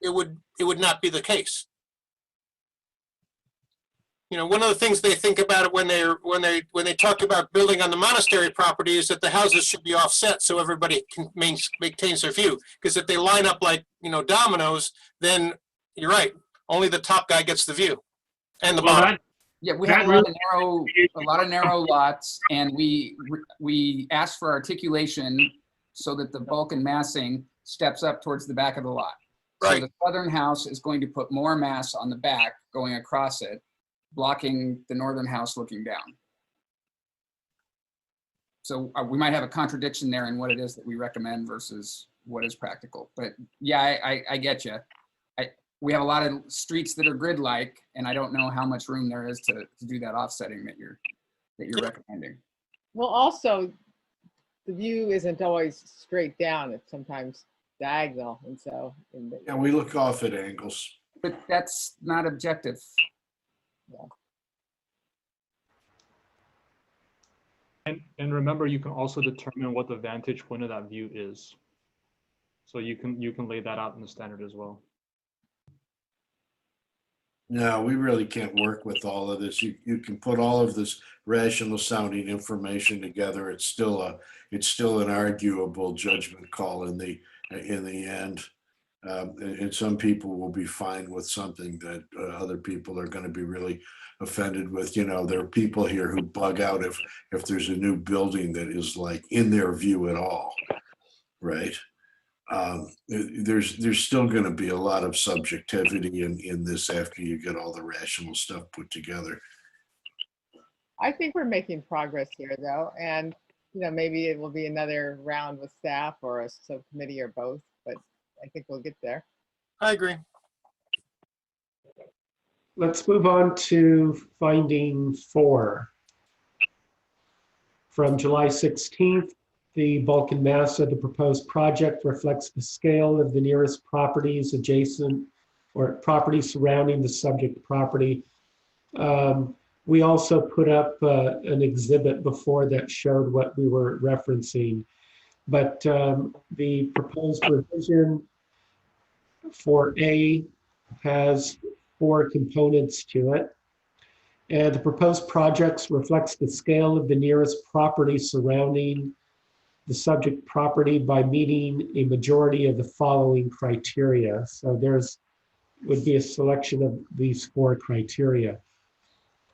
Speaker 11: it would not be the case. You know, one of the things they think about it when they talk about building on the monastery property is that the houses should be offset so everybody can maintains their view. Because if they line up like, you know, dominoes, then you're right, only the top guy gets the view and the
Speaker 4: Well,
Speaker 11: bottom.
Speaker 1: Yeah, we
Speaker 4: That
Speaker 1: have a lot of narrow lots, and we asked for articulation so that the bulk and massing steps up towards the back of the lot. So
Speaker 11: Right.
Speaker 1: the southern house is going to put more mass on the back going across it, blocking the northern house looking down. So we might have a contradiction there in what it is that we recommend versus what is practical. But yeah, I get you. We have a lot of streets that are grid-like, and I don't know how much room there is to do that offsetting that you're recommending.
Speaker 12: Well, also, the view isn't always straight down. It's sometimes diagonal, and so.
Speaker 3: And we look off at angles.
Speaker 1: But that's not objective.
Speaker 5: And remember, you can also determine what the vantage point of that view is. So you can lay that out in the standard as well.
Speaker 3: No, we really can't work with all of this. You can put all of this rational sounding information together. It's still an arguable judgment call in the end. And some people will be fine with something that other people are going to be really offended with. You know, there are people here who bug out if there's a new building that is like in their view at all, right? There's still going to be a lot of subjectivity in this after you get all the rational stuff put together.
Speaker 12: I think we're making progress here, though, and maybe it will be another round with staff or a subcommittee or both, but I think we'll get there.
Speaker 11: I agree.
Speaker 2: Let's move on to finding 4. From July 16th, the bulk and mass of the proposed project reflects the scale of the nearest properties adjacent or properties surrounding the subject property. We also put up an exhibit before that showed what we were referencing, but the proposed revision for A has 4 components to it. And the proposed projects reflects the scale of the nearest property surrounding the subject property by meeting a majority of the following criteria. So would be a selection of these 4 criteria.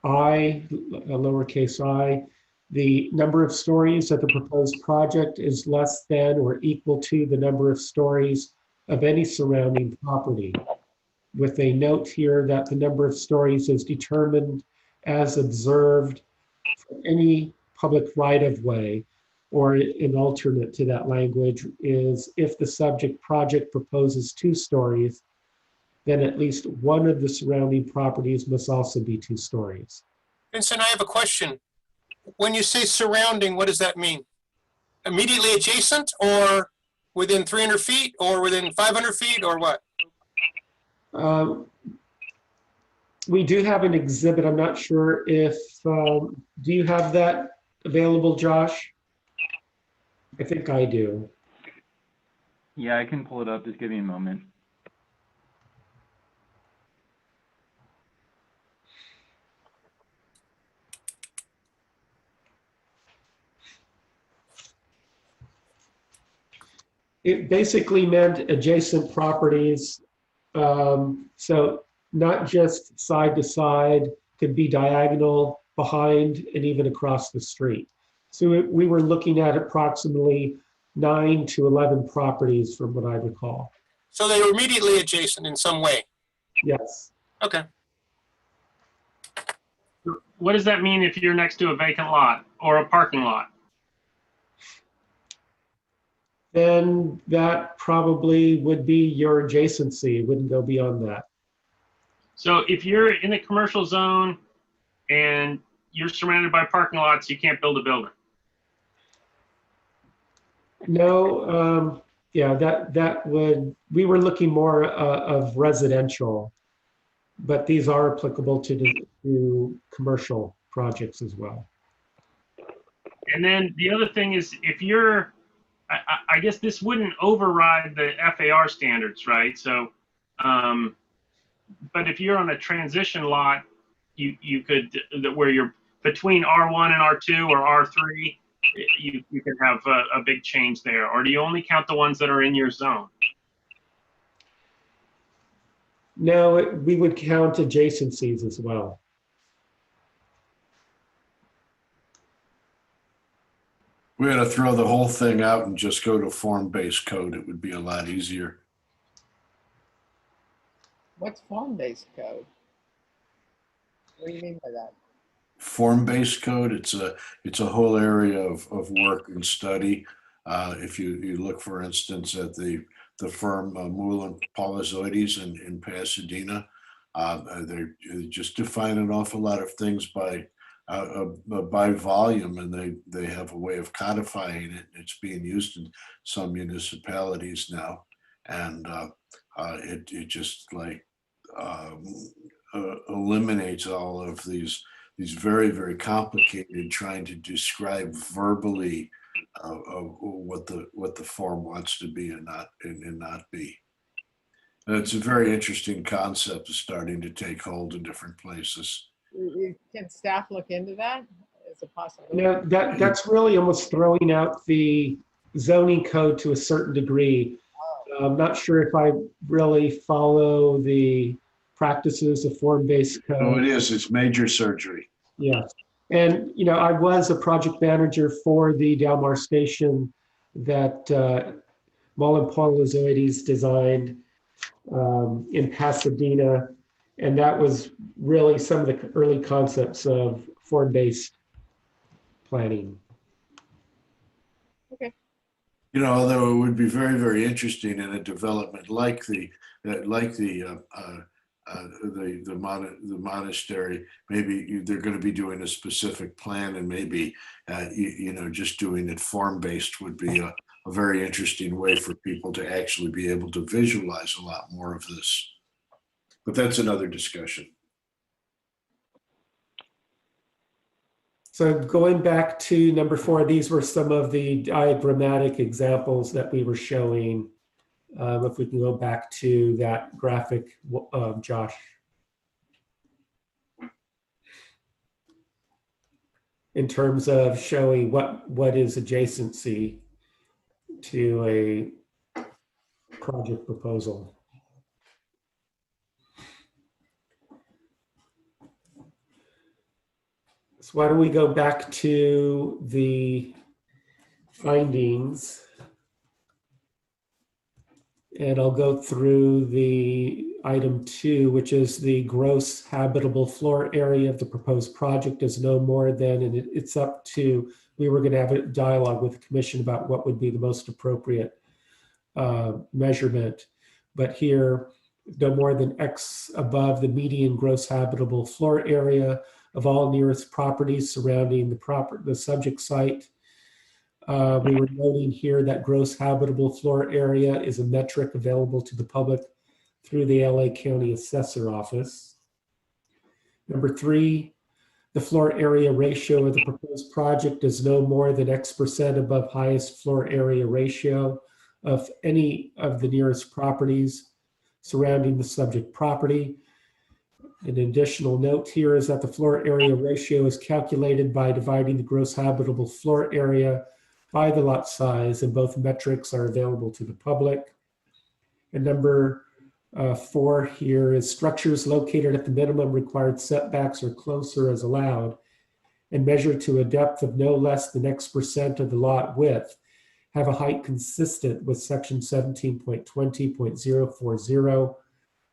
Speaker 2: I, lowercase I, the number of stories of the proposed project is less than or equal to the number of stories of any surrounding property, with a note here that the number of stories is determined as observed for any public right-of-way, or an alternate to that language is if the subject project proposes 2 stories, then at least one of the surrounding properties must also be 2 stories.
Speaker 11: Vincent, I have a question. When you say surrounding, what does that mean? Immediately adjacent, or within 300 feet, or within 500 feet, or what?
Speaker 2: We do have an exhibit. I'm not sure if, do you have that available, Josh? I think I do.
Speaker 9: Yeah, I can pull it up. Just give me a moment.
Speaker 2: It basically meant adjacent properties. So not just side to side, could be diagonal, behind, and even across the street. So we were looking at approximately 9 to 11 properties from what I recall.
Speaker 11: So they were immediately adjacent in some way?
Speaker 2: Yes.
Speaker 11: Okay.
Speaker 4: What does that mean if you're next to a vacant lot or a parking lot?
Speaker 2: Then that probably would be your adjacency. It wouldn't go beyond that.
Speaker 4: So if you're in the commercial zone and you're surrounded by parking lots, you can't build a building.
Speaker 2: No, Yeah, we were looking more of residential, but these are applicable to commercial projects as well.
Speaker 4: And then the other thing is, if you're, I guess this wouldn't override the FAR standards, right? So, but if you're on a transition lot, you could, where you're between R1 and R2 or R3, you could have a big change there. Or do you only count the ones that are in your zone?
Speaker 2: No, we would count adjacencies as well.
Speaker 3: We had to throw the whole thing out and just go to form-based code. It would be a lot easier.
Speaker 12: What's form-based code? What do you mean by that?
Speaker 3: Form-based code, it's a whole area of work and study. If you look, for instance, at the firm Moulin Polyzoides in Pasadena, they just define an awful lot of things by volume, and they have a way of codifying it. It's being used in some municipalities now, and it just like eliminates all of these very, very complicated trying to describe verbally what the form wants to be and not be. And it's a very interesting concept that's starting to take hold in different places.
Speaker 12: Can staff look into that as a possibility?
Speaker 2: No, that's really almost throwing out the zoning code to a certain degree. I'm not sure if I really follow the practices of form-based code.
Speaker 3: Oh, it is. It's major surgery.
Speaker 2: Yes. And, I was a project manager for the Delmar station that Moulin Polyzoides designed in Pasadena. And that was really some of the early concepts of form-based planning.
Speaker 12: Okay.
Speaker 3: Although it would be very, very interesting in a development like the monastery, maybe they're going to be doing a specific plan, and maybe just doing it form-based would be a very interesting way for people to actually be able to visualize a lot more of this. But that's another discussion.
Speaker 2: So going back to number 4, these were some of the diagrammatic examples that we were showing. If we can go back to that graphic, Josh. In terms of showing what is adjacency to a project proposal. So why don't we go back to the findings, and I'll go through the item 2, which is the gross habitable floor area of the proposed project is no more than, and it's up to, we were going to have a dialogue with the commission about what would be the most appropriate measurement. But here, no more than X above the median gross habitable floor area of all nearest properties surrounding the subject site. We were noting here that gross habitable floor area is a metric available to the public through the LA County Assessor Office. Number 3, the floor area ratio of the proposed project is no more than X% above highest floor area ratio of any of the nearest properties surrounding the subject property. An additional note here is that the floor area ratio is calculated by dividing the gross habitable floor area by the lot size, and both metrics are available to the public. And number 4 here is structures located at the minimum required setbacks or closer as allowed and measured to a depth of no less than X% of the lot width have a height consistent with section 17.20.040,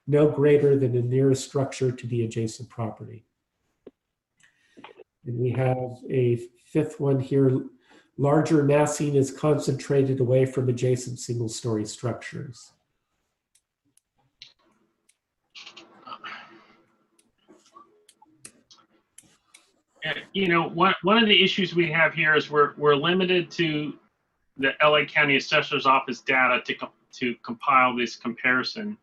Speaker 2: no greater than the nearest structure to the adjacent property. And we have a 5th one here. Larger massing is concentrated away from adjacent single-story structures.
Speaker 4: One of the issues we have here is we're limited to the LA County Assessor's Office data to compile this comparison,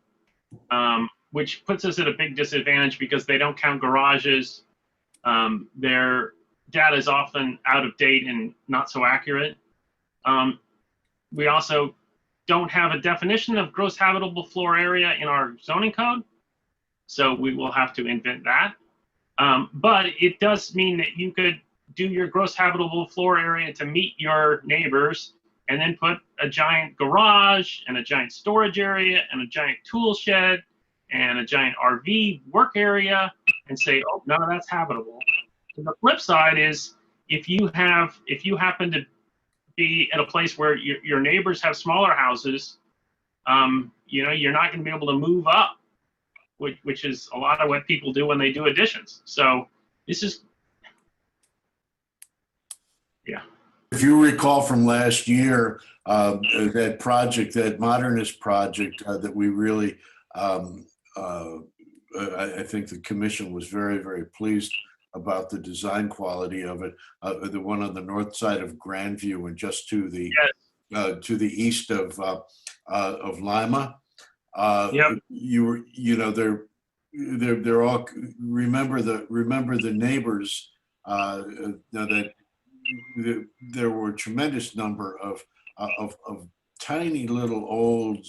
Speaker 4: which puts us at a big disadvantage because they don't count garages. Their data is often out of date and not so accurate. We also don't have a definition of gross habitable floor area in our zoning code, so we will have to invent that. But it does mean that you could do your gross habitable floor area to meet your neighbors and then put a giant garage and a giant storage area and a giant tool shed and a giant RV work area and say, oh, none of that's habitable. And the flip side is if you happen to be at a place where your neighbors have smaller houses, you're not going to be able to move up, which is a lot of what people do when they do additions. So this is, yeah.
Speaker 3: If you recall from last year, that project, that modernist project that we really, I think the commission was very, very pleased about the design quality of it. The one on the north side of Grandview and just to the east of Lima.
Speaker 4: Yep.
Speaker 3: They're all remember the neighbors. Now that there were a tremendous number of tiny little old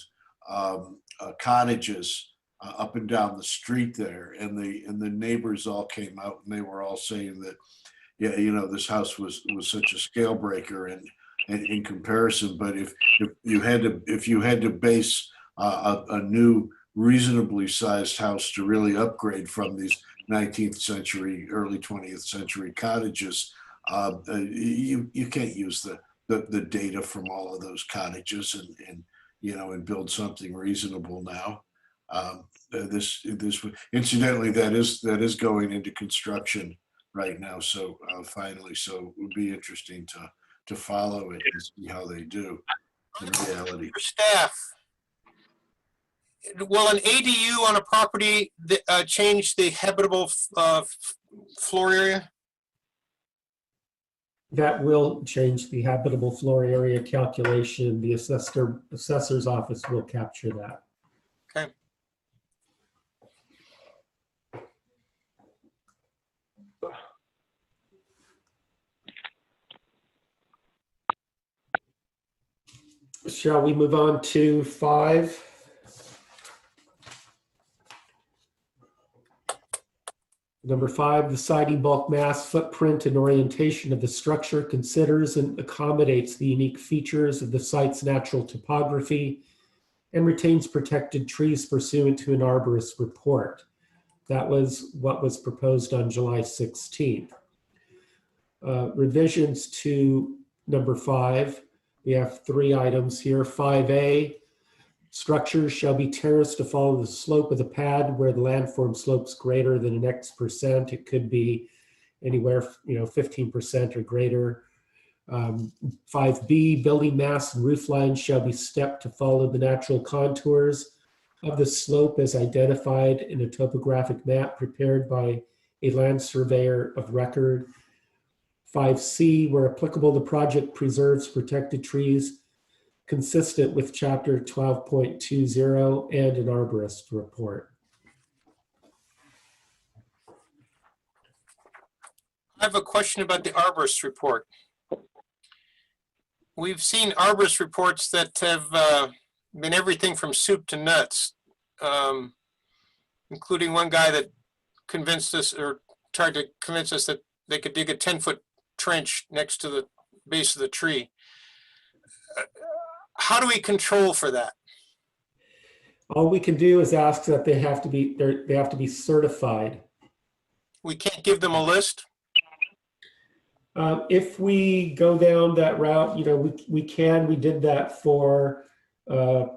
Speaker 3: cottages up and down the street there, and the neighbors all came out and they were all saying that, yeah, this house was such a scale breaker and in comparison. But if you had to base a new reasonably sized house to really upgrade from these 19th century, early 20th century cottages, you can't use the data from all of those cottages and build something reasonable now. This incidentally, that is going into construction right now. So finally, so it would be interesting to follow it and see how they do in reality.
Speaker 11: For staff, will an ADU on a property change the habitable floor area?
Speaker 2: That will change the habitable floor area calculation. The assessor's office will capture that.
Speaker 11: Okay.
Speaker 2: Shall we move on to 5? Number 5, the siding bulk mass, footprint, and orientation of the structure considers and accommodates the unique features of the site's natural topography and retains protected trees pursuant to an arborist report. That was what was proposed on July 16th. Revisions to number 5, we have 3 items here. 5A, structures shall be terraced to follow the slope of the pad where the landform slope's greater than an X%. It could be anywhere, 15% or greater. 5B, building mass and roof lines shall be stepped to follow the natural contours of the slope as identified in a topographic map prepared by a land surveyor of record. 5C, where applicable, the project preserves protected trees consistent with Chapter 12.20 and an arborist report.
Speaker 11: I have a question about the arborist report. We've seen arborist reports that have been everything from soup to nuts, including one guy that convinced us or tried to convince us that they could dig a 10-foot trench next to the base of the tree. How do we control for that?
Speaker 2: All we can do is ask that they have to be certified.
Speaker 11: We can't give them a list?
Speaker 2: If we go down that route, we can. We did that for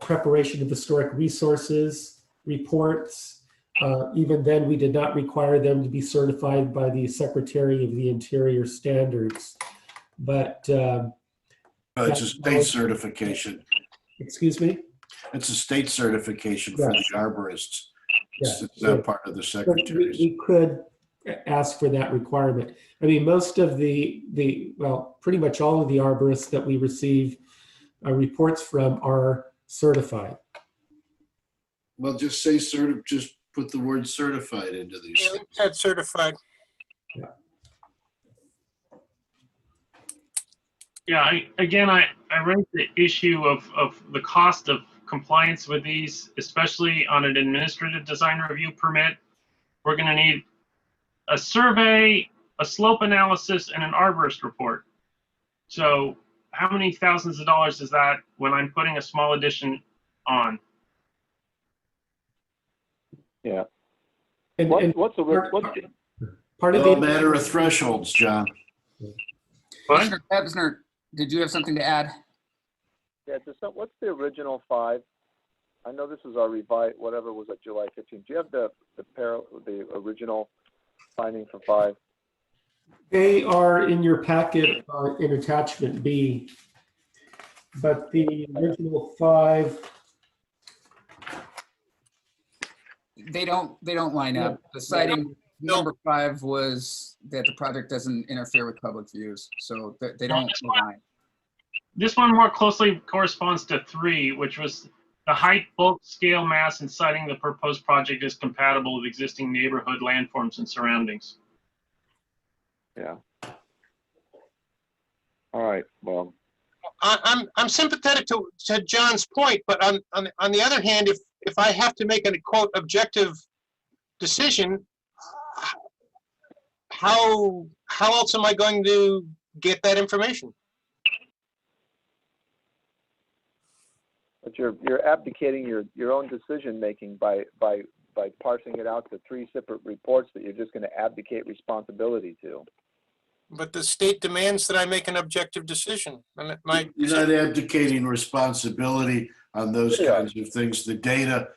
Speaker 2: preparation of historic resources reports. Even then, we did not require them to be certified by the Secretary of the Interior Standards. But
Speaker 3: it's a state certification.
Speaker 2: Excuse me?
Speaker 3: It's a state certification for the arborists.
Speaker 2: Yes.
Speaker 3: It's not part of the secretaries.
Speaker 2: We could ask for that requirement. I mean, most of well, pretty much all of the arborists that we receive reports from are certified.
Speaker 3: Well, just say just put the word certified into these
Speaker 11: Yeah,
Speaker 3: things.
Speaker 11: that's certified.
Speaker 4: Yeah, I raised the issue of the cost of compliance with these, especially on an administrative design review permit. We're going to need a survey, a slope analysis, and an arborist report. So how many thousands of dollars is that when I'm putting a small addition on?
Speaker 6: Yeah.
Speaker 2: And,
Speaker 6: What's the
Speaker 2: part of
Speaker 3: It's all a
Speaker 2: the
Speaker 3: matter of thresholds, John.
Speaker 1: Commissioner Pevsner, did you have something to add?
Speaker 6: Yeah, what's the original 5? I know this is our revised, whatever was at July 15th. Do you have the original finding for 5?
Speaker 2: They are in your packet in attachment B, but the original 5.
Speaker 1: They don't line up. The citing number 5 was that the project doesn't interfere with public views, so they don't align.
Speaker 4: This one more closely corresponds to 3, which was the height, bulk, scale, mass, and citing the proposed project is compatible with existing neighborhood landforms and surroundings.
Speaker 6: Yeah. All right. Well,
Speaker 11: I'm sympathetic to John's point, but on the other hand, if I have to make a quote objective decision, how else am I going to get that information?
Speaker 6: but you're abdicating your own decision making by parsing it out to 3 separate reports that you're just going to abdicate responsibility to.
Speaker 11: But the state demands that I make an objective decision. And
Speaker 3: You're not abdicating responsibility on those kinds of things. The data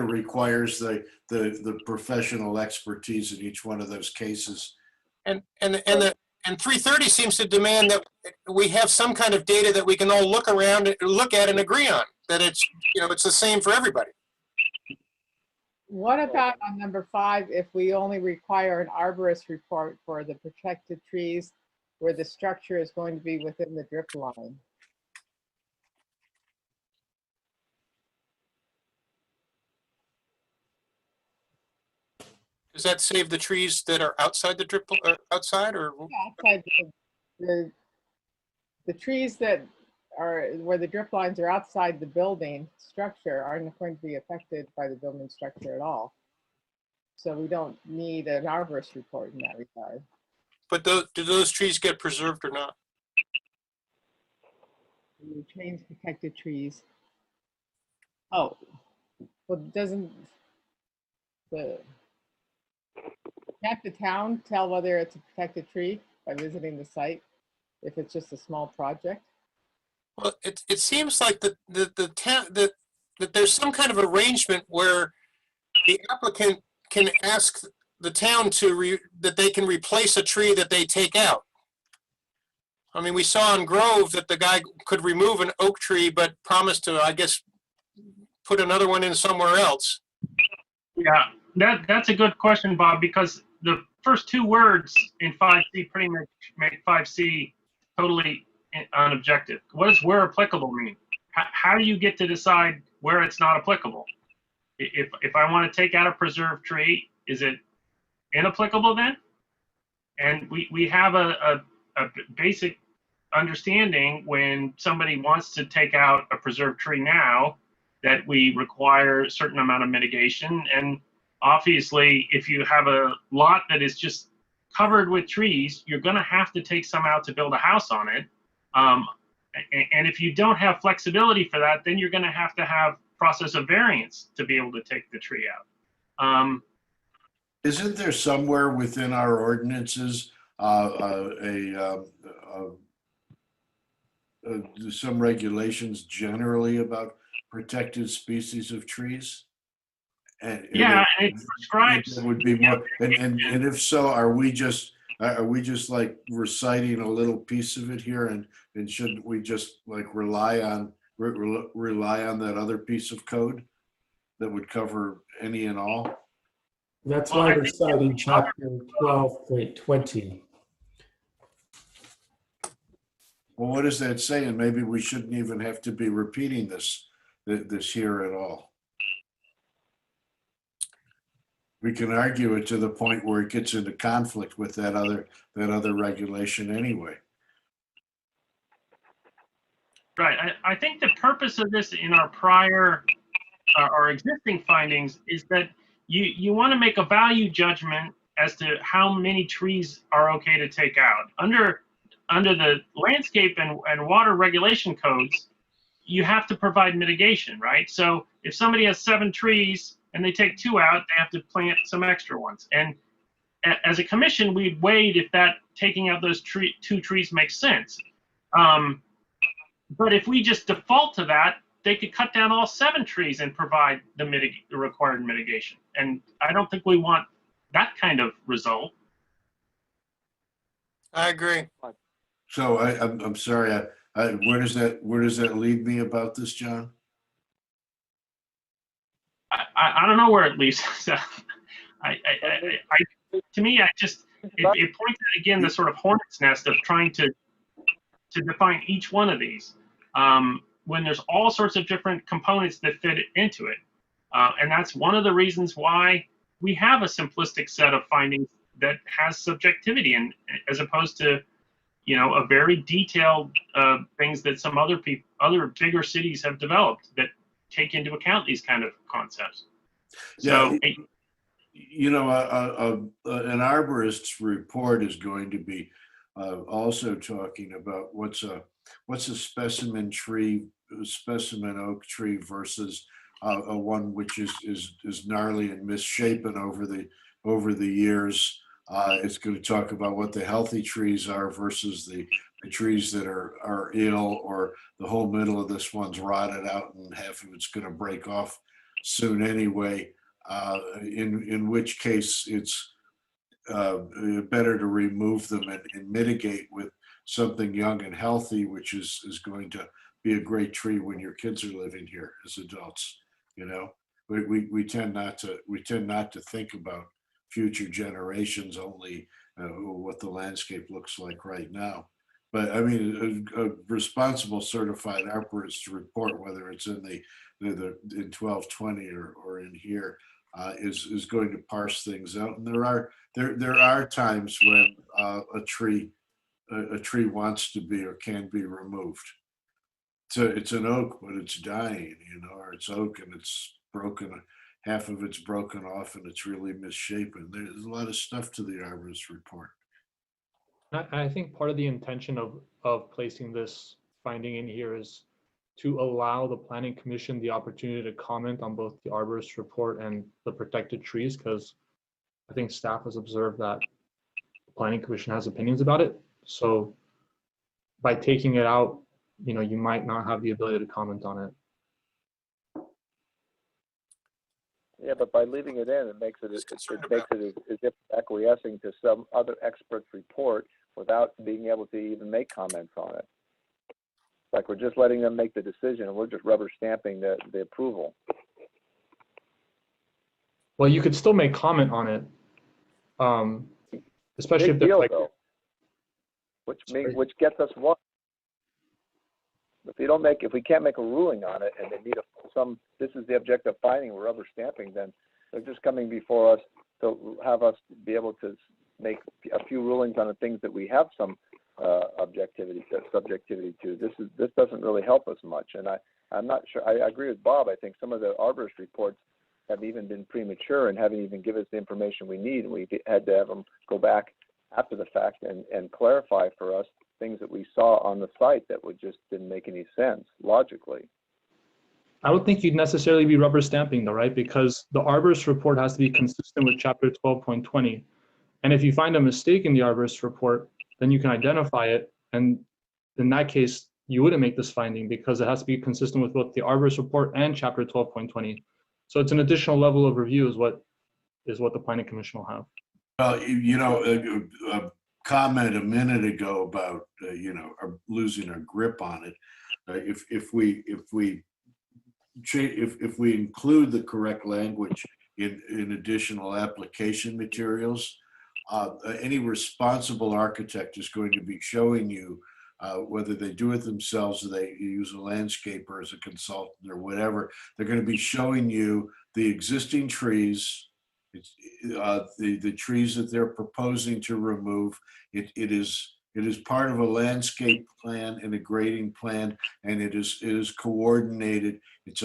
Speaker 3: requires the professional expertise in each one of those cases.
Speaker 11: And 330 seems to demand that we have some kind of data that we can all look at and agree on, that it's the same for everybody.
Speaker 12: What about on number 5, if we only require an arborist report for the protected trees where the structure is going to be within the drip line?
Speaker 11: Does that save the trees that are outside the drip, or outside, or?
Speaker 12: Yeah, outside the trees that are where the drip lines are outside the building structure aren't going to be affected by the building structure at all. So we don't need an arborist report in that regard.
Speaker 11: But do those trees get preserved or not?
Speaker 12: We change protected trees. Oh, well, can't the town tell whether it's a protected tree by visiting the site if it's just a small project?
Speaker 11: Well, it seems like that there's some kind of arrangement where the applicant can ask the town that they can replace a tree that they take out. I mean, we saw in Grove that the guy could remove an oak tree, but promised to, I guess, put another one in somewhere else.
Speaker 4: Yeah, that's a good question, Bob, because the first 2 words in 5C pretty much make 5C totally unobjective. What does where applicable mean? How do you get to decide where it's not applicable? If I want to take out a preserved tree, is it inapplicable then? And we have a basic understanding when somebody wants to take out a preserved tree now that we require a certain amount of mitigation. And obviously, if you have a lot that is just covered with trees, you're going to have to take some out to build a house on it. And if you don't have flexibility for that, then you're going to have process of variance to be able to take the tree out.
Speaker 3: Isn't there somewhere within our ordinances some regulations generally about protected species of trees? And
Speaker 4: it prescribes.
Speaker 3: It would be more, and if so, are we just like reciting a little piece of it here, and shouldn't we just like rely on that other piece of code that would cover any and all?
Speaker 2: That's why we're citing chapter 12.20.
Speaker 3: Well, what does that say? And maybe we shouldn't even have to be repeating this here at all. We can argue it to the point where it gets into conflict with that other regulation anyway.
Speaker 4: Right. I think the purpose of this in our prior, our existing findings is that you want to make a value judgment as to how many trees are okay to take out. Under the landscape and water regulation codes, you have to provide mitigation, right? So if somebody has 7 trees and they take 2 out, they have to plant some extra ones. And as a commission, we weighed if that taking out those 2 trees makes sense. But if we just default to that, they could cut down all 7 trees and provide the required mitigation. And I don't think we want that kind of result.
Speaker 11: I agree.
Speaker 3: So I'm sorry. Where does that lead me about this, John?
Speaker 4: I don't know where it leads. To me, it points out again the sort of hornet's nest of trying to define each one of these when there's all sorts of different components that fit into it. And that's one of the reasons why we have a simplistic set of findings that has subjectivity, and as opposed to, a very detailed things that some other bigger cities have developed that take into account these kind of concepts.
Speaker 3: Yeah,
Speaker 4: So,
Speaker 3: an arborist's report is going to be also talking about what's a specimen oak tree versus a one which is gnarly and misshapen over the years. It's going to talk about what the healthy trees are versus the trees that are ill, or the whole middle of this one's rotted out and half of it's going to break off soon anyway. In which case it's better to remove them and mitigate with something young and healthy, which is going to be a great tree when your kids are living here as adults. We tend not to think about future generations, only what the landscape looks like right now. But I mean, a responsible certified arborist report, whether it's in in 1220 or in here, is going to parse things out. And there are times when a tree wants to be or can be removed. So it's an oak, but it's dying, or it's oak and it's broken. Half of it's broken off and it's really misshapen. There's a lot of stuff to the arborist report.
Speaker 5: I think part of the intention of placing this finding in here is to allow the Planning Commission the opportunity to comment on both the arborist report and the protected trees, because I think staff has observed that the Planning Commission has opinions about it. So by taking it out, you might not have the ability to comment on it.
Speaker 6: Yeah, but by leaving it in, it makes it as if acquiescing to some other expert's report without being able to even make comments on it. Like we're just letting them make the decision, and we're just rubber stamping the approval.
Speaker 5: Well, you could still make comment on it, especially if there's like,
Speaker 6: though, which gets us what? If we can't make a ruling on it, and they need this is the objective finding, we're rubber stamping, then they're just coming before us to have us be able to make a few rulings on the things that we have some subjectivity to. This doesn't really help us much, and I'm not sure. I agree with Bob. I think some of the arborist reports have even been premature and haven't even given us the information we need. We had to have them go back after the fact and clarify for us things that we saw on the site that just didn't make any sense logically.
Speaker 5: I don't think you'd necessarily be rubber stamping though, right? Because the arborist report has to be consistent with chapter 12.20. And if you find a mistake in the arborist report, then you can identify it. And in that case, you wouldn't make this finding because it has to be consistent with both the arborist report and chapter 12.20. So it's an additional level of review is what the Planning Commission will have.
Speaker 3: Well, a comment a minute ago about losing our grip on it. If we include the correct language in additional application materials, any responsible architect is going to be showing you whether they do it themselves or they use a landscaper as a consultant or whatever, they're going to be showing you the existing trees, the trees that they're proposing to remove. It is part of a landscape plan and a grading plan, and it is coordinated. It's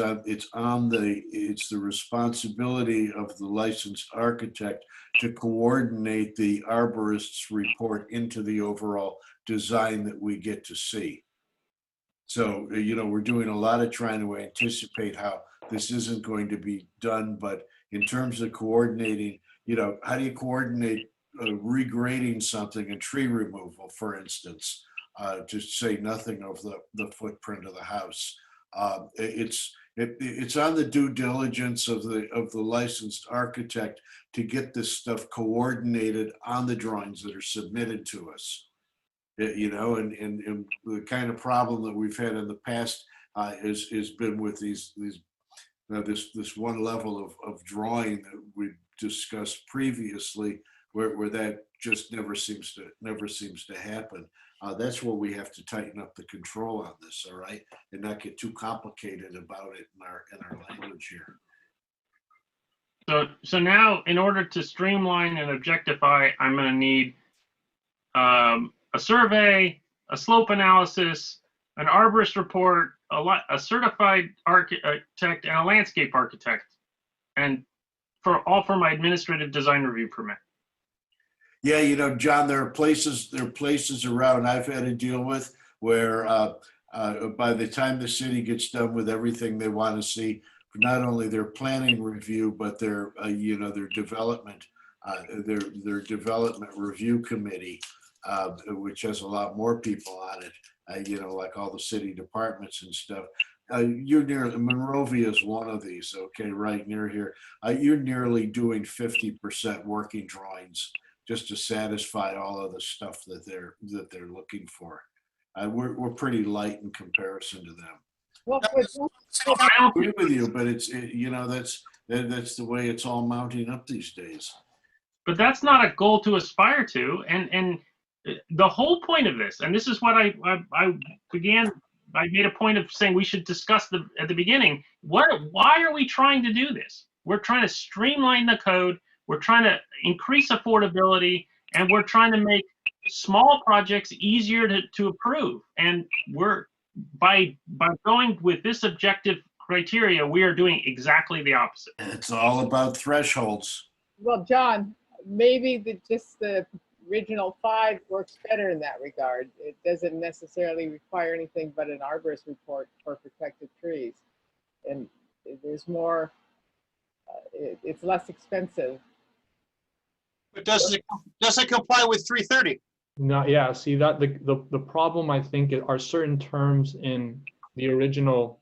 Speaker 3: the responsibility of the licensed architect to coordinate the arborist's report into the overall design that we get to see. So, we're doing a lot of trying to anticipate how this isn't going to be done, but in terms of coordinating, how do you coordinate regrading something and tree removal, for instance, to say nothing of the footprint of the house? It's on the due diligence of the licensed architect to get this stuff coordinated on the drawings that are submitted to us. And the kind of problem that we've had in the past has been with this one level of drawing that we discussed previously, where that just never seems to happen. That's where we have to tighten up the control on this, all right, and not get too complicated about it in our language here.
Speaker 4: So now, in order to streamline and objectify, I'm going to need a survey, a slope analysis, an arborist report, a certified architect, and a landscape architect, and for my administrative design review permit.
Speaker 3: Yeah, John, there are places around I've had to deal with where by the time the city gets done with everything they want to see, not only their planning review, but their development, their development review committee, which has a lot more people on it, like all the city departments and stuff. You're near Monrovia is one of these, okay, right near here. You're nearly doing 50% working drawings just to satisfy all of the stuff that they're looking for. We're pretty light in comparison to them.
Speaker 12: Well,
Speaker 3: I agree with you, but that's the way it's all mounting up these days.
Speaker 4: But that's not a goal to aspire to, and the whole point of this, and this is what I made a point of saying we should discuss at the beginning. Why are we trying to do this? We're trying to streamline the code. We're trying to increase affordability, and we're trying to make small projects easier to approve. And by going with this objective criteria, we are doing exactly the opposite.
Speaker 3: It's all about thresholds.
Speaker 12: well, John, maybe just the original 5 works better in that regard. It doesn't necessarily require anything but an arborist report for protected trees. And there's more, it's less expensive.
Speaker 11: But does it comply with 330?
Speaker 5: No, yeah, see that the problem I think are certain terms in the original,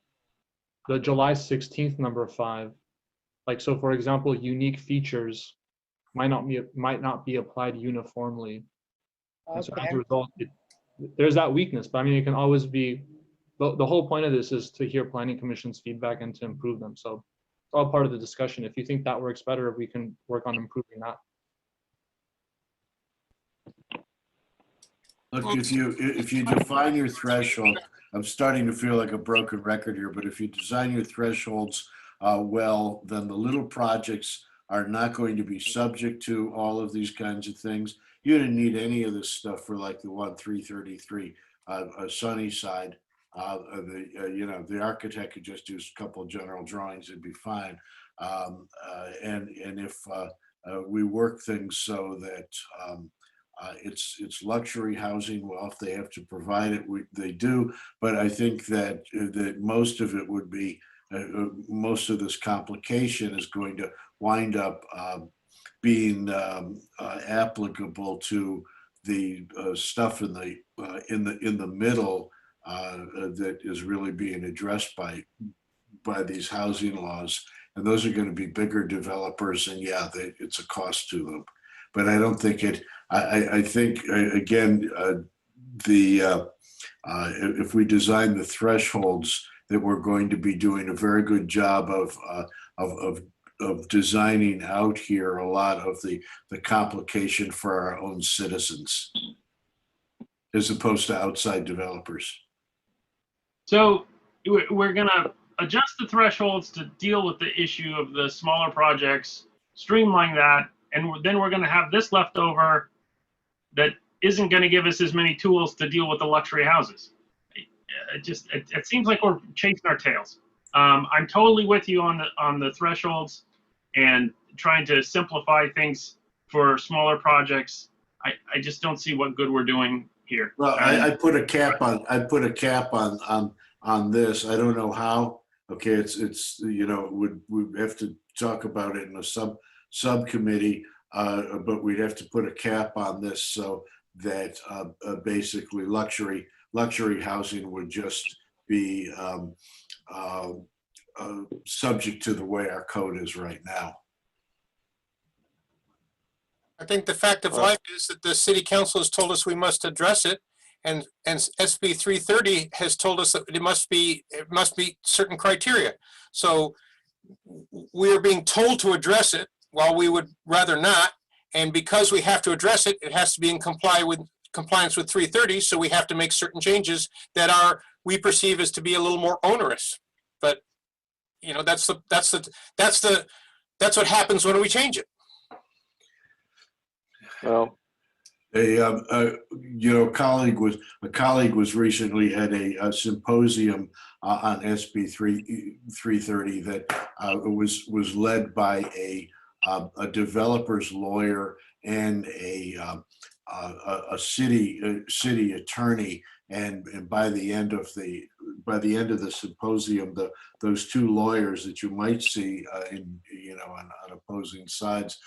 Speaker 5: the July 16th number 5. Like, so for example, unique features might not be applied uniformly. And so as a result, there's that weakness, but I mean, it can always be, the whole point of this is to hear planning commission's feedback and to improve them. So it's all part of the discussion. If you think that works better, we can work on improving that.
Speaker 3: Look, if you define your threshold, I'm starting to feel like a broken record here, but if you design your thresholds well, then the little projects are not going to be subject to all of these kinds of things. You didn't need any of this stuff for like the 333 Sunnyside. The architect could just do a couple of general drawings, it'd be fine. And if we work things so that it's luxury housing, well, if they have to provide it, they do. But I think that most of it would be, most of this complication is going to wind up being applicable to the stuff in the middle that is really being addressed by these housing laws, and those are going to be bigger developers, and yeah, it's a cost to them. But I don't think it. I think again, if we design the thresholds, that we're going to be doing a very good job of designing out here a lot of the complication for our own citizens. as opposed to outside developers.
Speaker 4: So we're gonna adjust the thresholds to deal with the issue of the smaller projects, streamline that, and then we're gonna have this left over that isn't gonna give us as many tools to deal with the luxury houses. It seems like we're chasing our tails. I'm totally with you on the thresholds and trying to simplify things for smaller projects. I just don't see what good we're doing here.
Speaker 3: Well, I put a cap on this. I don't know how. Okay, it's we have to talk about it in a subcommittee, but we'd have to put a cap on this so that basically luxury housing would just be subject to the way our code is right now.
Speaker 11: I think the fact of life is that the city council has told us we must address it, and SB 330 has told us that it must meet certain criteria. So we are being told to address it while we would rather not, and because we have to address it, it has to be in compliance with 330. So we have to make certain changes that we perceive as to be a little more onerous. But that's what happens when we change it.
Speaker 6: Well,
Speaker 3: A colleague was recently at a symposium on SB 330 that was led by a developer's lawyer and a city attorney, and by the end of the symposium, those two lawyers that you might see on opposing sides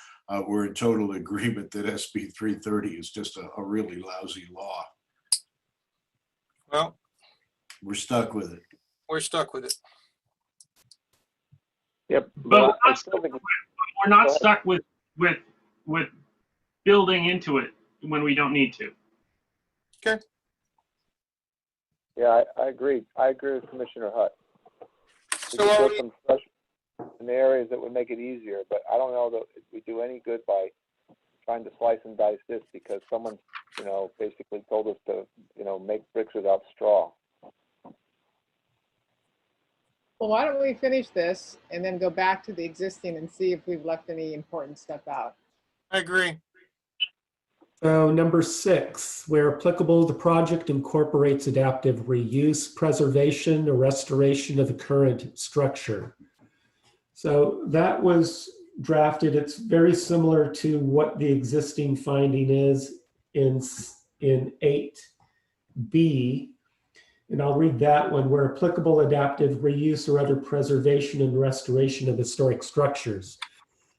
Speaker 3: were in total agreement that SB 330 is just a really lousy law.
Speaker 11: Well,
Speaker 3: we're stuck with it.
Speaker 6: Yep.
Speaker 4: But we're not stuck with building into it when we don't need to.
Speaker 11: Okay.
Speaker 6: Yeah, I agree. I agree with Commissioner Hutt. We
Speaker 11: So
Speaker 6: could
Speaker 11: are
Speaker 6: put some fresh in areas that would make it easier, but I don't know that we do any good by trying to slice and dice this because someone, basically told us to, make bricks without straw.
Speaker 12: Well, why don't we finish this and then go back to the existing and see if we've left any important stuff out?
Speaker 11: I agree.
Speaker 2: So number 6, where applicable, the project incorporates adaptive reuse, preservation, or restoration of the current structure. So that was drafted. It's very similar to what the existing finding is in 8B. And I'll read that one. Where applicable, adaptive reuse or other preservation and restoration of historic structures.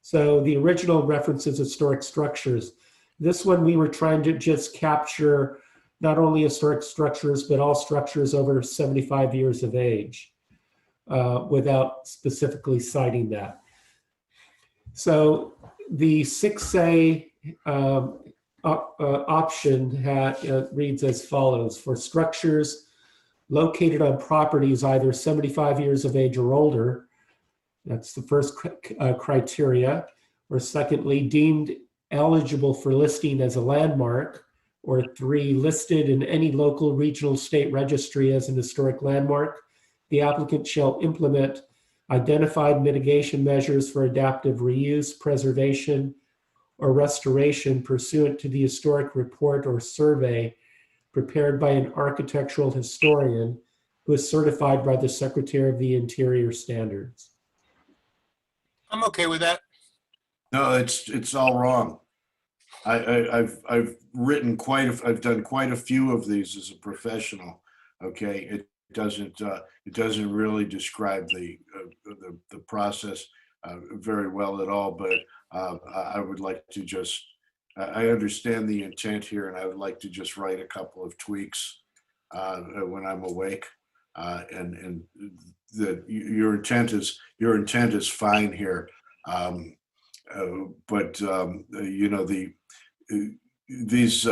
Speaker 2: So the original references historic structures. This one, we were trying to just capture not only historic structures, but all structures over 75 years of age without specifically citing that. So the 6A option reads as follows: for structures located on properties either 75 years of age or older, that's the first criteria, or secondly, deemed eligible for listing as a landmark, or 3, listed in any local, regional, state registry as an historic landmark, the applicant shall implement identified mitigation measures for adaptive reuse, preservation, or restoration pursuant to the historic report or survey prepared by an architectural historian who is certified by the Secretary of the Interior Standards.
Speaker 11: I'm okay with that.
Speaker 3: No, it's all wrong. I've done quite a few of these as a professional. Okay, it doesn't really describe the process very well at all. But I would like to just I understand the intent here, and I would like to just write a couple of tweaks when I'm awake. And that your intent is fine here. But these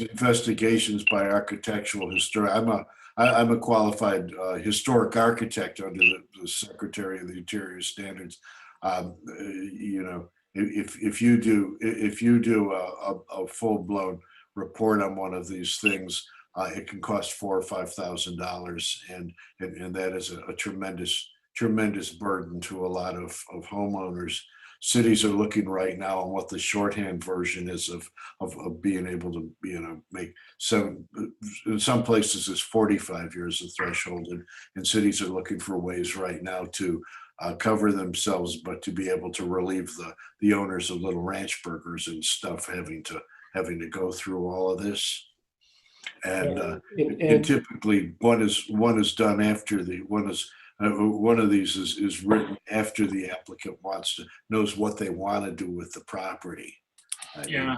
Speaker 3: investigations by architectural historian. I'm a qualified historic architect under the Secretary of the Interior Standards. If you do a full-blown report on one of these things, it can cost $4,000 or $5,000, and that is a tremendous burden to a lot of homeowners. Cities are looking right now on what the shorthand version is of being able to, make in some places is 45 years the threshold, and cities are looking for ways right now to cover themselves, but to be able to relieve the owners of little ranch burgers and stuff having to go through all of this. And typically one is done after one of these is written after the applicant knows what they want to do with the property.
Speaker 4: Yeah.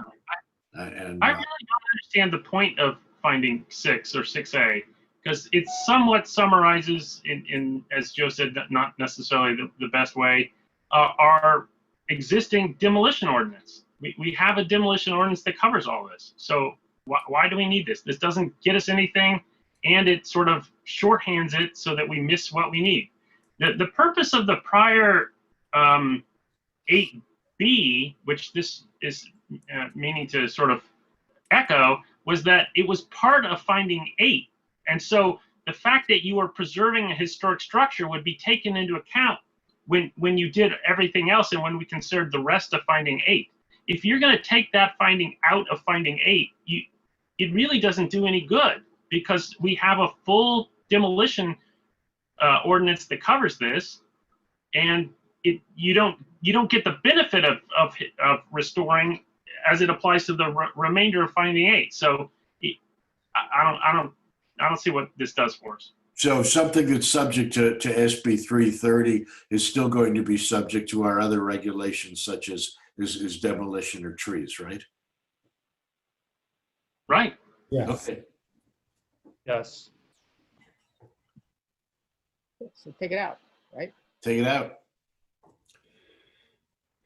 Speaker 3: And
Speaker 4: I really don't understand the point of finding 6 or 6A, because it somewhat summarizes, in as Joe said, not necessarily the best way, our existing demolition ordinance. We have a demolition ordinance that covers all this. So why do we need this? This doesn't get us anything, and it sort of shorthands it so that we miss what we need. The purpose of the prior 8B, which this is meaning to sort of echo, was that it was part of finding 8. And so the fact that you are preserving a historic structure would be taken into account when you did everything else and when we considered the rest of finding 8. If you're going to take that finding out of finding 8, it really doesn't do any good, because we have a full demolition ordinance that covers this, and you don't get the benefit of restoring as it applies to the remainder of finding 8. So I don't see what this does for us.
Speaker 3: so something that's subject to SB 330 is still going to be subject to our other regulations, such as is demolition or trees, right?
Speaker 4: Right.
Speaker 2: Yes.
Speaker 3: Okay.
Speaker 5: Yes.
Speaker 12: So take it out, right?
Speaker 3: Take it out.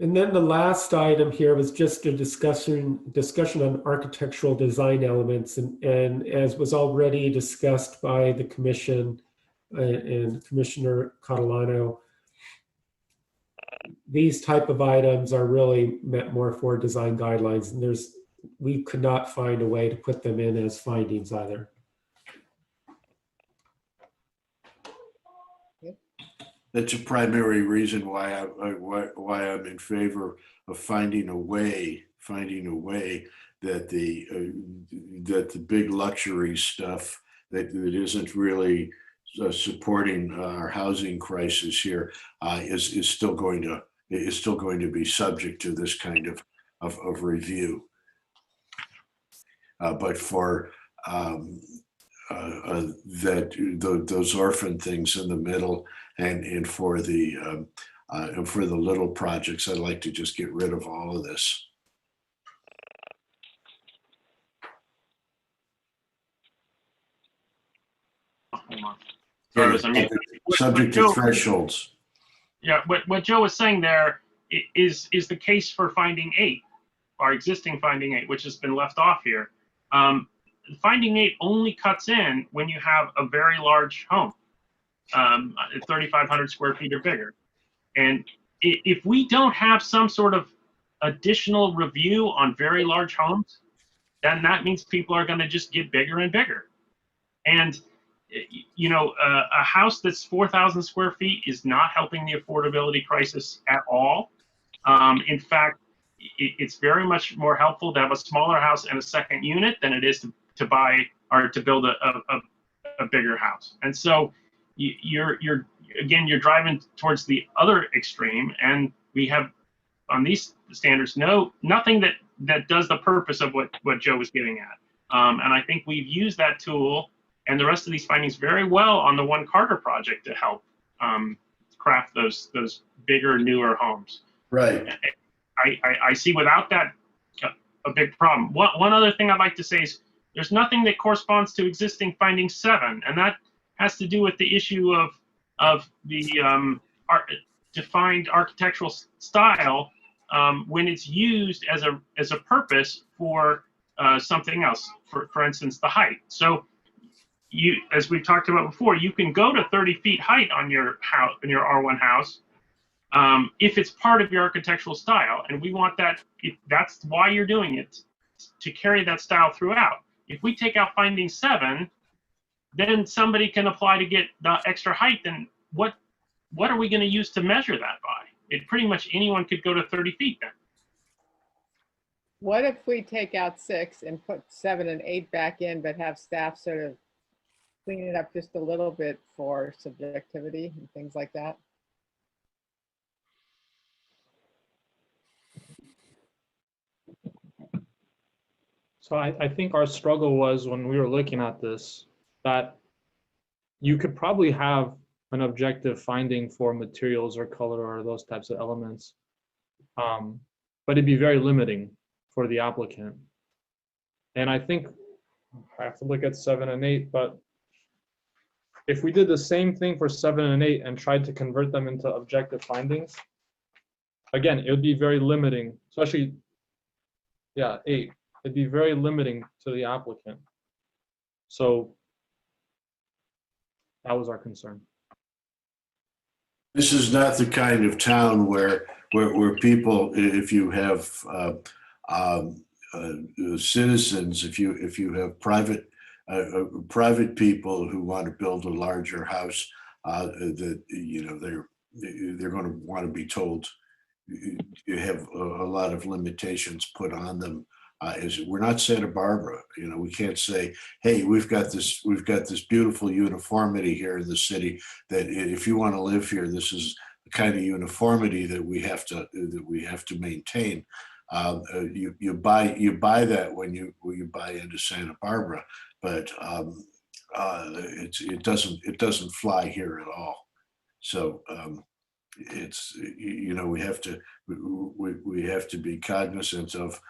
Speaker 2: And then the last item here was just a discussion on architectural design elements, and as was already discussed by the commission and Commissioner Catalano, these type of items are really meant more for design guidelines, and we could not find a way to put them in as findings either.
Speaker 3: That's a primary reason why I'm in favor of finding a way that the big luxury stuff that isn't really supporting our housing crisis here is still going to be subject to this kind of review. But for those orphan things in the middle, and for the little projects, I'd like to just get rid of all of this.
Speaker 4: Hold on.
Speaker 3: Yeah,
Speaker 4: Sorry,
Speaker 3: subject to thresholds.
Speaker 4: Yeah, what Joe was saying there is the case for finding 8, our existing finding 8, which has been left off here. Finding 8 only cuts in when you have a very large home, 3,500 square feet or bigger. And if we don't have some sort of additional review on very large homes, then that means people are going to just get bigger and bigger. And a house that's 4,000 square feet is not helping the affordability crisis at all. In fact, it's very much more helpful to have a smaller house and a second unit than it is to buy or to build a bigger house. And so you're driving towards the other extreme, and we have on these standards nothing that does the purpose of what Joe was getting at. And I think we've used that tool and the rest of these findings very well on the One Carter project to help craft those bigger, newer homes.
Speaker 3: Right.
Speaker 4: I see without that a big problem. One other thing I'd like to say is there's nothing that corresponds to existing finding 7, and that has to do with the issue of the defined architectural style when it's used as a purpose for something else. For instance, the height. So as we've talked about before, you can go to 30 feet height on your house, in your R1 house, if it's part of your architectural style, and we want that. If that's why you're doing it, to carry that style throughout. If we take out finding 7, then somebody can apply to get the extra height. And what are we going to use to measure that by? It pretty much anyone could go to 30 feet then.
Speaker 12: What if we take out 6 and put 7 and 8 back in, but have staff sort of clean it up just a little bit for subjectivity and things like that?
Speaker 5: So I think our struggle was when we were looking at this, that you could probably have an objective finding for materials or color or those types of elements. But it'd be very limiting for the applicant. And I think I have to look at 7 and 8, but if we did the same thing for 7 and 8 and tried to convert them into objective findings, again, it would be very limiting, especially, yeah, 8. It'd be very limiting to the applicant. So that was our concern.
Speaker 3: This is not the kind of town where people, if you have citizens, if you have private people who want to build a larger house, that they're going to want to be told you have a lot of limitations put on them. We're not Santa Barbara, we can't say, hey, we've got this beautiful uniformity here in the city that if you want to live here, this is the kind of uniformity that we have to maintain. You buy that when you buy into Santa Barbara, but it doesn't fly here at all. So we have to be cognizant of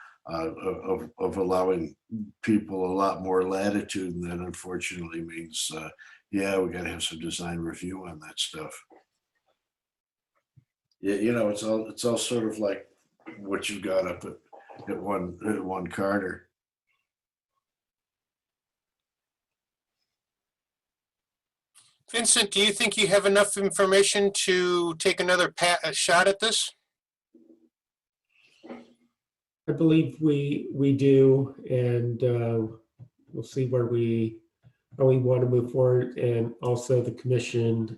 Speaker 3: allowing people a lot more latitude, and that unfortunately means, we got to have some design review on that stuff. Yeah, it's all sort of like what you got up at one Carter.
Speaker 11: Vincent, do you think you have enough information to take another shot at this?
Speaker 2: I believe we do, and we'll see how we want to move forward, and also the commission,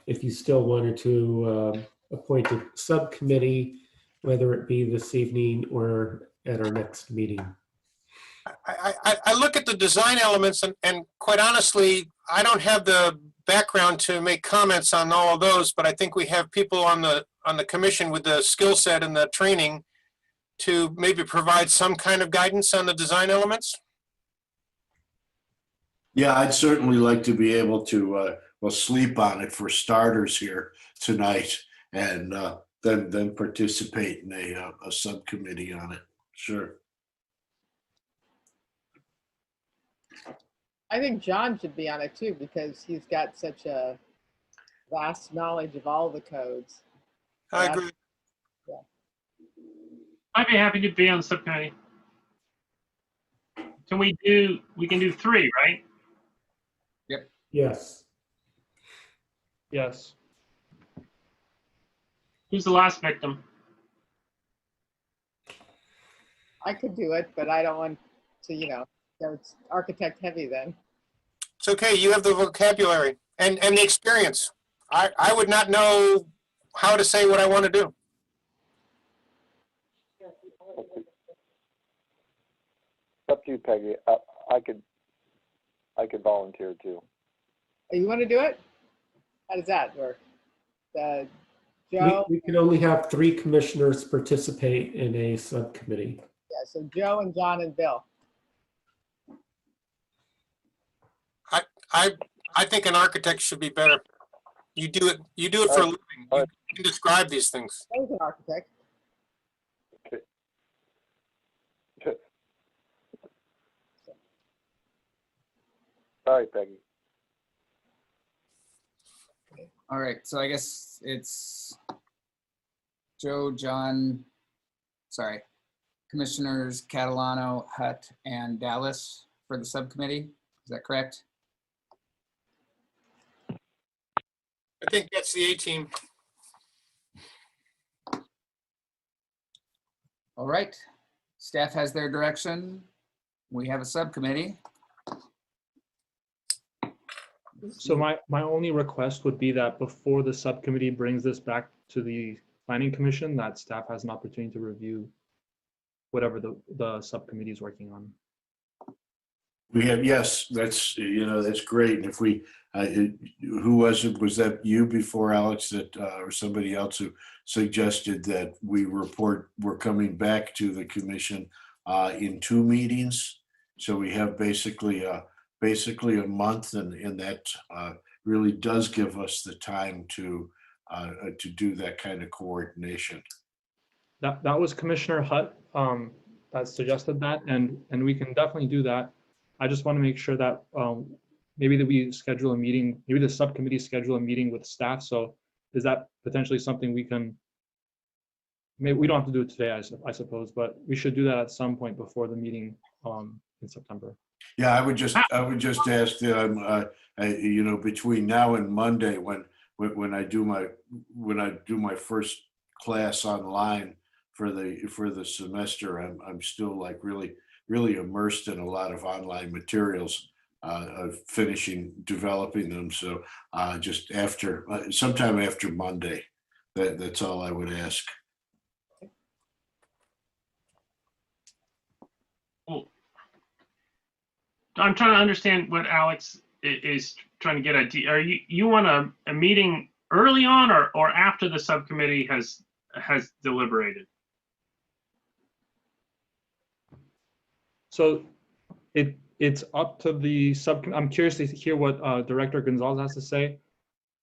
Speaker 2: if you still wanted to appoint a subcommittee, whether it be this evening or at our next meeting.
Speaker 11: I look at the design elements, and quite honestly, I don't have the background to make comments on all of those, but I think we have people on the commission with the skill set and the training to maybe provide some kind of guidance on the design elements.
Speaker 3: Yeah, I'd certainly like to be able to sleep on it for starters here tonight, and then participate in a subcommittee on it. Sure.
Speaker 12: I think John should be on it too, because he's got such a vast knowledge of all the codes.
Speaker 11: I agree.
Speaker 12: Yeah.
Speaker 4: I'd be happy to be on the subcommittee. We can do 3, right?
Speaker 2: Yes.
Speaker 5: Yes.
Speaker 4: Who's the last victim?
Speaker 12: I could do it, but I don't want to, it's architect heavy then.
Speaker 11: It's okay. You have the vocabulary and the experience. I would not know how to say what I want to do.
Speaker 6: Up to you, Peggy. I could volunteer too.
Speaker 12: Oh, you want to do it? How does that work? Joe?
Speaker 2: We can only have 3 commissioners participate in a subcommittee.
Speaker 12: Yeah, so Joe and John and Bill.
Speaker 11: I think an architect should be better. You do it for a living. You can describe these things.
Speaker 12: I was an architect.
Speaker 6: Okay. Sorry, Peggy.
Speaker 1: All right, so I guess it's Joe, John, Commissioners Catalano, Hutt, and Dallas for the subcommittee. Is that correct?
Speaker 11: I think that's the A team.
Speaker 1: All right. Staff has their direction. We have a subcommittee.
Speaker 5: So my only request would be that before the subcommittee brings this back to the planning commission, that staff has an opportunity to review whatever the subcommittee is working on.
Speaker 3: We have, yes, that's, that's great. And if we, who was it? Was that you before, Alex, that, or somebody else who suggested that we're coming back to the commission in 2 meetings? So we have basically a month, and that really does give us the time to do that kind of coordination.
Speaker 5: That was Commissioner Hutt that suggested that, and we can definitely do that. I just want to make sure that maybe that we schedule a meeting, maybe the subcommittee schedule a meeting with staff. So is that potentially something we can, maybe we don't have to do it today, I suppose, but we should do that at some point before the meeting in September.
Speaker 3: Yeah, I would just ask that between now and Monday, when I do my first class online for the semester, I'm still like really immersed in a lot of online materials, finishing developing them. So just sometime after Monday, that's all I would ask.
Speaker 4: Well, I'm trying to understand what Alex is trying to get at. Are you want a meeting early on or after the subcommittee has deliberated?
Speaker 5: So it's up to the subcommittee. I'm curious to hear what Director Gonzalez has to say.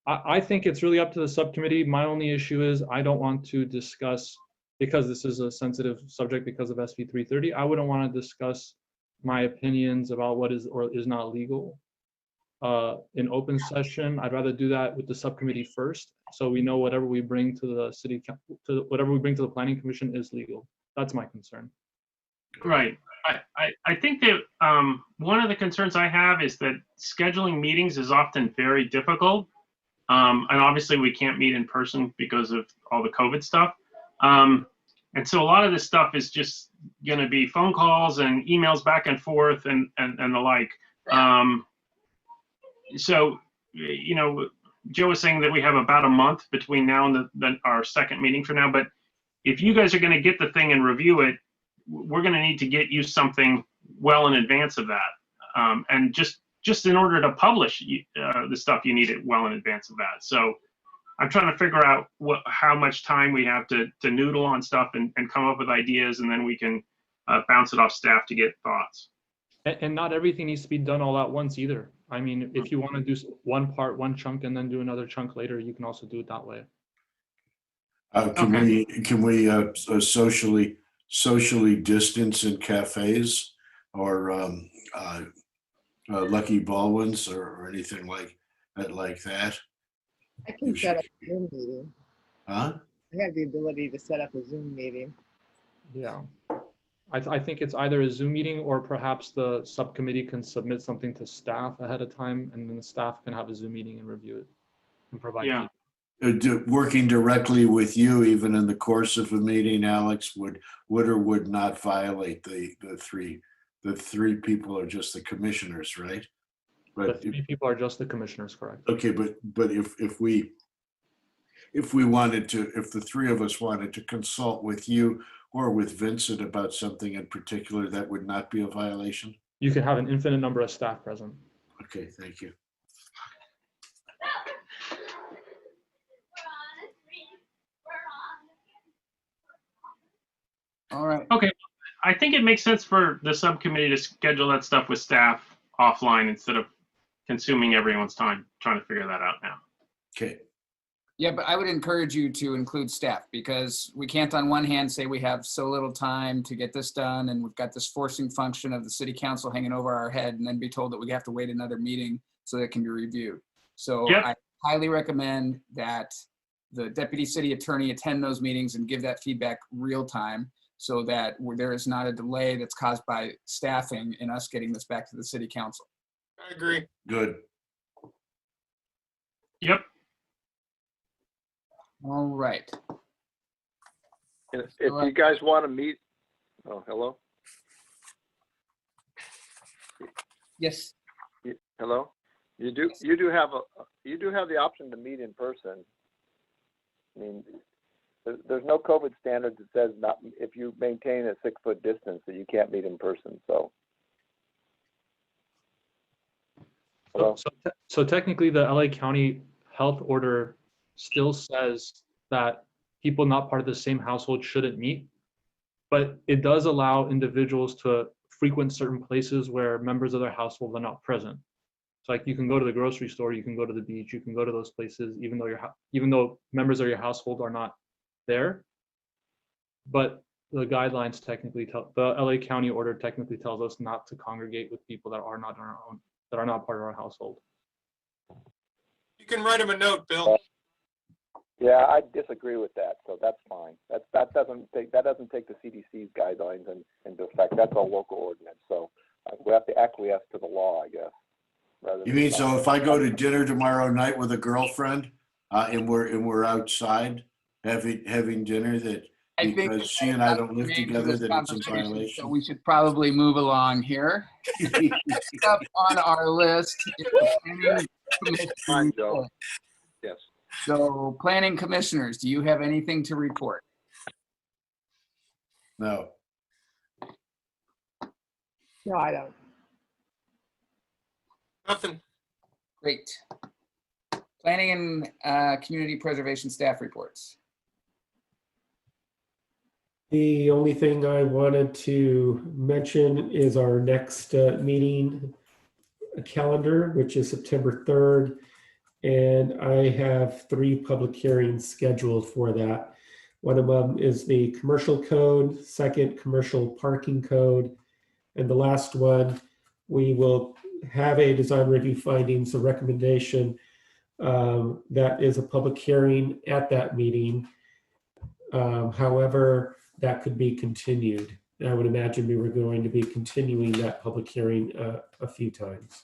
Speaker 5: I think it's really up to the subcommittee. My only issue is I don't want to discuss, because this is a sensitive subject because of SB 330, I wouldn't want to discuss my opinions about what is or is not legal in open session. I'd rather do that with the subcommittee first, so we know whatever we bring to the whatever we bring to the planning commission is legal. That's my concern.
Speaker 4: Right. I think that one of the concerns I have is that scheduling meetings is often very difficult. And obviously we can't meet in person because of all the COVID stuff. And so a lot of this stuff is just going to be phone calls and emails back and forth and the like. So, Joe was saying that we have about a month between now and our second meeting for now. But if you guys are going to get the thing and review it, we're going to need to get you something well in advance of that. And just in order to publish the stuff, you need it well in advance of that. So I'm trying to figure out how much time we have to noodle on stuff and come up with ideas, and then we can bounce it off staff to get thoughts.
Speaker 5: And not everything needs to be done all at once either. I mean, if you want to do one part, one chunk, and then do another chunk later, you can also do it that way.
Speaker 3: Can we socially distance in cafes or Lucky Baldwin's or anything like that?
Speaker 12: I can set up a Zoom meeting.
Speaker 3: Huh?
Speaker 12: I have the ability to set up a Zoom meeting.
Speaker 5: Yeah. I think it's either a Zoom meeting or perhaps the subcommittee can submit something to staff ahead of time, and then the staff can have a Zoom meeting and review it and provide feedback.
Speaker 3: Working directly with you, even in the course of a meeting, Alex, would or would not violate the three people are just the commissioners, right? But
Speaker 5: the 3 people are just the commissioners, correct?
Speaker 3: Okay, but if we wanted to, if the 3 of us wanted to consult with you or with Vincent about something in particular, that would not be a violation?
Speaker 5: You can have an infinite number of staff present.
Speaker 3: Okay, thank you.
Speaker 1: All right.
Speaker 4: Okay. I think it makes sense for the subcommittee to schedule that stuff with staff offline instead of consuming everyone's time trying to figure that out now.
Speaker 3: Okay.
Speaker 1: Yeah, but I would encourage you to include staff, because we can't on one hand say we have so little time to get this done and we've got this forcing function of the city council hanging over our head and then be told that we have to wait another meeting so that it can be reviewed. So
Speaker 4: Yep.
Speaker 1: I highly recommend that the deputy city attorney attend those meetings and give that feedback real time, so that there is not a delay that's caused by staffing in us getting this back to the city council.
Speaker 11: I agree.
Speaker 3: Good.
Speaker 4: Yep.
Speaker 1: All right.
Speaker 6: If you guys want to meet Oh, hello?
Speaker 1: Yes.
Speaker 6: Hello? You do have the option to meet in person. I mean, there's no COVID standard that says not, if you maintain a 6-foot distance, that you can't meet in person, so. Hello?
Speaker 5: So technically, the LA County health order still says that people not part of the same household shouldn't meet, but it does allow individuals to frequent certain places where members of their household are not present. So like you can go to the grocery store, you can go to the beach, you can go to those places, even though members of your household are not there. But the guidelines technically the LA County order technically tells us not to congregate with people that are not our own, that are not part of our household.
Speaker 11: You can write him a note, Bill.
Speaker 6: Yeah, I disagree with that, so that's fine. That doesn't take the CDC's guidelines into effect. That's a local ordinance, so we have to acquiesce to the law, I guess.
Speaker 3: You mean, so if I go to dinner tomorrow night with a girlfriend, and we're outside having dinner, that because she and I don't live together, that it's in violation?
Speaker 1: So we should probably move along here. Up on our list is the Planning Commission
Speaker 6: Fine, Joe.
Speaker 1: report.
Speaker 6: Yes.
Speaker 1: So planning commissioners, do you have anything to report?
Speaker 3: No.
Speaker 12: No, I don't.
Speaker 11: Nothing.
Speaker 1: Great. Planning and community preservation staff reports.
Speaker 2: The only thing I wanted to mention is our next meeting calendar, which is September 3rd. And I have 3 public hearings scheduled for that. One of them is the commercial code, second commercial parking code, and the last one, we will have a design review findings, a recommendation that is a public hearing at that meeting. However, that could be continued. And I would imagine we were going to be continuing that public hearing a few times.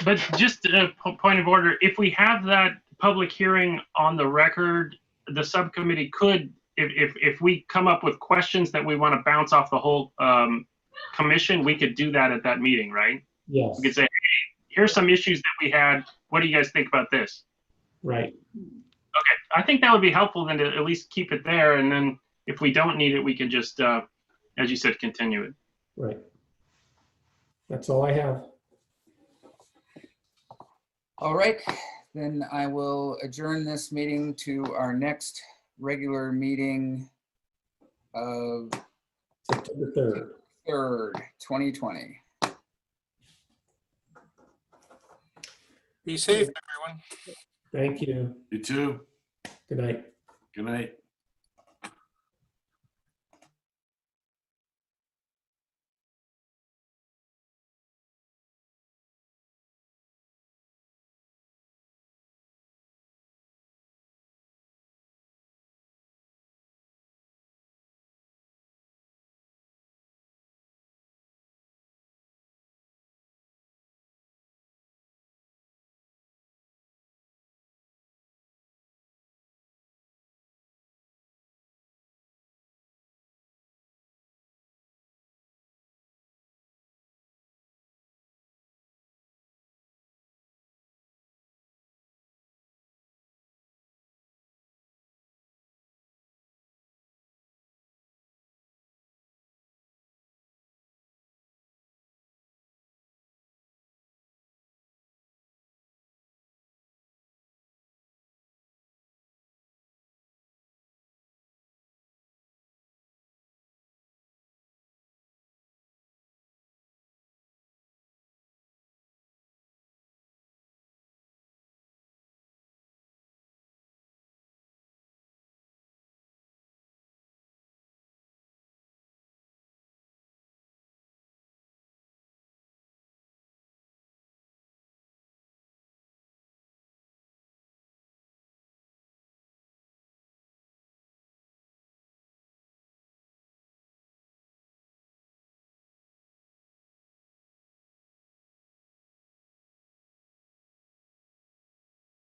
Speaker 4: But just a point of order, if we have that public hearing on the record, the subcommittee could, if we come up with questions that we want to bounce off the whole commission, we could do that at that meeting, right?
Speaker 2: Yes.
Speaker 4: We could say, hey, here's some issues that we had. What do you guys think about this?
Speaker 2: Right.
Speaker 4: Okay, I think that would be helpful then to at least keep it there. And then if we don't need it, we can just, as you said, continue it.
Speaker 2: Right. That's all I have.
Speaker 1: All right, then I will adjourn this meeting to our next regular meeting of
Speaker 2: September 3rd.
Speaker 1: 3rd, 2020.
Speaker 11: Be safe, everyone.
Speaker 2: Thank you.
Speaker 3: You too.
Speaker 2: Good night.
Speaker 3: Good night.